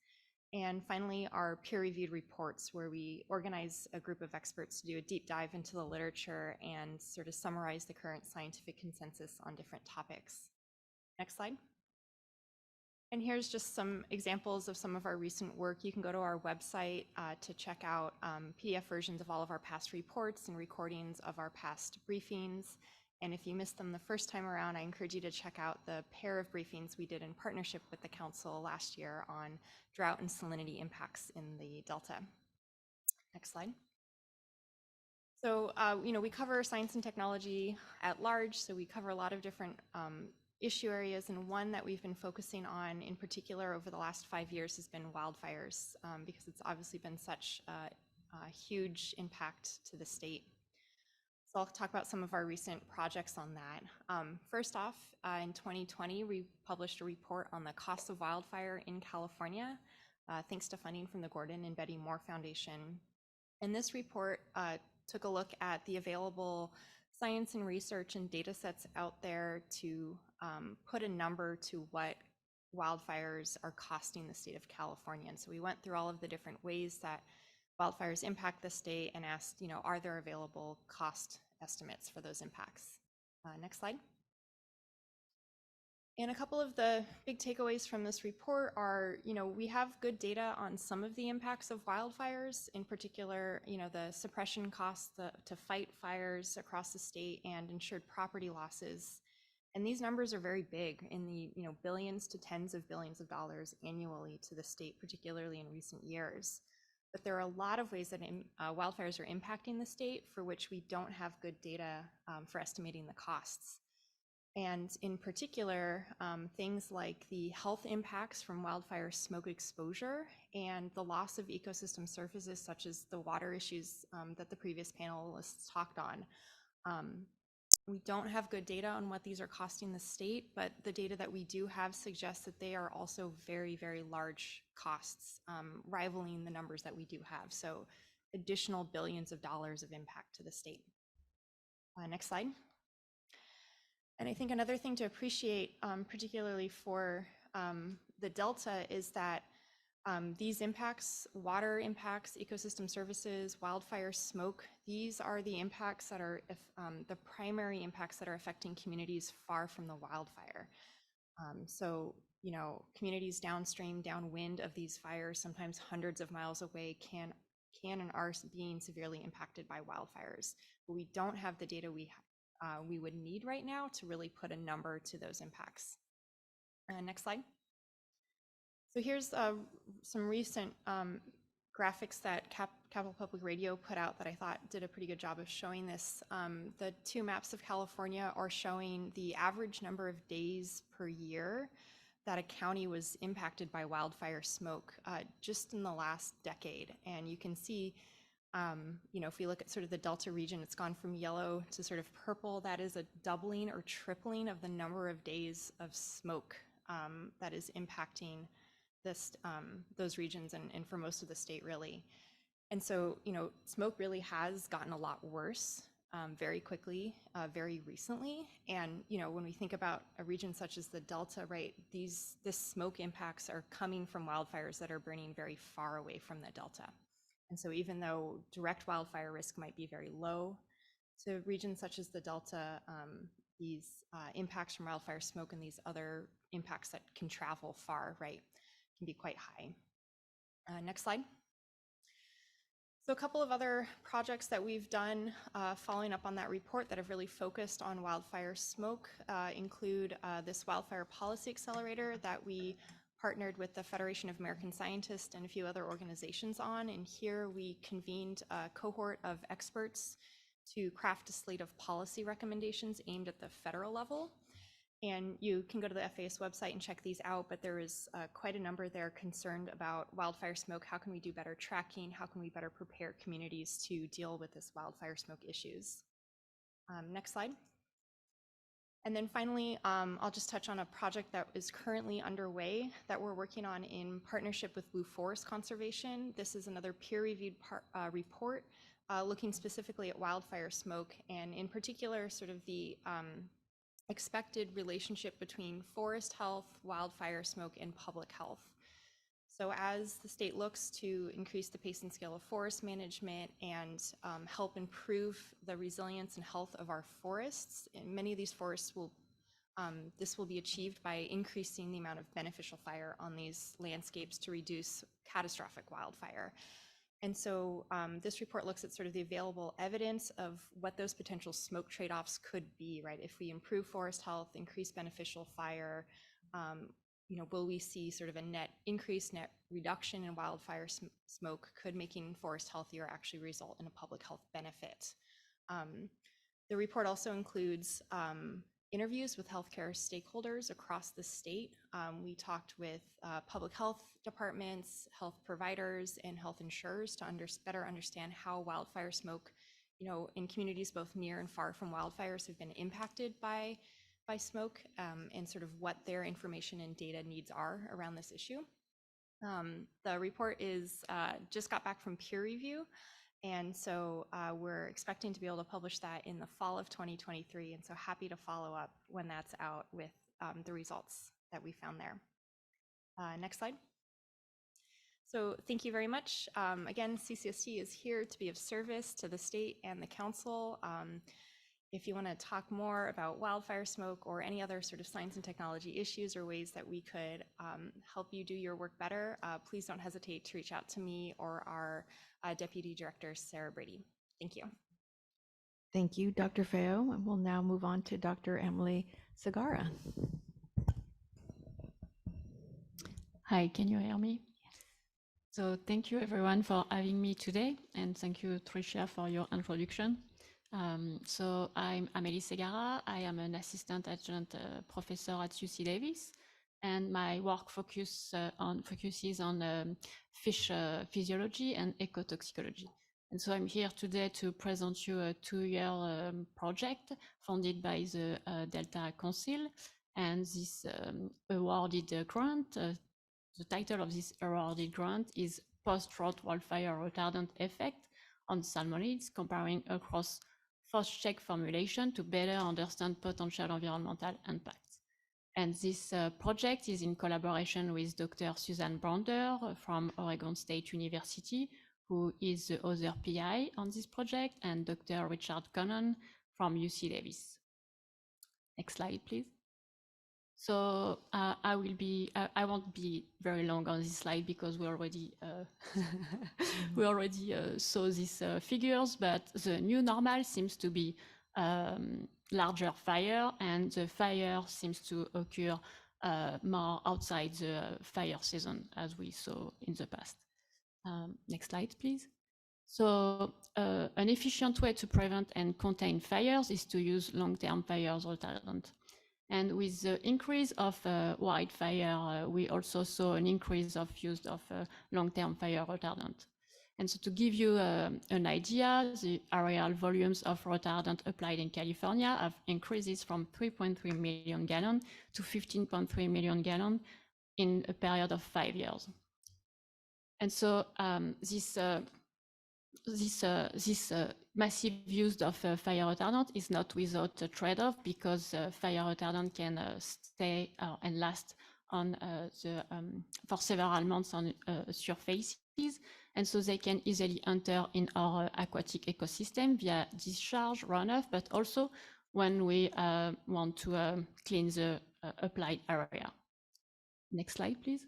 And finally, our peer-reviewed reports, where we organize a group of experts to do a deep dive into the literature and sort of summarize the current scientific consensus on different topics. Next slide. And here's just some examples of some of our recent work. You can go to our website to check out PDF versions of all of our past reports and recordings of our past briefings. And if you missed them the first time around, I encourage you to check out the pair of briefings we did in partnership with the council last year on drought and salinity impacts in the Delta. Next slide. So, we cover science and technology at large, so we cover a lot of different issue areas, and one that we've been focusing on in particular over the last 5 years has been wildfires, because it's obviously been such a huge impact to the state. So I'll talk about some of our recent projects on that. First off, in 2020, we published a report on the cost of wildfire in California, thanks to funding from the Gordon and Betty Moore Foundation. And this report took a look at the available science and research and data sets out there to put a number to what wildfires are costing the state of California. And so we went through all of the different ways that wildfires impact the state and asked, are there available cost estimates for those impacts? Next slide. And a couple of the big takeaways from this report are, we have good data on some of the impacts of wildfires, in particular, the suppression costs to fight fires across the state and insured property losses. And these numbers are very big, in the billions to tens of billions of dollars annually to the state, particularly in recent years. But there are a lot of ways that wildfires are impacting the state for which we don't have good data for estimating the costs. And in particular, things like the health impacts from wildfire smoke exposure and the loss of ecosystem services, such as the water issues that the previous panelists talked on. We don't have good data on what these are costing the state, but the data that we do have suggests that they are also very, very large costs, rivaling the numbers that we do have. So additional billions of dollars of impact to the state. Next slide. And I think another thing to appreciate, particularly for the Delta, is that These impacts, water impacts, ecosystem services, wildfire smoke, these are the impacts that are the primary impacts that are affecting communities far from the wildfire. So, you know, communities downstream, downwind of these fires, sometimes hundreds of miles away, can and are being severely impacted by wildfires. But we don't have the data we would need right now to really put a number to those impacts. Next slide. So here's some recent graphics that Capital Public Radio put out that I thought did a pretty good job of showing this. The two maps of California are showing the average number of days per year that a county was impacted by wildfire smoke just in the last decade. And you can see, you know, if we look at sort of the Delta region, it's gone from yellow to sort of purple. That is a doubling or tripling of the number of days of smoke that is impacting those regions and for most of the state, really. And so, you know, smoke really has gotten a lot worse very quickly, very recently. And, you know, when we think about a region such as the Delta, right, this smoke impacts are coming from wildfires that are burning very far away from the Delta. And so even though direct wildfire risk might be very low to regions such as the Delta, these impacts from wildfire smoke and these other impacts that can travel far, right, can be quite high. Next slide. So a couple of other projects that we've done following up on that report that have really focused on wildfire smoke include this wildfire policy accelerator that we partnered with the Federation of American Scientists and a few other organizations on. And here we convened a cohort of experts to craft a slate of policy recommendations aimed at the federal level. And you can go to the FAS website and check these out, but there is quite a number there concerned about wildfire smoke. How can we do better tracking? How can we better prepare communities to deal with this wildfire smoke issues? Next slide. And then finally, I'll just touch on a project that is currently underway that we're working on in partnership with Blue Forest Conservation. This is another peer-reviewed report looking specifically at wildfire smoke, and in particular, sort of the expected relationship between forest health, wildfire smoke, and public health. So as the state looks to increase the pace and scale of forest management and help improve the resilience and health of our forests, and many of these forests will, this will be achieved by increasing the amount of beneficial fire on these landscapes to reduce catastrophic wildfire. And so this report looks at sort of the available evidence of what those potential smoke trade-offs could be, right? If we improve forest health, increase beneficial fire, you know, will we see sort of a net increase, net reduction in wildfire smoke? Could making forest healthier actually result in a public health benefit? The report also includes interviews with healthcare stakeholders across the state. We talked with public health departments, health providers, and health insurers to better understand how wildfire smoke, you know, in communities both near and far from wildfires have been impacted by smoke, and sort of what their information and data needs are around this issue. The report is just got back from peer review. And so we're expecting to be able to publish that in the fall of 2023. And so happy to follow up when that's out with the results that we found there. Next slide. So thank you very much. Again, CCST is here to be of service to the state and the council. If you want to talk more about wildfire smoke or any other sort of science and technology issues or ways that we could help you do your work better, please don't hesitate to reach out to me or our Deputy Director, Sarah Brady. Thank you. Thank you, Dr. Feo. And we'll now move on to Dr. Emily Segarra. Hi, can you hear me? So thank you everyone for having me today, and thank you, Tricia, for your introduction. So I'm Amélie Segarra. I am an assistant adjunct professor at UC Davis, and my work focuses on fish physiology and ecotoxicology. And so I'm here today to present you a 2-year project funded by the Delta Council, and this awarded grant. The title of this awarded grant is Post-Drought Wildfire Retardant Effect on Salmonids, comparing across FOSS-check formulation to better understand potential environmental impacts. And this project is in collaboration with Dr. Susan Brander from Oregon State University, who is the other PI on this project, and Dr. Richard Connon from UC Davis. Next slide, please. So I won't be very long on this slide because we already saw these figures, but the new normal seems to be larger fire, and the fire seems to occur more outside the fire season, as we saw in the past. Next slide, please. So an efficient way to prevent and contain fires is to use long-term fire retardant. And with the increase of wildfire, we also saw an increase of use of long-term fire retardant. And so to give you an idea, the aerial volumes of retardant applied in California have increased from 3.3 million gallons to 15.3 million gallons in a period of 5 years. And so this massive use of fire retardant is not without a trade-off, because fire retardant can stay and last on for several months on surfaces, and so they can easily enter in our aquatic ecosystem via discharge, runoff, but also when we want to clean the applied area. Next slide, please.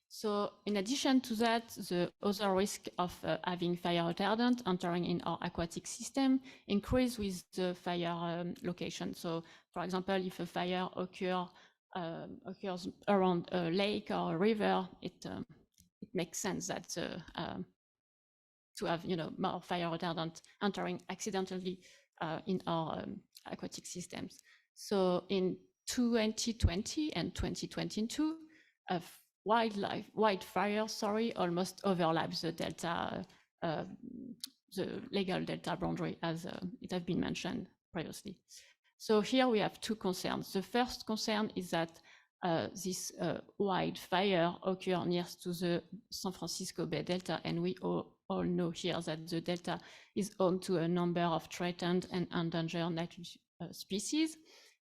So in addition to that, the other risk of having fire retardant entering in our aquatic system increase with the fire location. So for example, if a fire occurs around a lake or a river, it makes sense that to have more fire retardant entering accidentally in our aquatic systems. So in 2020 and 2022, wildfire almost overlaps the delta, the legal delta boundary, as it has been mentioned previously. So here we have two concerns. The first concern is that this wildfire occurs near to the San Francisco Bay Delta, and we all know here that the delta is home to a number of threatened and endangered native species.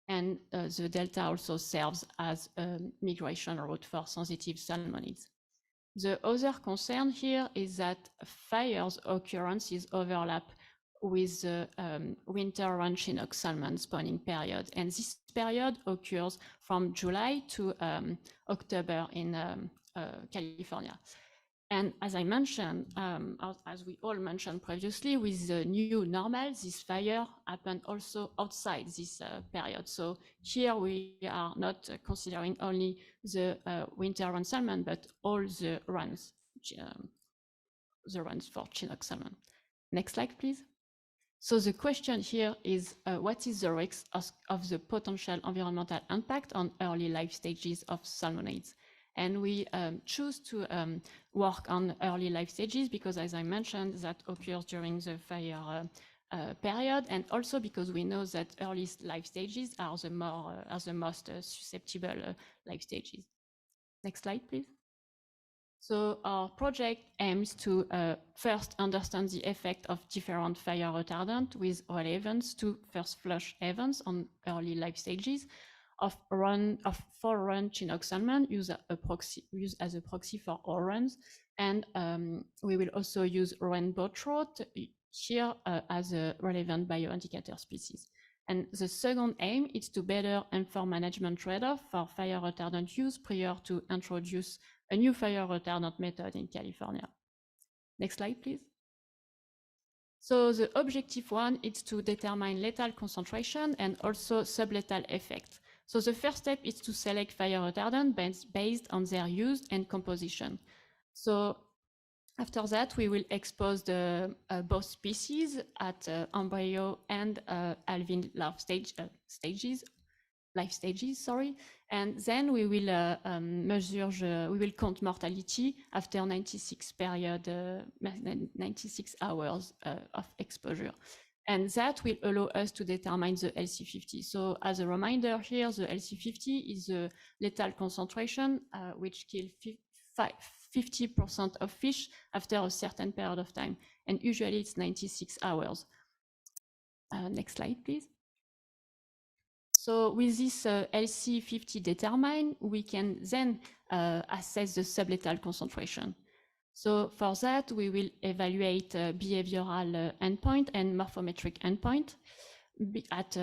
And the delta also serves as a migration route for sensitive salmonids. The other concern here is that fires occurrences overlap with the winter run Chinook salmon spawning period. And this period occurs from July to October in California. And as I mentioned, as we all mentioned previously, with the new normal, this fire happened also outside this period. So here we are not considering only the winter run salmon, but all the runs for Chinook salmon. Next slide, please. So the question here is, what is the risk of the potential environmental impact on early life stages of salmonids? And we choose to work on early life stages because, as I mentioned, that occurs during the fire period, and also because we know that early life stages are the most susceptible life stages. Next slide, please. So our project aims to first understand the effect of different fire retardant with relevance to first flush events on early life stages of four run Chinook salmon used as a proxy for all runs, and we will also use rainbow trout here as a relevant bioindicator species. And the second aim is to better inform management trade-off for fire retardant use prior to introduce a new fire retardant method in California. Next slide, please. So the objective one is to determine lethal concentration and also sublethal effect. So the first step is to select fire retardant based on their use and composition. So after that, we will expose the both species at embryo and alvin life stages, and then we will we will count mortality after 96 hours of exposure. And that will allow us to determine the LC50. So as a reminder here, the LC50 is the lethal concentration, which kills 50% of fish after a certain period of time. And usually it's 96 hours. Next slide, please. So with this LC50 determined, we can then assess the sublethal concentration. So for that, we will evaluate behavioral endpoint and morphometric endpoint at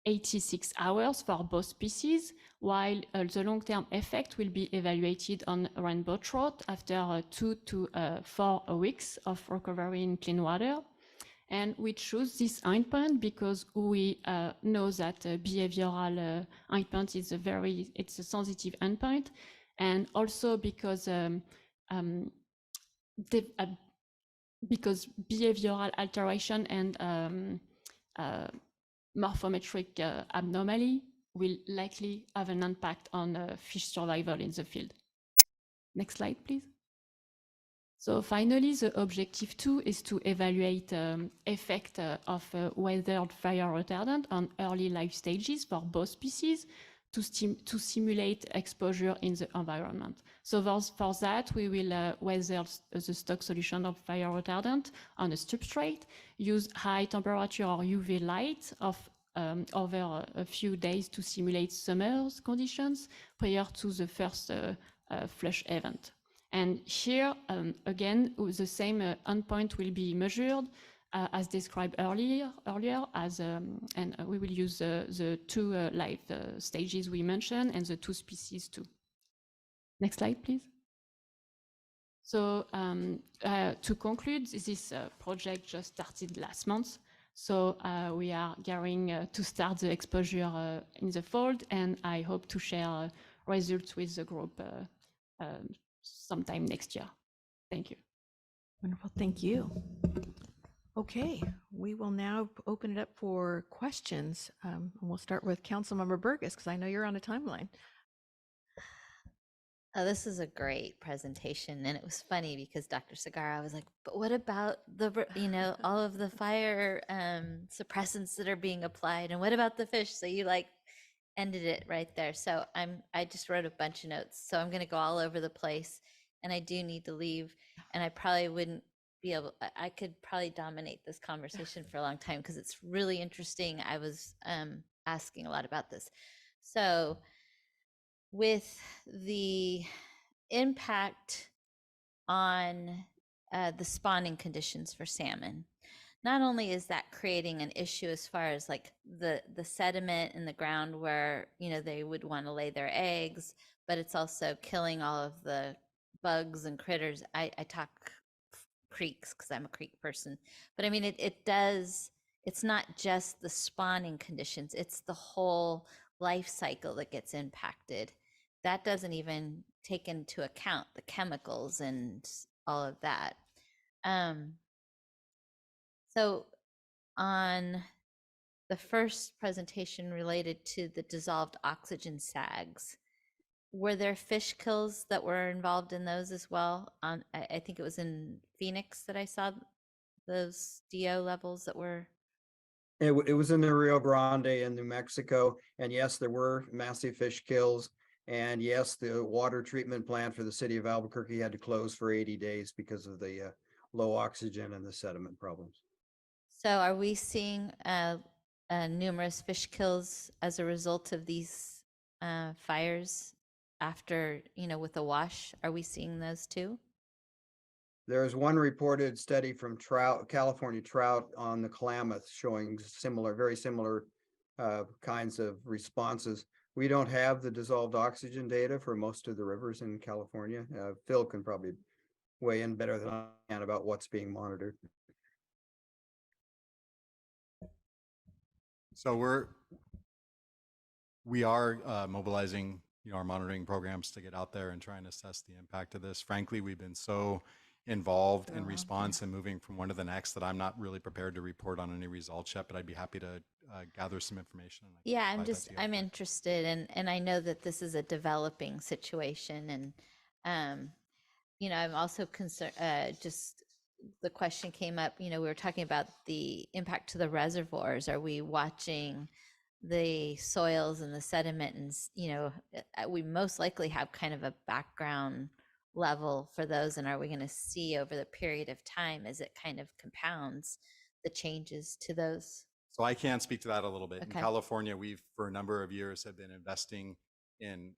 86 hours for both species, while the long-term effect will be evaluated on rainbow trout after 2 to 4 weeks of recovery in clean water. And we choose this endpoint because we know that behavioral endpoint is it's a sensitive endpoint, and also because behavioral alteration and morphometric abnormality will likely have an impact on fish survival in the field. Next slide, please. So finally, the objective 2 is to evaluate effect of weathered fire retardant on early life stages for both species to simulate exposure in the environment. So for that, we will weather the stock solution of fire retardant on a substrate, use high temperature or UV light of over a few days to simulate summer conditions prior to the first flush event. And here, again, the same endpoint will be measured as described earlier and we will use the 2 life stages we mentioned and the 2 species too. Next slide, please. So to conclude, this project just started last month. So we are gearing to start the exposure in the fall, and I hope to share results with the group sometime next year. Thank you. Wonderful, thank you. Okay, we will now open it up for questions. And we'll start with Councilmember Burgess, because I know you're on a timeline. Oh, this is a great presentation, and it was funny because Dr. Segarra was like, but what about the, all of the fire suppressants that are being applied, and what about the fish? So you like ended it right there. So I just wrote a bunch of notes, so I'm going to go all over the place, and I do need to leave, and I probably wouldn't be able, I could probably dominate this conversation for a long time because it's really interesting. I was asking a lot about this. So with the impact on the spawning conditions for salmon, not only is that creating an issue as far as like the sediment in the ground where, they would want to lay their eggs, but it's also killing all of the bugs and critters. I talk creeks because I'm a creek person, but I mean, it's not just the spawning conditions, it's the whole life cycle that gets impacted. That doesn't even take into account the chemicals and all of that. So on the first presentation related to the dissolved oxygen SAGs, were there fish kills that were involved in those as well? I think it was in Phoenix that I saw those DO levels that were. It was in the Rio Grande in New Mexico. And yes, there were massive fish kills. And yes, the water treatment plant for the city of Albuquerque had to close for 80 days because of the low oxygen and the sediment problems. So are we seeing numerous fish kills as a result of these fires after, with the wash? Are we seeing those too? There's one reported study from California trout on the Klamath showing very similar kinds of responses. We don't have the dissolved oxygen data for most of the rivers in California. Phil can probably weigh in better than I can about what's being monitored. So we are mobilizing our monitoring programs to get out there and try and assess the impact of this. Frankly, we've been so involved in response and moving from one to the next that I'm not really prepared to report on any results yet, but I'd be happy to gather some information. Yeah, I'm interested, and I know that this is a developing situation, and I'm also concerned. Just the question came up. We were talking about the impact to the reservoirs. Are we watching the soils and the sediment? And we most likely have kind of a background level for those, and are we going to see over the period of time as it kind of compounds the changes to those So I can speak to that a little bit. In Okay. California, we've for a number of years have been investing in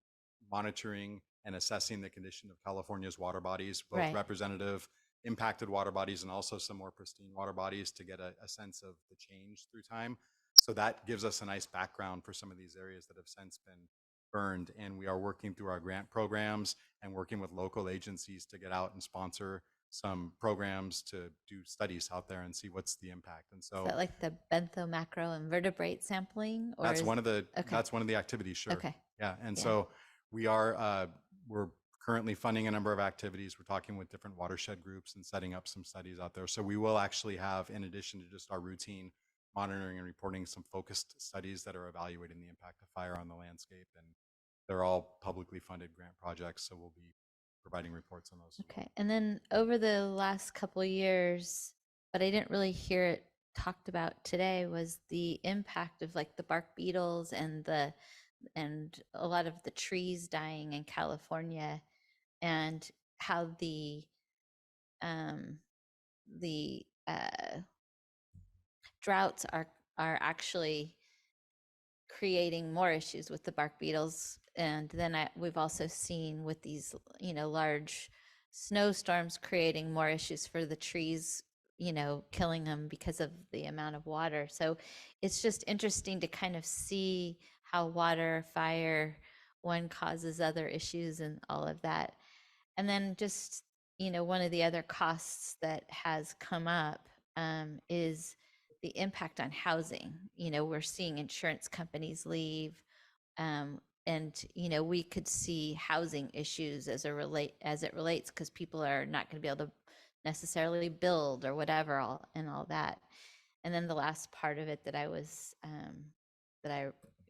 monitoring and assessing the condition of California's water bodies, both Right. representative impacted water bodies and also some more pristine water bodies to get a sense of the change through time. So that gives us a nice background for some of these areas that have since been burned. And we are working through our grant programs and working with local agencies to get out and sponsor some programs to do studies out there and see what's the impact. And so Is that like the bentho-macro-invertebrate sampling? Or that's is- one of the okay. that's one of the activities, sure. Okay. Yeah. And Yeah. so we are we're currently funding a number of activities. We're talking with different watershed groups and setting up some studies out there. So we will actually have, in addition to just our routine monitoring and reporting, some focused studies that are evaluating the impact of fire on the landscape. And they're all publicly funded grant projects. So we'll be providing reports on those. Okay. And then over the last couple of years, but I didn't really hear it talked about today, was the impact of like the bark beetles and a lot of the trees dying in California, and how the droughts are actually creating more issues with the bark beetles. And then we've also seen with these, large snowstorms creating more issues for the trees, killing them because of the amount of water. So it's just interesting to kind of see how water, fire, one causes other issues and all of that. And then just, one of the other costs that has come up is the impact on housing. We're seeing insurance companies leave, and we could see housing issues as it relates, because people are not going to be able to necessarily build or whatever, and all that. And then the last part of it that I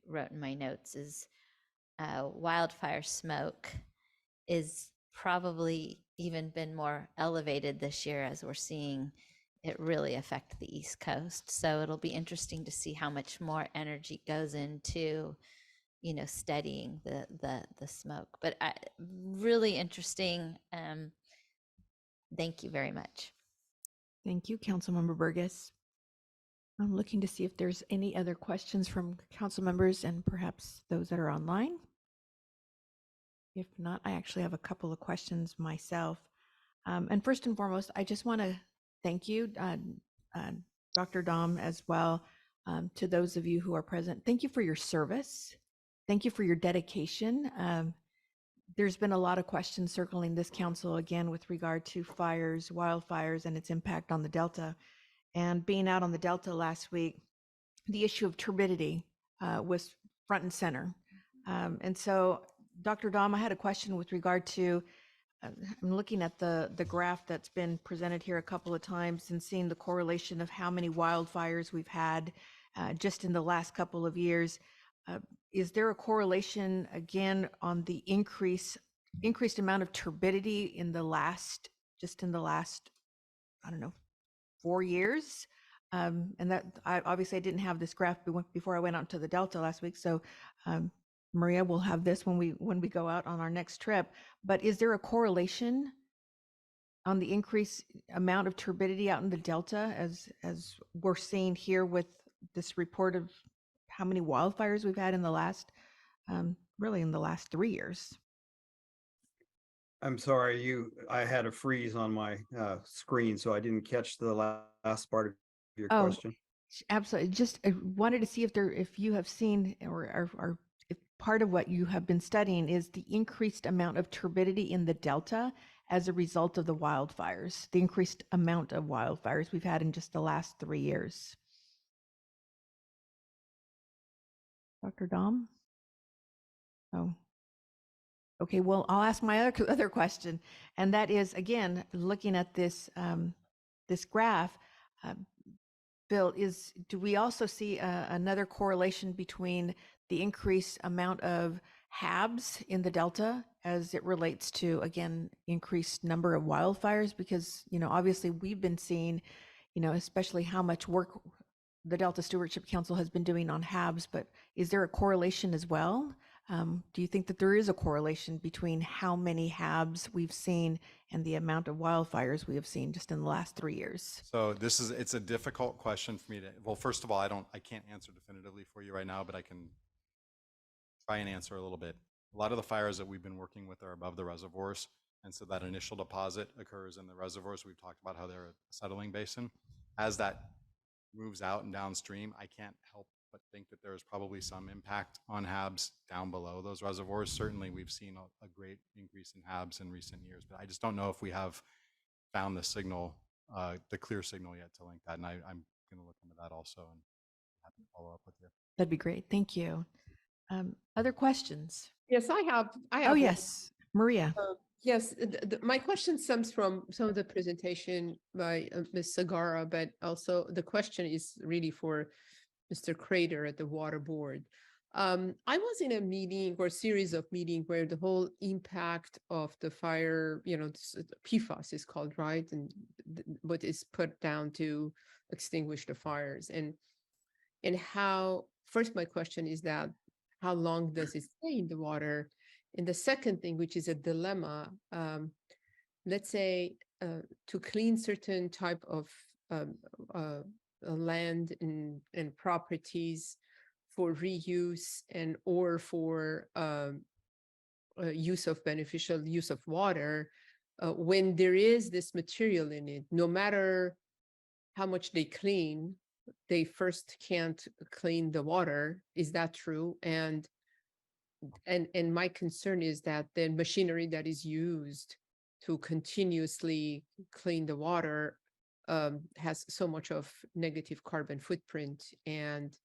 wrote in my notes is wildfire smoke is probably even been more elevated this year, as we're seeing it really affect the East Coast. So it'll be interesting to see how much more energy goes into, studying the smoke. But really interesting. Thank you very much. Thank you, Councilmember Burgess. I'm looking to see if there's any other questions from council members and perhaps those that are online. If not, I actually have a couple of questions myself. And first and foremost, I just want to thank you, Dr. Dom, as well, to those of you who are present. Thank you for your service. Thank you for your dedication. There's been a lot of questions circling this council, again, with regard to fires, wildfires, and its impact on the Delta. And being out on the Delta last week, the issue of turbidity was front and center. And so, Dr. Dom, I had a question with regard to, I'm looking at the graph that's been presented here a couple of times and seeing the correlation of how many wildfires we've had just in the last couple of years. Is there a correlation, again, on the increased amount of turbidity in the last, I don't know, 4 years? And that obviously I didn't have this graph before I went out to the Delta last week. So Maria will have this when we go out on our next trip. But is there a correlation on the increased amount of turbidity out in the Delta as we're seeing here with this report of how many wildfires we've had in the last, really in the last 3 years? I'm sorry, I had a freeze on my screen, so I didn't catch the last part of your question. Absolutely. Just I wanted to see if you have seen or if part of what you have been studying is the increased amount of turbidity in the Delta as a result of the wildfires, the increased amount of wildfires we've had in just the last 3 years. Dr. Dom? Oh. Okay, well, I'll ask my other question, and that is, again, looking at this this graph, Bill, do we also see another correlation between the increased amount of HABs in the Delta as it relates to, again, increased number of wildfires? Because, obviously we've been seeing, especially how much work the Delta Stewardship Council has been doing on HABs, but is there a correlation as well Do you think that there is a correlation between how many HABs we've seen and the amount of wildfires we have seen just in the last 3 years? So it's a difficult question for me to, well, first of all, I can't answer definitively for you right now, but I can try and answer a little bit. A lot of the fires that we've been working with are above the reservoirs. And so that initial deposit occurs in the reservoirs. We've talked about how they're a settling basin. As that moves out and downstream, I can't help but think that there's probably some impact on HABs down below those reservoirs. Certainly, we've seen a great increase in HABs in recent years, but I just don't know if we have found the signal, the clear signal yet to link that. And I'm going to look into that also and have to follow up with you. That'd be great. Thank you. Other questions? Yes, I have. Oh, one. yes, Maria. Yes, my question stems from some of the presentation by Ms. Sagara, but also the question is really for Mr. Crater at the Water Board. I was in a meeting or series of meetings where the whole impact of the fire, PFAS is called, right? And what is put down to extinguish the fires, and how, first my question is that, how long does it stay in the water? And the second thing, which is a dilemma, let's say to clean certain type of land and properties for reuse and or for beneficial use of water, when there is this material in it, no matter how much they clean, they first can't clean the water. Is that true? And my concern is that the machinery that is used to continuously clean the water has so much of negative carbon footprint. And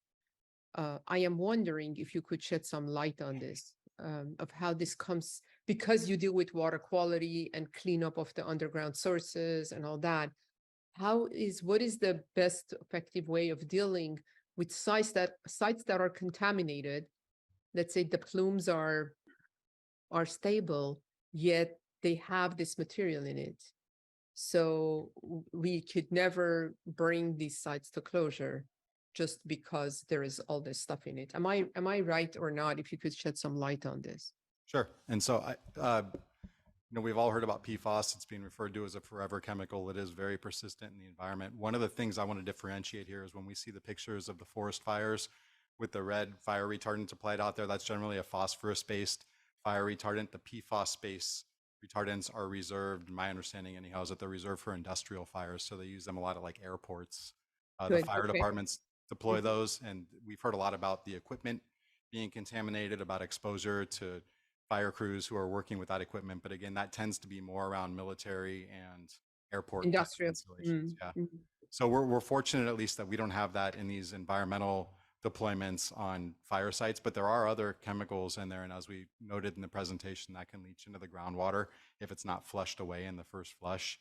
I am wondering if you could shed some light on this, of how this comes, because you deal with water quality and cleanup of the underground sources and all that. What is the best effective way of dealing with sites that are contaminated? Let's say the plumes are stable, yet they have this material in it. So we could never bring these sites to closure just because there is all this stuff in it. Am I right or not? If you could shed some light on this. Sure. And so we've all heard about PFAS. It's being referred to as a forever chemical. It is very persistent in the environment. One of the things I want to differentiate here is when we see the pictures of the forest fires with the red fire retardant applied out there, that's generally a phosphorus-based fire retardant. The PFAS-based retardants are reserved, my understanding anyhow, is that they're reserved for industrial fires. So they use them a lot at like airports. The fire departments deploy those. And we've heard a lot about the equipment being contaminated, about exposure to fire crews who are working with that equipment. But again, that tends to be more around military and airport industrial installations. So we're fortunate at least that we don't have that in these environmental deployments on fire sites, but there are other chemicals in there. And as we noted in the presentation, that can leach into the groundwater if it's not flushed away in the first flush.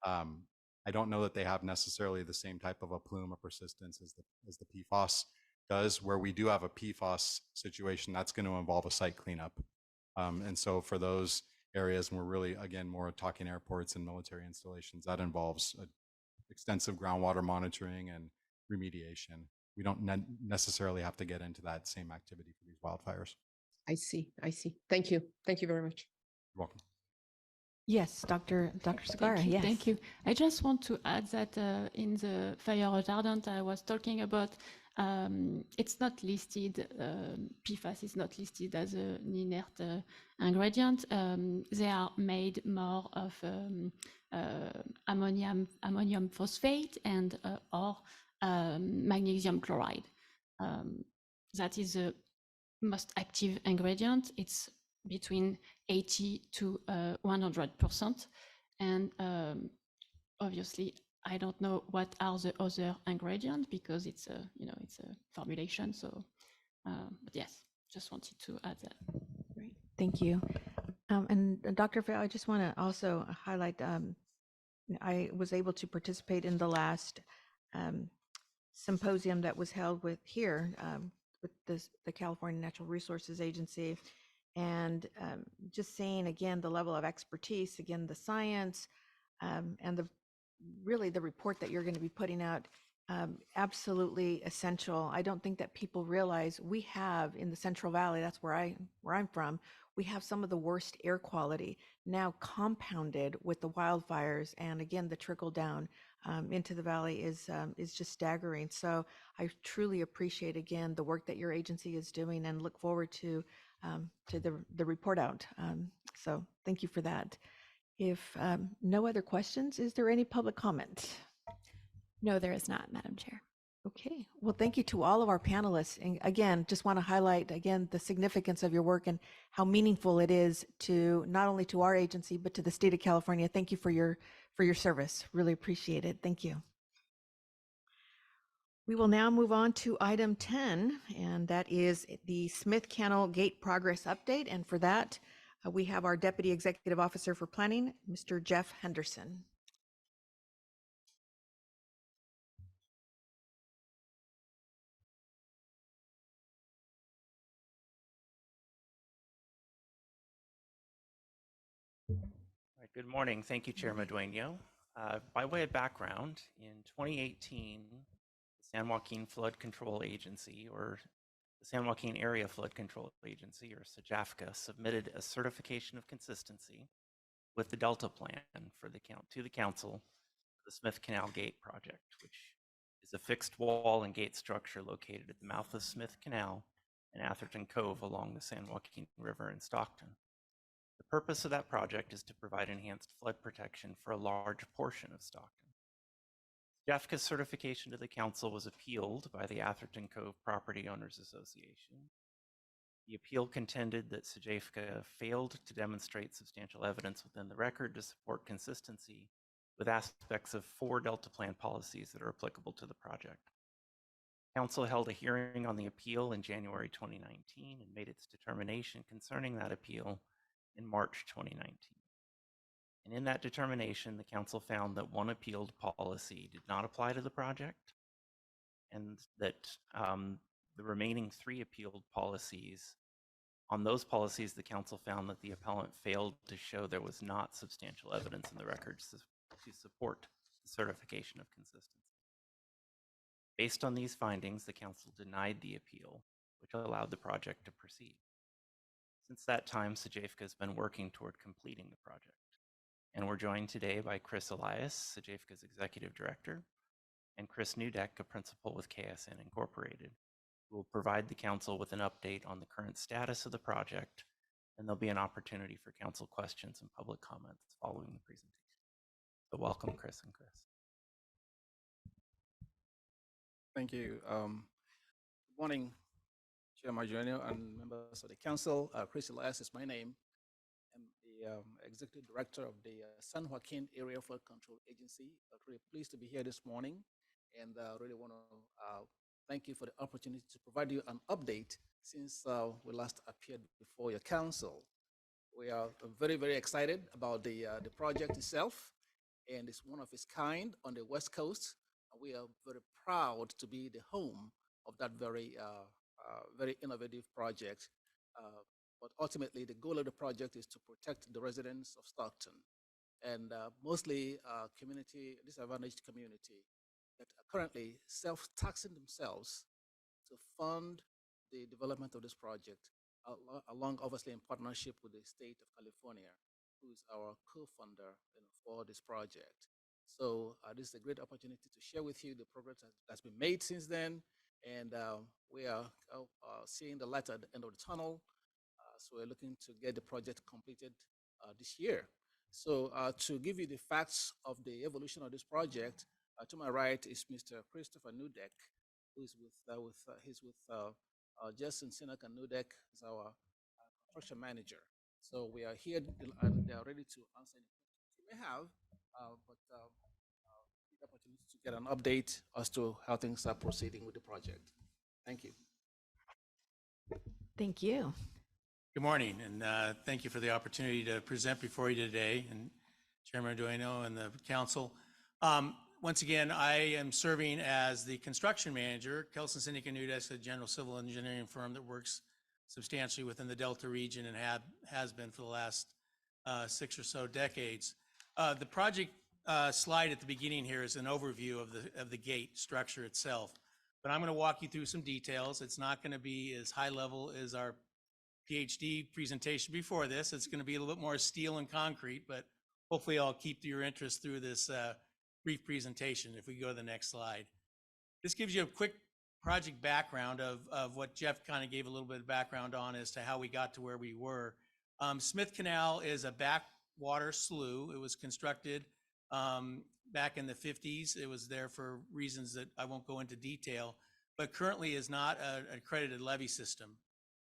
I don't know that they have necessarily the same type of a plume or persistence as the PFAS does. Where we do have a PFAS situation, that's going to involve a site cleanup. And so for those areas, and we're really, again, more talking airports and military installations, that involves extensive groundwater monitoring and remediation. We don't necessarily have to get into that same activity for these wildfires. I see. Thank you very much. You're welcome. Yes, Dr. Sagara, yes. Thank you. I just want to add that in the fire retardant I was talking about, it's not listed, PFAS is not listed as an inert ingredient. They are made more of ammonium phosphate and or magnesium chloride. That is the most active ingredient. It's between 80 to 100%. And obviously, I don't know what are the other ingredients because it's a formulation. So, but yes, just wanted to add that. Great, thank you. And Dr. Fay, I just want to also highlight. I was able to participate in the last symposium that was held with the California Natural Resources Agency, and just seeing again the level of expertise, again the science, and the report that you're going to be putting out absolutely essential. I don't think that people realize we have in the Central Valley, that's where I'm from, we have some of the worst air quality now compounded with the wildfires. And again, the trickle down into the valley is just staggering. So I truly appreciate again the work that your agency is doing and look forward to the report out. So thank you for that. If no other questions, is there any public comment? No, there is not, Madam Chair. Okay, well, thank you to all of our panelists. And again, just want to highlight again the significance of your work and how meaningful it is to not only to our agency, but to the state of California. Thank you for your service. Really appreciate it. Thank you. We will now move on to item 10, and that is the Smith Canal Gate Progress Update. And for that, we have our Deputy Executive Officer for Planning, Mr. Jeff Henderson. Good morning. Thank you, Chair Medueno. By way of background, in 2018, the San Joaquin Flood Control Agency, or the San Joaquin Area Flood Control Agency, or SJAFCA, submitted a certification of consistency with the Delta Plan to the Council for the Smith Canal Gate project, which is a fixed wall and gate structure located at the mouth of Smith Canal and Atherton Cove along the San Joaquin River in Stockton. The purpose of that project is to provide enhanced flood protection for a large portion of Stockton. SJAFCA's certification to the council was appealed by the Atherton Cove Property Owners Association. The appeal contended that SJAFCA failed to demonstrate substantial evidence within the record to support consistency with aspects of 4 Delta Plan policies that are applicable to the project. Council held a hearing on the appeal in January 2019 and made its determination concerning that appeal in March 2019. And in that determination, the council found that one appealed policy did not apply to the project, and that the remaining 3 appealed policies, on those policies, the council found that the appellant failed to show there was not substantial evidence in the records to support the certification of consistency. Based on these findings, the council denied the appeal, which allowed the project to proceed. Since that time, SJAFCA has been working toward completing the project. And we're joined today by Chris Elias, SJAFCA's Executive Director, and Chris Newdeck, a principal with KSN Incorporated, who will provide the council with an update on the current status of the project, and there'll be an opportunity for council questions and public comments following the presentation. So welcome, Chris and Chris. Thank you. Good morning, Chair Marjorio and members of the council. Chris Elias is my name. I'm the Executive Director of the San Joaquin Area Flood Control Agency. I'm really pleased to be here this morning, and really want to thank you for the opportunity to provide you an update since we last appeared before your council. We are very, very excited about the project itself, and it's one of its kind on the West Coast. We are very proud to be the home of that very innovative project. But ultimately, the goal of the project is to protect the residents of Stockton, and mostly disadvantaged community that are currently self-taxing themselves to fund the development of this project, along obviously in partnership with the state of California, who is our co-funder for this project. So this is a great opportunity to share with you the progress that's been made since then, and we are seeing the light at the end of the tunnel. So we're looking to get the project completed this year. So to give you the facts of the evolution of this project, to my right is Mr. Christopher Newdeck, who is with Justin Sinek and Newdeck is our construction manager. So we are here and they are ready to answer any questions you may have, but the opportunity to get an update as to how things are proceeding with the project. Thank you. Thank you. Good morning, and thank you for the opportunity to present before you today, and Chairman Dueno and the council. Once again, I am serving as the construction manager. Kelson Sinek and Newdeck is a general civil engineering firm that works substantially within the Delta region and has been for the last 6 or so decades. The project slide at the beginning here is an overview of the gate structure itself. But I'm going to walk you through some details. It's not going to be as high level as our PhD presentation before this. It's going to be a little bit more steel and concrete, but hopefully I'll keep your interest through this brief presentation. If we go to the next slide. This gives you a quick project background of what Jeff kind of gave a little bit of background on as to how we got to where we were. Smith Canal is a backwater slough. It was constructed back in the 50s. It was there for reasons that I won't go into detail, but currently is not an accredited levee system.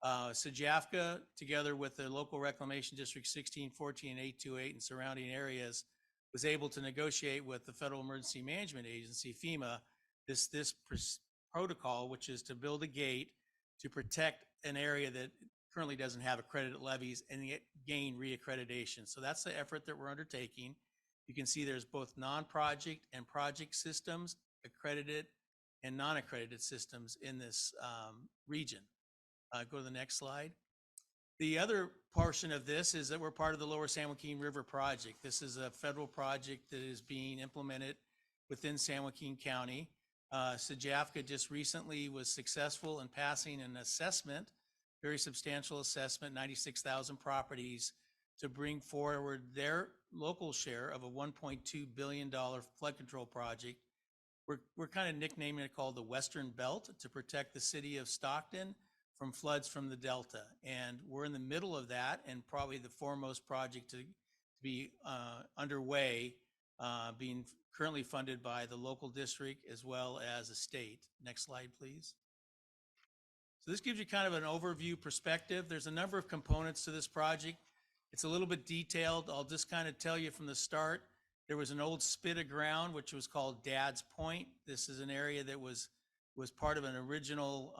SJAFCA, together with the local reclamation district 1614 and 828 and surrounding areas, was able to negotiate with the Federal Emergency Management Agency, FEMA, this protocol, which is to build a gate to protect an area that currently doesn't have accredited levees and gain reaccreditation. So that's the effort that we're undertaking. You can see there's both non-project and project systems, accredited and non-accredited systems in this region. Go to the next slide. The other portion of this is that we're part of the Lower San Joaquin River Project. This is a federal project that is being implemented within San Joaquin County. SJAFCA just recently was successful in passing an assessment, very substantial assessment, 96,000 properties, to bring forward their local share of a $1.2 billion flood control project. We're kind of nicknaming it called the Western Belt to protect the city of Stockton from floods from the Delta. And we're in the middle of that, and probably the foremost project to be underway, being currently funded by the local district as well as the state. Next slide, please. So this gives you kind of an overview perspective. There's a number of components to this project. It's a little bit detailed. I'll just kind of tell you from the start, there was an old spit of ground, which was called Dad's Point. This is an area that was part of an original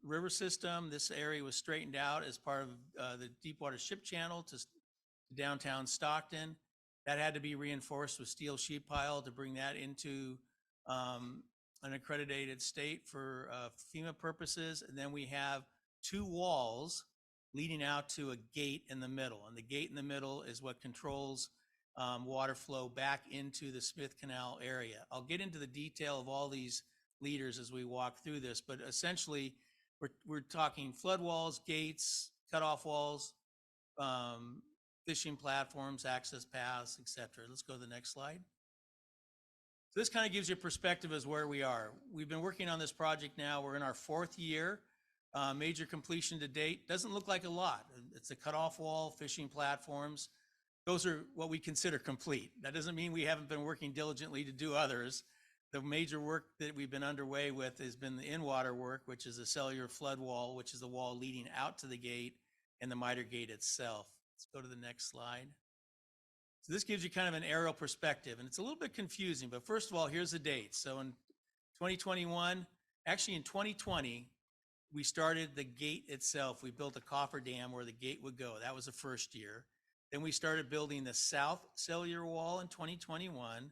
river system. This area was straightened out as part of the Deepwater Ship Channel to downtown Stockton. That had to be reinforced with steel sheet pile to bring that into an accredited state for FEMA purposes. And then we have two walls leading out to a gate in the middle. And the gate in the middle is what controls water flow back into the Smith Canal area. I'll get into the detail of all these leaders as we walk through this, but essentially we're talking flood walls, gates, cutoff walls, fishing platforms, access paths, etc. Let's go to the next slide. So this kind of gives you a perspective as where we are. We've been working on this project now. We're in our 4th year. Major completion to date. Doesn't look like a lot. It's a cutoff wall, fishing platforms. Those are what we consider complete. That doesn't mean we haven't been working diligently to do others. The major work that we've been underway with has been the in-water work, which is a cellular flood wall, which is the wall leading out to the gate, and the miter gate itself. Let's go to the next slide. So this gives you kind of an aerial perspective, and it's a little bit confusing, but first of all, here's the dates. So in 2021, actually in 2020, we started the gate itself. We built a cofferdam where the gate would go. That was the first year. Then we started building the south cellular wall in 2021.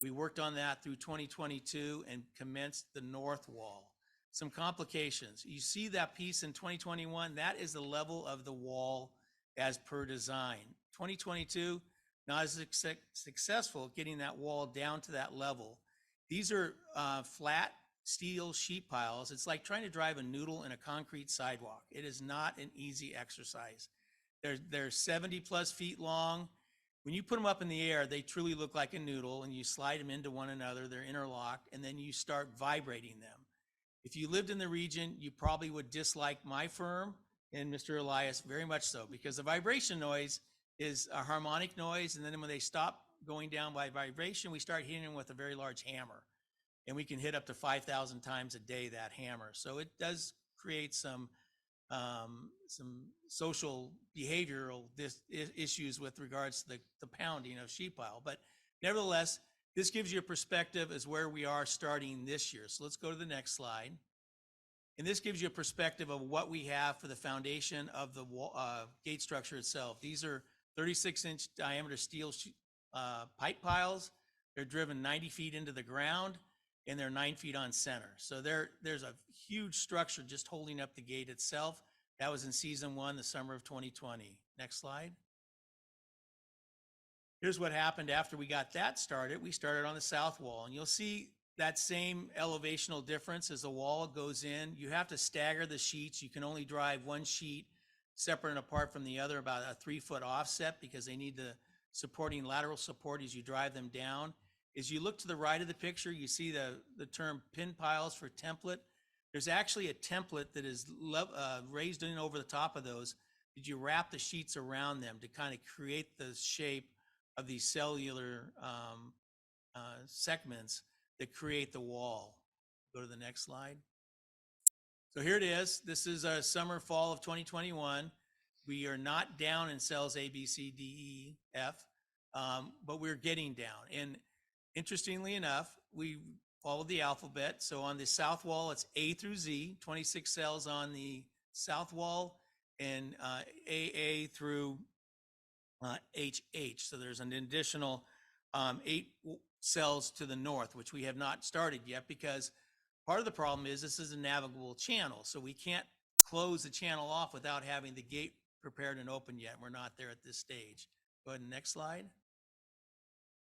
We worked on that through 2022 and commenced the north wall. Some complications. You see that piece in 2021, that is the level of the wall as per design. 2022, not as successful getting that wall down to that level. These are flat steel sheet piles. It's like trying to drive a noodle in a concrete sidewalk. It is not an easy exercise. They're 70 plus feet long. When you put them up in the air, they truly look like a noodle, and you slide them into one another. They're interlocked, and then you start vibrating them. If you lived in the region, you probably would dislike my firm and Mr. Elias very much so, because the vibration noise is a harmonic noise, and then when they stop going down by vibration, we start hitting them with a very large hammer, and we can hit up to 5,000 times a day that hammer. So it does create some social behavioral issues with regards to the pounding of sheet pile. But nevertheless, this gives you a perspective as where we are starting this year. So let's go to the next slide. And this gives you a perspective of what we have for the foundation of the gate structure itself. These are 36-inch diameter steel pipe piles. They're driven 90 feet into the ground, and they're 9 feet on center. So there's a huge structure just holding up the gate itself. That was in season 1, the summer of 2020. Next slide. Here's what happened after we got that started. We started on the south wall, and you'll see that same elevational difference as the wall goes in. You have to stagger the sheets. You can only drive one sheet separate and apart from the other, about a 3-foot offset, because they need the supporting lateral support as you drive them down. As you look to the right of the picture, you see the term pin piles for template. There's actually a template that is raised in over the top of those. Did you wrap the sheets around them to kind of create the shape of these cellular segments that create the wall? Go to the next slide. So here it is. This is summer, fall of 2021. We are not down in cells A, B, C, D, E, F, but we're getting down. And interestingly enough, we followed the alphabet. So on the south wall, it's A through Z, 26 cells on the south wall, and AA through HH. So there's an additional 8 cells to the north, which we have not started yet, because part of the problem is this is a navigable channel. So we can't close the channel off without having the gate prepared and open yet. We're not there at this stage. Go ahead, next slide.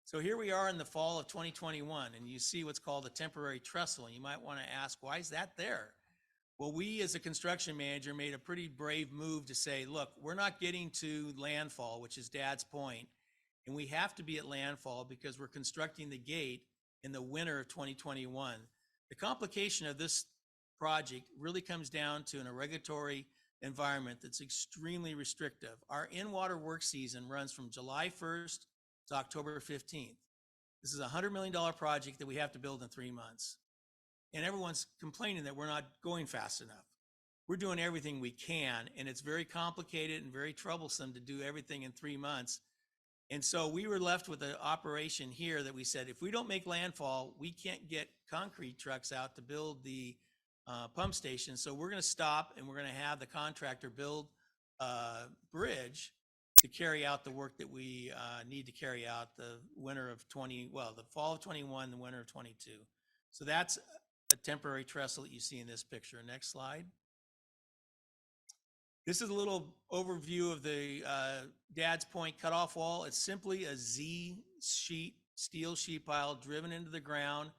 So here we are in the fall of 2021, and you see what's called a temporary trestle. And you might want to ask, why is that there? Well, we as a construction manager made a pretty brave move to say, look, we're not getting to landfall, which is Dad's point, and we have to be at landfall because we're constructing the gate in the winter of 2021. The complication of this project really comes down to a regulatory environment that's extremely restrictive. Our in-water work season runs from July 1st to October 15th. This is a $100 million project that we have to build in 3 months. And everyone's complaining that we're not going fast enough. We're doing everything we can, and it's very complicated and very troublesome to do everything in 3 months. And so we were left with an operation here that we said, if we don't make landfall, we can't get concrete trucks out to build the pump station. So we're going to stop, and we're going to have the contractor build a bridge to carry out the work that we need to carry out the fall of 21, the winter of 22. So that's a temporary trestle that you see in this picture. Next slide. This is a little overview of the Dad's Point cutoff wall. It's simply a Z sheet, steel sheet pile driven into the ground,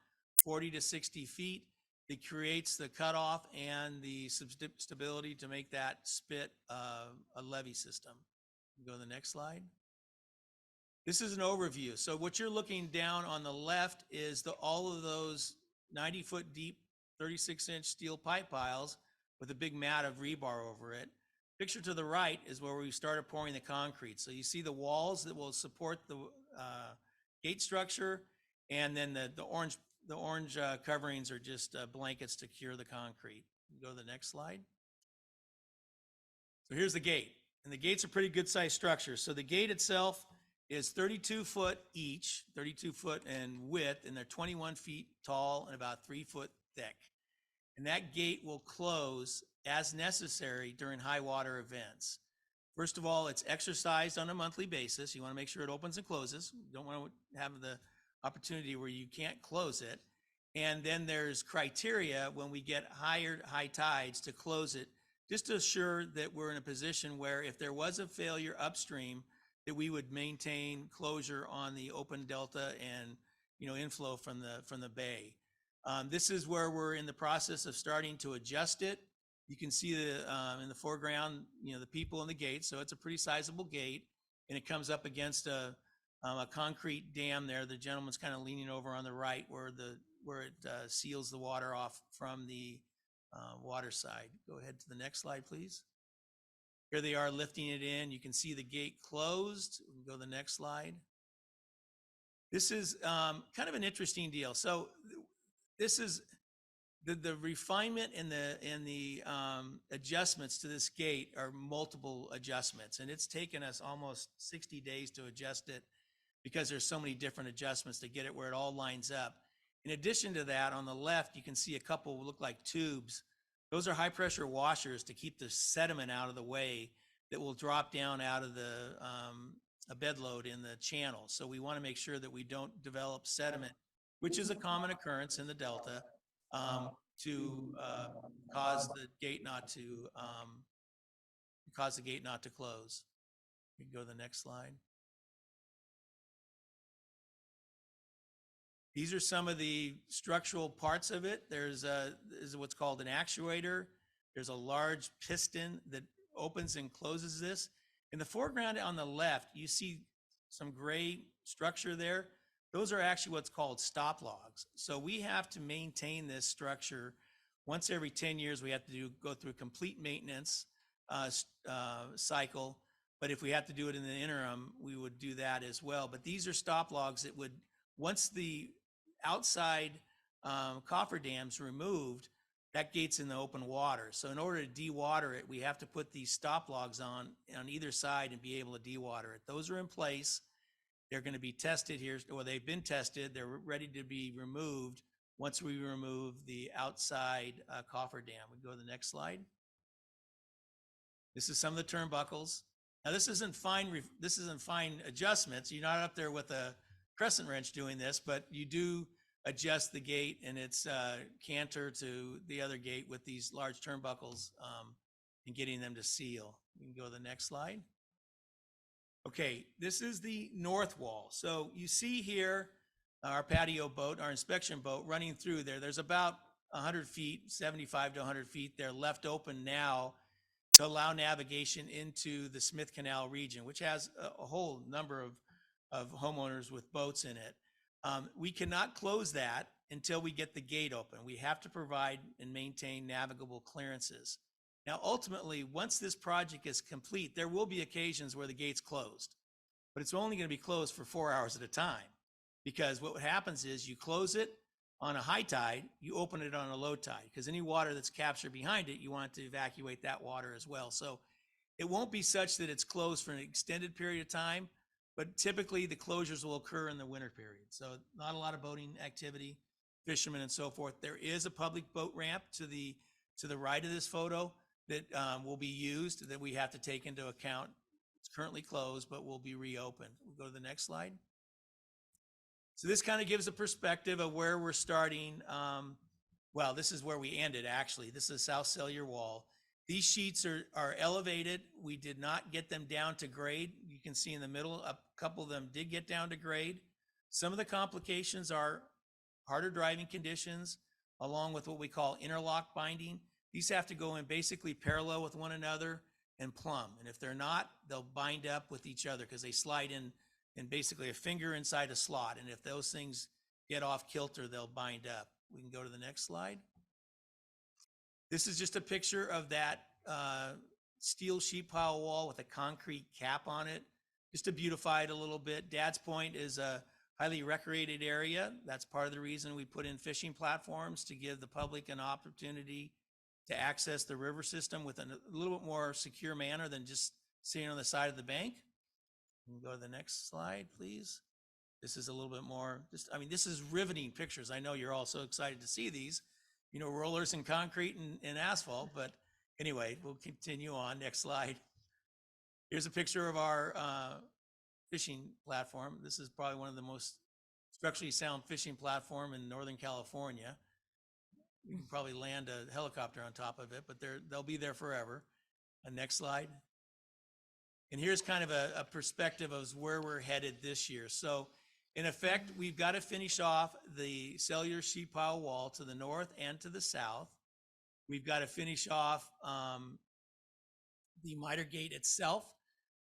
40 to 60 feet. That creates the cutoff and the stability to make that spit a levee system. Go to the next slide. This is an overview. So what you're looking down on the left is all of those 90-foot deep, 36-inch steel pipe piles with a big mat of rebar over it. Picture to the right is where we started pouring the concrete. So you see the walls that will support the gate structure, and then the orange coverings are just blankets to cure the concrete. Go to the next slide. So here's the gate, and the gate's a pretty good sized structure. So the gate itself is 32 foot each, 32 foot in width, and they're 21 feet tall and about 3 foot thick. And that gate will close as necessary during high water events. First of all, it's exercised on a monthly basis. You want to make sure it opens and closes. You don't want to have the opportunity where you can't close it. And then there's criteria when we get high tides to close it, just to assure that we're in a position where if there was a failure upstream, that we would maintain closure on the open delta and inflow from the bay. This is where we're in the process of starting to adjust it. You can see in the foreground, the people in the gate. So it's a pretty sizable gate, and it comes up against a concrete dam there. The gentleman's kind of leaning over on the right where it seals the water off from the water side. Go ahead to the next slide, please. Here they are lifting it in. You can see the gate closed. We can go to the next slide. This is kind of an interesting deal. So this is the refinement and the adjustments to this gate are multiple adjustments, and it's taken us almost 60 days to adjust it because there's so many different adjustments to get it where it all lines up. In addition to that, on the left, you can see a couple look like tubes. Those are high pressure washers to keep the sediment out of the way that will drop down out of a bed load in the channel. So we want to make sure that we don't develop sediment, which is a common occurrence in the Delta, to cause the gate not to close. We can go to the next slide. These are some of the structural parts of it. There's what's called an actuator. There's a large piston that opens and closes this. In the foreground on the left, you see some gray structure there. Those are actually what's called stop logs. So we have to maintain this structure. Once every 10 years, we have to go through a complete maintenance cycle. But if we have to do it in the interim, we would do that as well. But these are stop logs that would, once the outside cofferdam's removed, that gate's in the open water. So in order to dewater it, we have to put these stop logs on either side and be able to dewater it. Those are in place. They're going to be tested here, or they've been tested. They're ready to be removed once we remove the outside cofferdam. We go to the next slide. This is some of the turnbuckles. Now this isn't fine adjustments. You're not up there with a crescent wrench doing this, but you do adjust the gate and its canter to the other gate with these large turnbuckles and getting them to seal. We can go to the next slide. Okay, this is the north wall. So you see here our patio boat, our inspection boat running through there. There's about 100 feet, 75 to 100 feet there left open now to allow navigation into the Smith Canal region, which has a whole number of homeowners with boats in it. We cannot close that until we get the gate open. We have to provide and maintain navigable clearances. Now, ultimately, once this project is complete, there will be occasions where the gate's closed, but it's only going to be closed for 4 hours at a time, because what happens is you close it on a high tide, you open it on a low tide, because any water that's captured behind it, you want to evacuate that water as well. So it won't be such that it's closed for an extended period of time, but typically the closures will occur in the winter period. So not a lot of boating activity, fishermen and so forth. There is a public boat ramp to the right of this photo that will be used, that we have to take into account. It's currently closed, but will be reopened. We'll go to the next slide. So this kind of gives a perspective of where we're starting. Well, this is where we ended, actually. This is South Cellular Wall. These sheets are elevated. We did not get them down to grade. You can see in the middle, a couple of them did get down to grade. Some of the complications are harder driving conditions, along with what we call interlock binding. These have to go in basically parallel with one another and plumb. And if they're not, they'll bind up with each other because they slide in basically a finger inside a slot. And if those things get off kilter, they'll bind up. We can go to the next slide. This is just a picture of that steel sheet pile wall with a concrete cap on it, just to beautify it a little bit. Dad's Point is a highly recreated area. That's part of the reason we put in fishing platforms, to give the public an opportunity to access the river system with a little bit more secure manner than just sitting on the side of the bank. We can go to the next slide, please. This is a little bit more, this is riveting pictures. I know you're all so excited to see these, rollers and concrete and asphalt, but anyway, we'll continue on. Next slide. Here's a picture of our fishing platform. This is probably one of the most structurally sound fishing platform in Northern California. You can probably land a helicopter on top of it, but they'll be there forever. Next slide. And here's kind of a perspective of where we're headed this year. So in effect, we've got to finish off the cellular sheet pile wall to the north and to the south. We've got to finish off the miter gate itself.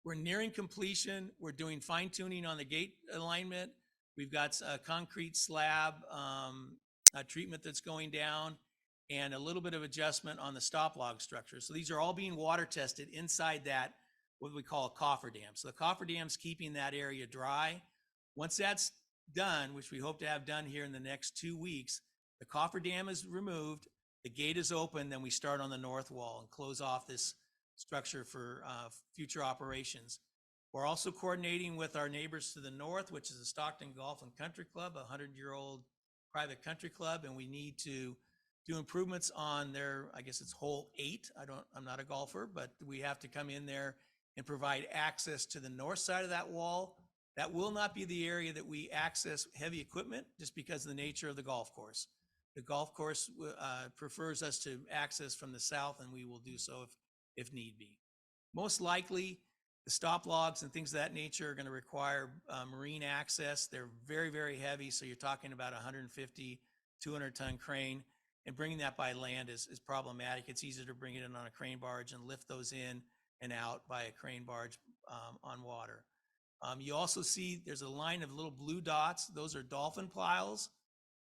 We're nearing completion. We're doing fine tuning on the gate alignment. We've got a concrete slab treatment that's going down, and a little bit of adjustment on the stop log structure. So these are all being water tested inside that, what we call a cofferdam. So the cofferdam's keeping that area dry. Once that's done, which we hope to have done here in the next 2 weeks, the cofferdam is removed, the gate is open, then we start on the north wall and close off this structure for future operations. We're also coordinating with our neighbors to the north, which is the Stockton Golf and Country Club, a 100-year-old private country club, and we need to do improvements on their, I guess it's hole 8. I'm not a golfer, but we have to come in there and provide access to the north side of that wall. That will not be the area that we access heavy equipment, just because of the nature of the golf course. The golf course prefers us to access from the south, and we will do so if need be. Most likely, The stop logs and things of that nature are going to require marine access. They're very, very heavy. So you're talking about 150, 200-ton crane. And bringing that by land is problematic. It's easier to bring it in on a crane barge and lift those in and out by a crane barge on water. You also see there's a line of little blue dots. Those are dolphin piles.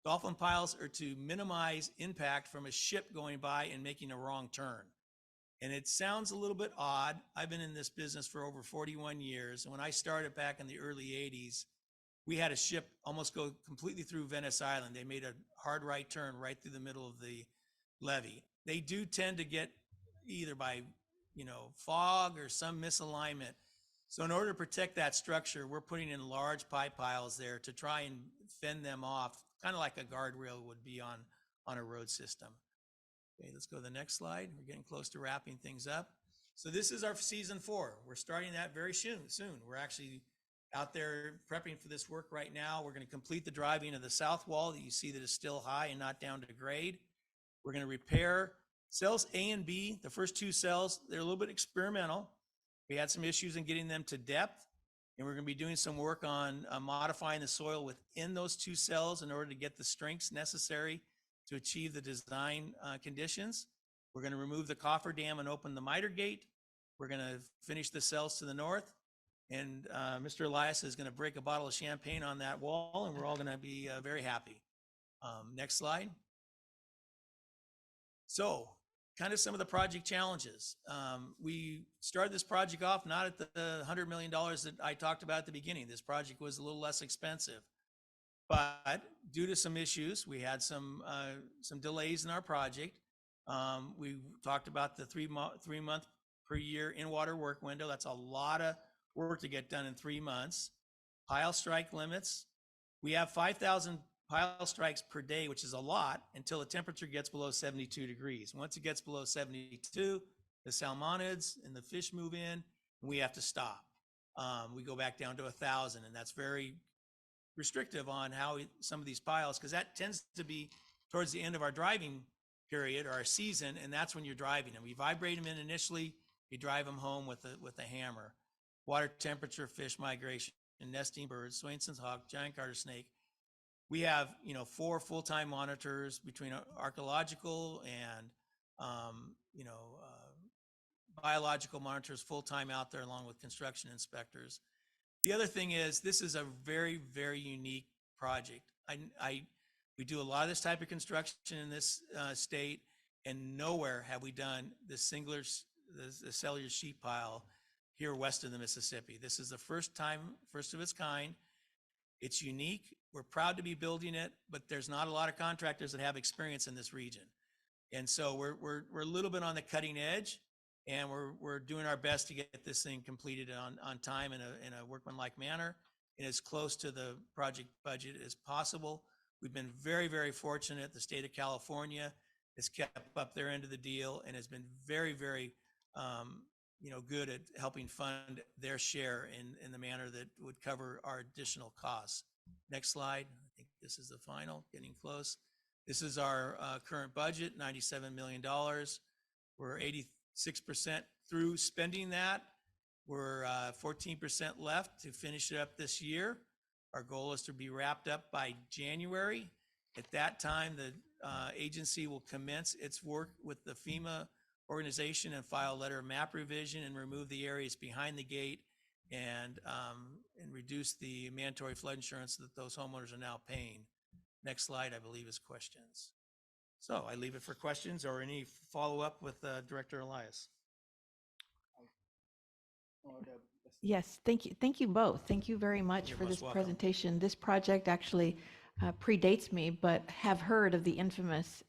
Dolphin piles are to minimize impact from a ship going by and making a wrong turn. And it sounds a little bit odd. I've been in this business for over 41 years. And when I started back in the early 80s, we had a ship almost go completely through Venice Island. They made a hard right turn right through the middle of the levee. They do tend to get either by, fog or some misalignment. So in order to protect that structure, we're putting in large pipe piles there to try and fend them off, kind of like a guardrail would be on a road system. Okay, let's go to the next slide. We're getting close to wrapping things up. So this is our season 4. We're starting that very soon. We're actually out there prepping for this work right now. We're going to complete the driving of the south wall that you see that is still high and not down to grade. We're going to repair cells A and B. The first 2 cells, they're a little bit experimental. We had some issues in getting them to depth, and we're going to be doing some work on modifying the soil within those 2 cells in order to get the strengths necessary to achieve the design conditions. We're going to remove the coffer dam and open the miter gate. We're going to finish the cells to the north. And Mr. Elias is going to break a bottle of champagne on that wall, and we're all going to be very happy. Next slide. So kind of some of the project challenges. We started this project off not at the $100 million that I talked about at the beginning. This project was a little less expensive. But due to some issues, we had some delays in our project. We talked about the 3-month per year in-water work window. That's a lot of work to get done in 3 months. Pile strike limits. We have 5,000 pile strikes per day, which is a lot until the temperature gets below 72 degrees. Once it gets below 72, the salmonids and the fish move in, and we have to stop. We go back down to 1,000, and that's very restrictive on how some of these piles, because that tends to be towards the end of our driving period or our season, and that's when you're driving them. We vibrate them in initially, you drive them home with a hammer. Water temperature, fish migration, nesting birds, Swainson's hawk, giant garter snake. We have 4 full-time monitors between archaeological and biological monitors full-time out there, along with construction inspectors. The other thing is, this is a very, very unique project. We do a lot of this type of construction in this state, and nowhere have we done the cellular sheet pile here west of the Mississippi. This is the first of its kind. It's unique. We're proud to be building it, but there's not a lot of contractors that have experience in this region. And so we're a little bit on the cutting edge, and we're doing our best to get this thing completed on time in a workmanlike manner and as close to the project budget as possible. We've been very, very fortunate. The state of California has kept up their end of the deal and has been very, very good at helping fund their share in the manner that would cover our additional costs. Next slide. I think this is the final, getting close. This is our current budget, $97 million. We're 86% through spending that. We're 14% left to finish it up this year. Our goal is to be wrapped up by January. At that time, the agency will commence its work with the FEMA organization and file a letter of map revision and remove the areas behind the gate and reduce the mandatory flood insurance that those homeowners are now paying. Next slide, I believe, is questions. So I leave it for questions or any follow-up with Director Elias. Yes, thank you. Thank you both. Thank you very much You're for most this welcome. presentation. This project actually predates me, but have heard of the infamous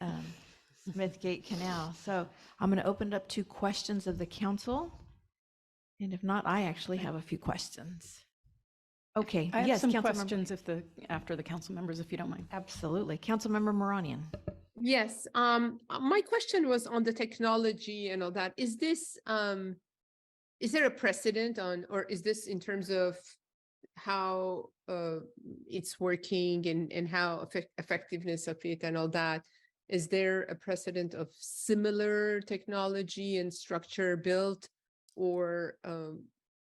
Smithgate Canal. So I'm going to open it up to questions of the council. And if not, I actually have a few questions. Okay. I have yes, some Councilmember- questions after the council members, if you don't mind. Absolutely. Councilmember Moranian. Yes, my question was on the technology and all that. Is there a precedent on, or is this in terms of how it's working and how effectiveness of it and all that? Is there a precedent of similar technology and structure built, or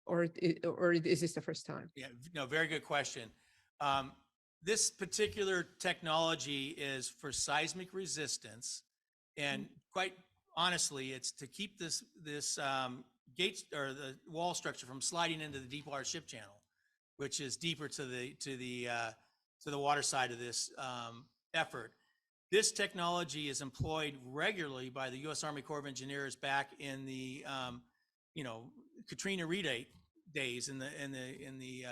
or is this the first time? Yeah, no, very good question. This particular technology is for seismic resistance, and quite honestly, it's to keep this gate or the wall structure from sliding into the deep water ship channel, which is deeper to the water side of this effort. This technology is employed regularly by the U.S. Army Corps of Engineers back in the Katrina Rita days in the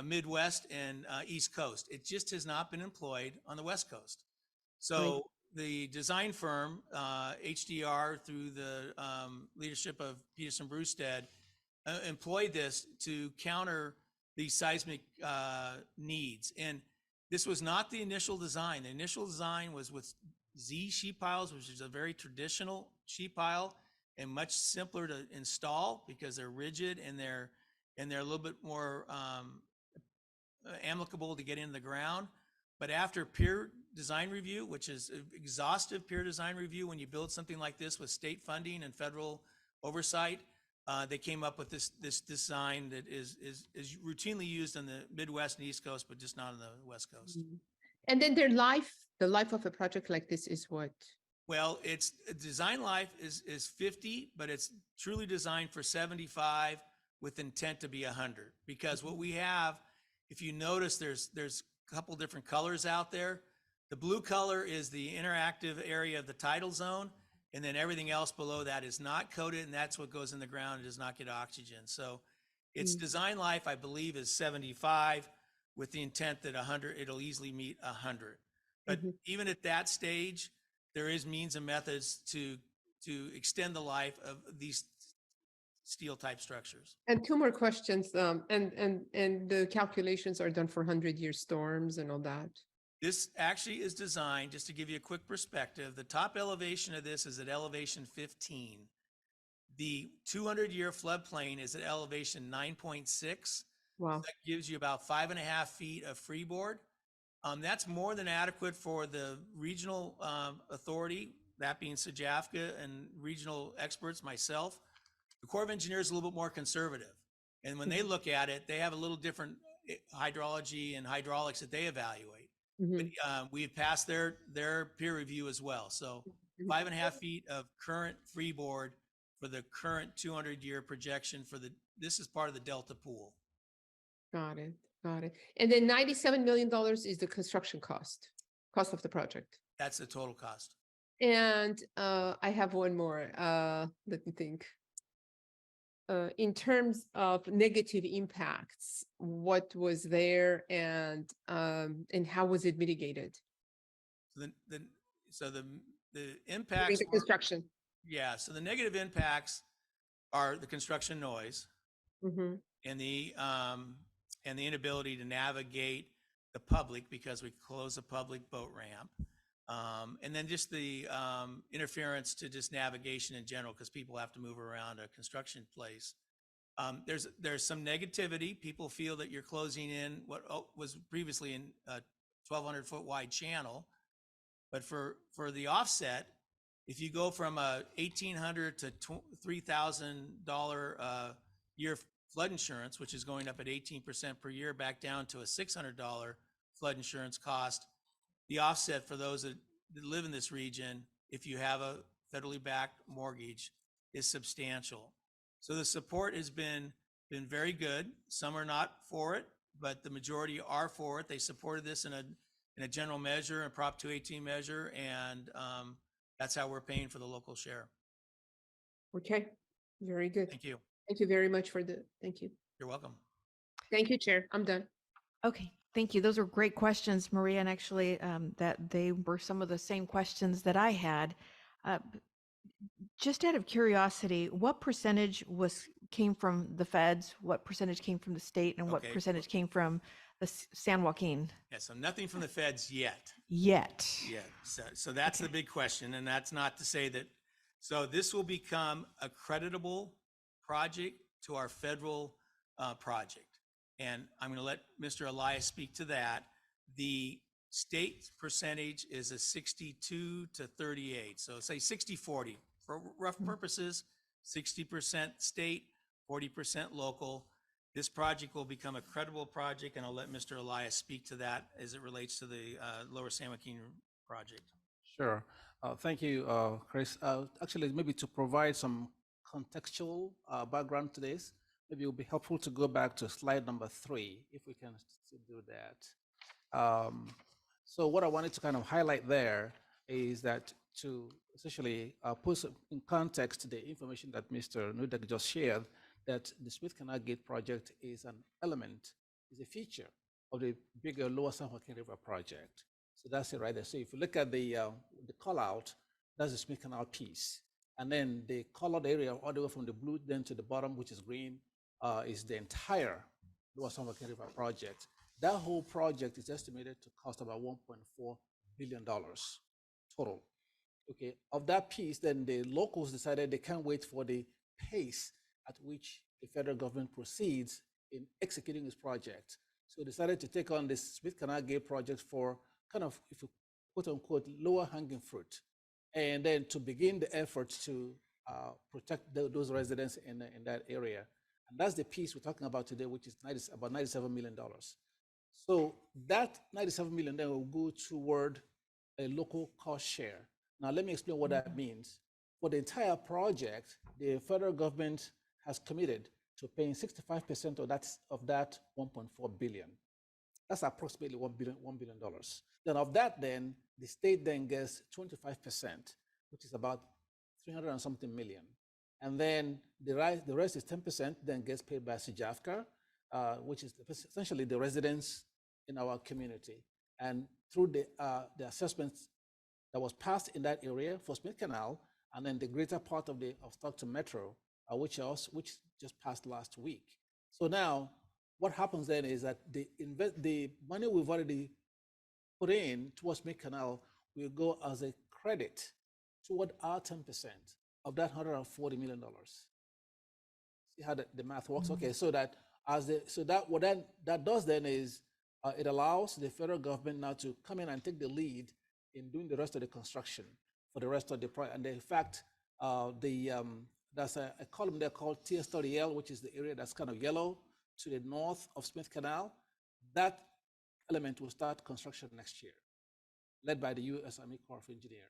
Midwest and East Coast. It just has not been employed on the West Coast. So the design firm, HDR, through the leadership of Peterson Brewstead, employed this to counter these seismic needs. And this was not the initial design. The initial design was with Z sheet piles, which is a very traditional sheet pile and much simpler to install because they're rigid and they're a little bit more amicable to get into the ground. But after peer design review, which is exhaustive peer design review, when you build something like this with state funding and federal oversight, they came up with this design that is routinely used on the Midwest and East Coast, but just not on the West Coast. And then the life of a project like this is what? Well, its design life is 50, but it's truly designed for 75 with intent to be 100. Because what we have, if you notice, there's a couple different colors out there. The blue color is the interactive area of the tidal zone, and then everything else below that is not coated, and that's what goes in the ground and does not get oxygen. So its design life, I believe, is 75 with the intent that 100, it'll easily meet 100. But even at that stage, there is means and methods to extend the life of these steel type structures. And two more questions. And the calculations are done for 100-year storms and all that. This actually is designed, just to give you a quick perspective, the top elevation of this is at elevation 15. The 200-year floodplain is at elevation 9.6. Wow. So that gives you about 5.5 feet of freeboard. That's more than adequate for the regional authority, that being SJAFCA and regional experts, myself. The Corps of Engineers is a little bit more conservative. And when they look at it, they have a little different hydrology and hydraulics that they evaluate. But we've passed their peer review as well. So 5.5 feet of current freeboard for the current 200-year projection for this is part of the Delta pool. Got it. And then $97 million is the construction cost of the project. That's the total cost. And I have one more. Let me think. In terms of negative impacts, what was there and how was it mitigated? So the impacts during the construction. Yeah. So the negative impacts are the construction noise and the inability to navigate the public because we close a public boat ramp. And then just the interference to just navigation in general, because people have to move around a construction place. There's some negativity. People feel that you're closing in what was previously in a 1,200 foot wide channel. But for the offset, if you go from a $1,800 to $3,000 year flood insurance, which is going up at 18% per year, back down to a $600 flood insurance cost, the offset for those that live in this region, if you have a federally backed mortgage, is substantial. So the support has been very good. Some are not for it, but the majority are for it. They supported this in a general measure, a Prop 218 measure, and that's how we're paying for the local share. Okay, very good. Thank you. Thank you very much thank you. You're welcome. Thank you, Chair. I'm done. Okay, thank you. Those were great questions, Maria, and actually that they were some of the same questions that I had. Just out of curiosity, what percentage came from the feds, what percentage came from the state, and what percentage came from the San Joaquin? Yeah, so nothing from the feds yet. Yeah, so that's the big question, and that's not to say that. So this will become a creditable project to our federal project. And I'm going to let Mr. Elias speak to that. The state percentage is a 62 to 38. So say 60-40 for rough purposes, 60% state, 40% local. This project will become a credible project, and I'll let Mr. Elias speak to that as it relates to the Lower San Joaquin project. Sure. Thank you, Chris. Actually, maybe to provide some contextual background to this, maybe it would be helpful to go back to slide number 3, if we can still do that. So what I wanted to kind of highlight there is that to essentially put in context the information that Mr. Nudek just shared, that the Smith Canal Gate project is an element, is a feature of the bigger Lower San Joaquin River project. So that's it right there. So if you look at the call out, that's the Smith Canal piece. And then the colored area all the way from the blue then to the bottom, which is green, is the entire Lower San Joaquin River project. That whole project is estimated to cost about $1.4 billion total. Okay, of that piece, then the locals decided they can't wait for the pace at which the federal government proceeds in executing this project. So decided to take on this Smith Canal Gate project for kind of, if you quote unquote, lower hanging fruit. And then to begin the effort to protect those residents in that area. And that's the piece we're talking about today, which is about $97 million. So that $97 million then will go toward a local cost share. Now, let me explain what that means. For the entire project, the federal government has committed to paying 65% of that 1.4 billion. That's approximately $1 billion. Then of that, then the state then gets 25%, which is about 300 and something million. And then the rest is 10%, then gets paid by SJAFCA, which is essentially the residents in our community. And through the assessments that was passed in that area for Smith Canal, and then the greater part of Stockton Metro, which just passed last week. So now, what happens then is that the money we've already put in towards Smith Canal will go as a credit toward our 10% of that $140 million. See how the math works? Okay, so that what that does then is it allows the federal government now to come in and take the lead in doing the rest of the construction for the rest of the project. And in fact, there's a column there called TS30L, which is the area that's kind of yellow to the north of Smith Canal. That element will start construction next year, led by the U.S. Army Corps of Engineers.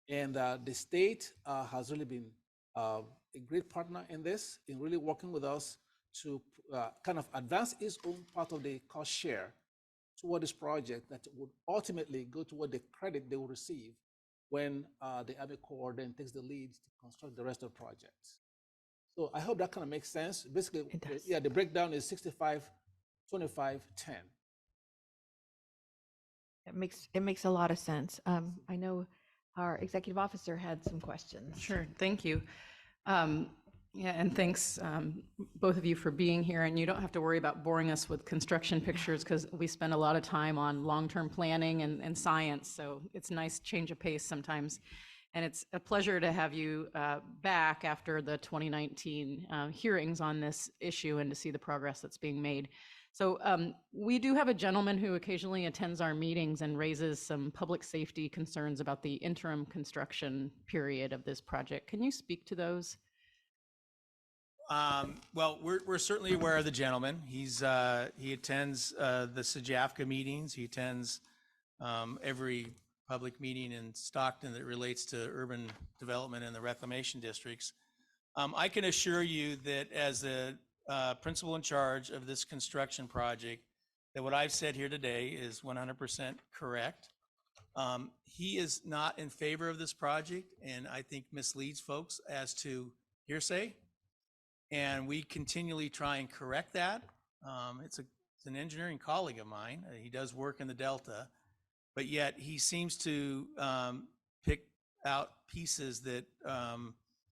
And the state has really been a great partner in this, in really working with us to kind of advance its own part of the cost share toward this project that would ultimately go toward the credit they will receive when the Army Corps then takes the lead to construct the rest of the projects. So I hope that kind of makes sense. Basically, the breakdown is 65, 25, 10. It makes a lot of sense. I know our executive officer had some questions. Sure, thank you. Yeah, and thanks both of you for being here. And you don't have to worry about boring us with construction pictures because we spend a lot of time on long-term planning and science. So it's a nice change of pace sometimes. And it's a pleasure to have you back after the 2019 hearings on this issue and to see the progress that's being made. So we do have a gentleman who occasionally attends our meetings and raises some public safety concerns about the interim construction period of this project. Can you speak to those? Well, we're certainly aware of the gentleman. He attends the SJAFCA meetings. He attends every public meeting in Stockton that relates to urban development in the reclamation districts. I can assure you that as the principal in charge of this construction project, that what I've said here today is 100% correct. He is not in favor of this project, and I think misleads folks as to hearsay. And we continually try and correct that. It's an engineering colleague of mine. He does work in the Delta, but yet he seems to pick out pieces that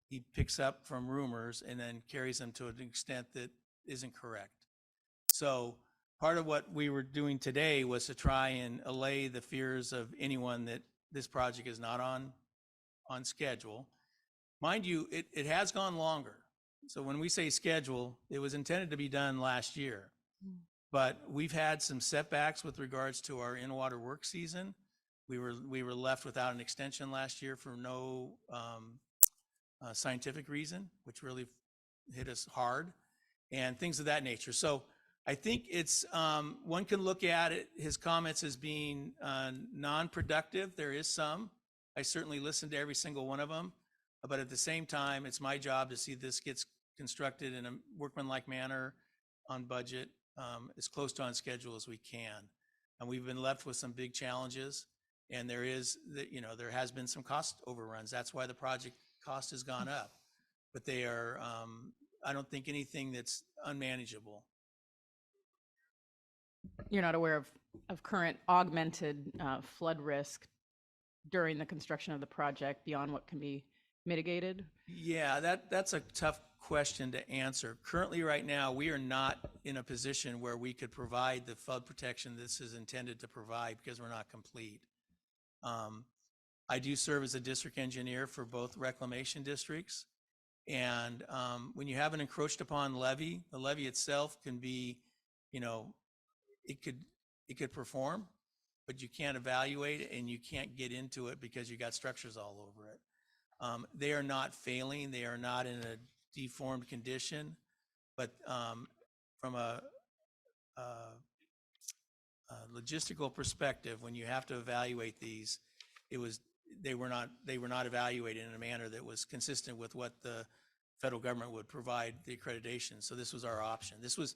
he picks up from rumors and then carries them to an extent that isn't correct. So part of what we were doing today was to try and allay the fears of anyone that this project is not on schedule. Mind you, it has gone longer. So when we say schedule, it was intended to be done last year, but we've had some setbacks with regards to our in-water work season. We were left without an extension last year for no scientific reason, which really hit us hard, and things of that nature. So I think it's, one can look at it, his comments as being non-productive. There is some. I certainly listened to every single one of them, but at the same time, it's my job to see this gets constructed in a workmanlike manner, on budget, as close to on schedule as we can. And we've been left with some big challenges, and there has been some cost overruns. That's why the project cost has gone up, but they are, I don't think anything that's unmanageable. You're not aware of current augmented flood risk during the construction of the project beyond what can be mitigated? Yeah, that's a tough question to answer. Currently, right now, we are not in a position where we could provide the flood protection this is intended to provide because we're not complete. I do serve as a district engineer for both reclamation districts. And when you have an encroached upon levee, the levee itself can be, it could perform, but you can't evaluate it and you can't get into it because you got structures all over it. They are not failing. They are not in a deformed condition, but from a logistical perspective, when you have to evaluate these, they were not evaluated in a manner that was consistent with what the federal government would provide the accreditation. So this was our option. This was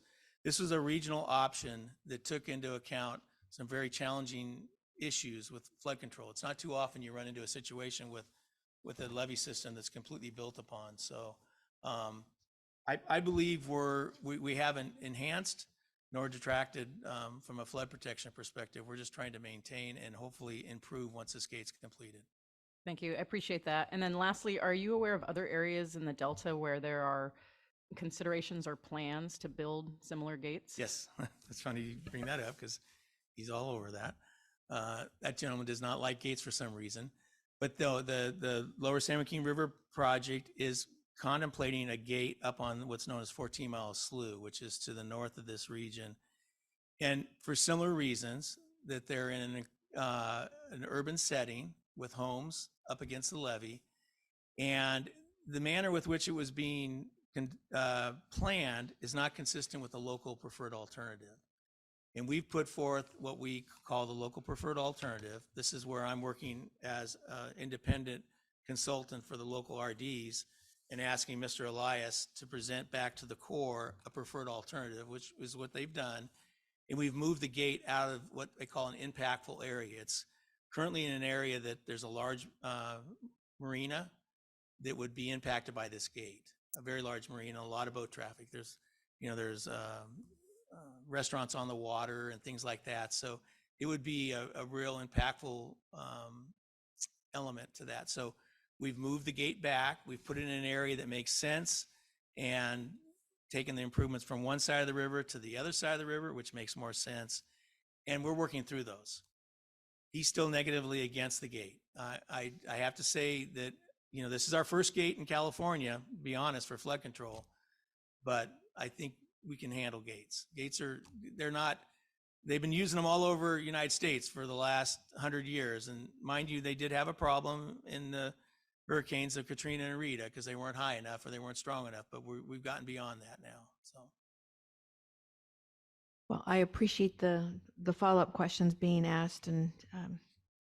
a regional option that took into account some very challenging issues with flood control. It's not too often you run into a situation with a levee system that's completely built upon. So I believe we haven't enhanced nor detracted from a flood protection perspective. We're just trying to maintain and hopefully improve once this gate's completed. Thank you. I appreciate that. And then lastly, are you aware of other areas in the Delta where there are considerations or plans to build similar gates? Yes, it's funny you bring that up because he's all over that. That gentleman does not like gates for some reason. But though the Lower San Joaquin River project is contemplating a gate up on what's known as 14 Mile Slough, which is to the north of this region. And for similar reasons, that they're in an urban setting with homes up against the levee. And the manner with which it was being planned is not consistent with the local preferred alternative. And we've put forth what we call the local preferred alternative. This is where I'm working as an independent consultant for the local RDs and asking Mr. Elias to present back to the Corps a preferred alternative, which is what they've done. And we've moved the gate out of what they call an impactful area. It's currently in an area that there's a large marina that would be impacted by this gate, a very large marina, a lot of boat traffic. There's restaurants on the water and things like that. So it would be a real impactful element to that. So we've moved the gate back. We've put it in an area that makes sense and taken the improvements from one side of the river to the other side of the river, which makes more sense. And we're working through those. He's still negatively against the gate. I have to say that, this is our first gate in California, to be honest, for flood control, but I think we can handle gates. They've been using them all over the United States for the last 100 years. And mind you, they did have a problem in the hurricanes of Katrina and Rita because they weren't high enough or they weren't strong enough, but we've gotten beyond that now, so. Well, I appreciate the follow-up questions being asked, and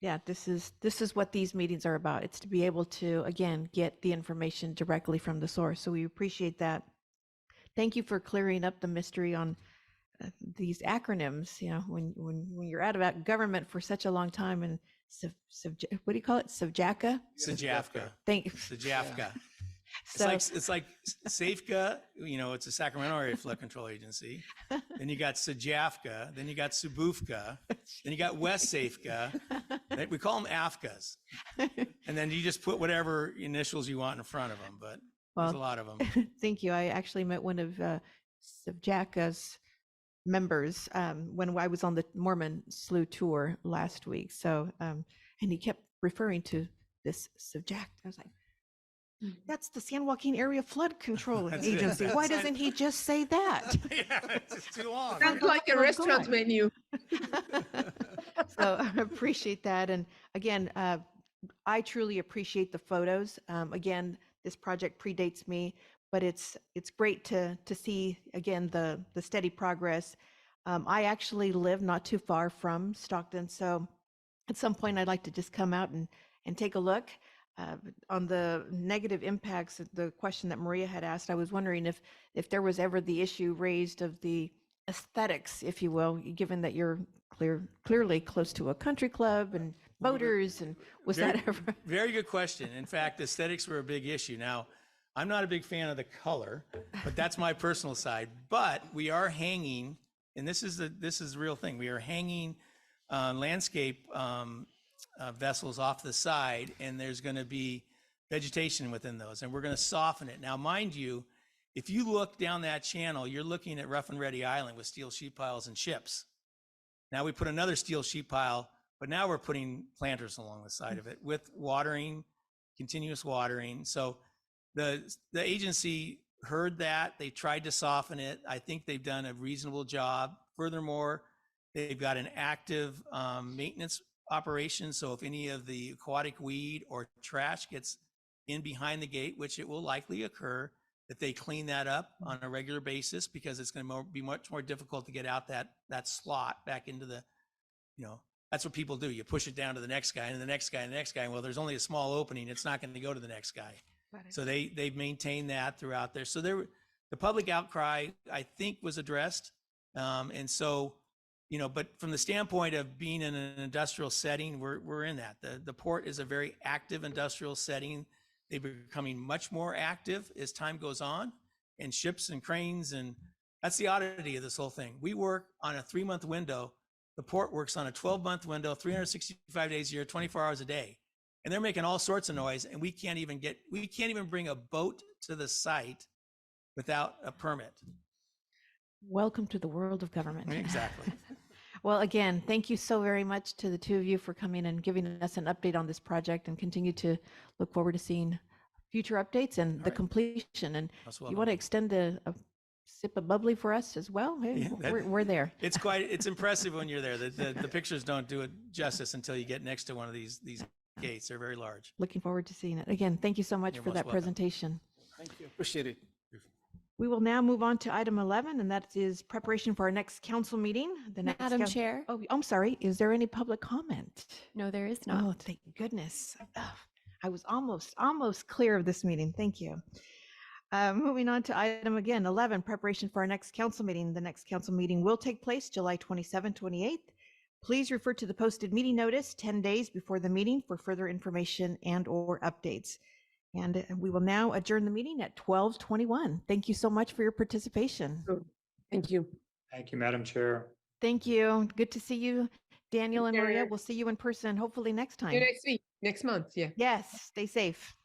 yeah, this is what these meetings are about. It's to be able to, again, get the information directly from the source. So we appreciate that. Thank you for clearing up the mystery on these acronyms. When you're out about government for such a long time, and what do you call it? SAVJACA? SAVJAFCA. Thank you. SAVJAFCA. So, it's like SAFCA, it's a Sacramento area flood control agency. Then you got SAJAFCA, then you got SUBUFCA, then you got West SAFCA. We call them AFCAs. And then you just put whatever initials you want in front of them, but there's a lot of them. Thank you. I actually met one of SAVJACA's members when I was on the Mormon Slough tour last week. So, and he kept referring to this SAVJACA. I was like, that's the San Joaquin Area Flood Control Agency. Why doesn't he just say that? Yeah, it's too long. Sounds like a restaurant menu. So I appreciate that. And again, I truly appreciate the photos. Again, this project predates me, but it's great to see again the steady progress. I actually live not too far from Stockton, so at some point I'd like to just come out and take a look. On the negative impacts, the question that Maria had asked, I was wondering if there was ever the issue raised of the aesthetics, if you will, given that you're clearly close to a country club and boaters, and was that ever? Very good question. In fact, aesthetics were a big issue. Now, I'm not a big fan of the color, but that's my personal side. But we are hanging, and this is the real thing. We are hanging landscape vessels off the side, and there's going to be vegetation within those, and we're going to soften it. Now, mind you, if you look down that channel, you're looking at Rough and Ready Island with steel sheet piles and ships. Now we put another steel sheet pile, but now we're putting planters along the side of it with watering, continuous watering. So the agency heard that. They tried to soften it. I think they've done a reasonable job. Furthermore, they've got an active maintenance operation. So if any of the aquatic weed or trash gets in behind the gate, which it will likely occur, that they clean that up on a regular basis, because it's going to be much more difficult to get out that slot back into the, that's what people do. You push it down to the next guy and the next guy and the next guy. Well, there's only a small opening. It's not going to go to the next guy. So they've maintained that throughout there. So the public outcry, I think, was addressed. And so, but from the standpoint of being in an industrial setting, we're in that. The port is a very active industrial setting. They're becoming much more active as time goes on, and ships and cranes, and that's the oddity of this whole thing. We work on a 3-month window. The port works on a 12-month window, 365 days a year, 24 hours a day. And they're making all sorts of noise, and we can't even bring a boat to the site without a permit. Welcome to the world of government. Exactly. Well, again, thank you so very much to the two of you for coming and giving us an update on this project, and continue to look forward to seeing future updates and the completion. And you want to extend a sip of bubbly for us as well? Hey, we're there. It's impressive when you're there. The pictures don't do it justice until you get next to one of these gates. They're very large. Looking forward to seeing it. Again, thank you so much You're for most that welcome. presentation. Thank you. Appreciate it. We will now move on to item 11, and that is preparation for our next council meeting. The next Madam Chair? Oh, I'm sorry. Is there any public comment? No, there is not. Oh, thank goodness. I was almost clear of this meeting. Thank you. Moving on to item 11, preparation for our next council meeting. The next council meeting will take place July 27th, 28th. Please refer to the posted meeting notice 10 days before the meeting for further information and/or updates. And we will now adjourn the meeting at 12:21. Thank you so much for your participation. Thank you. Thank you, Madam Chair. Thank you. Good to see you, Daniel and Maria. care. We'll see you in person hopefully next See you time. next week, next month. Yeah. Yes, stay safe.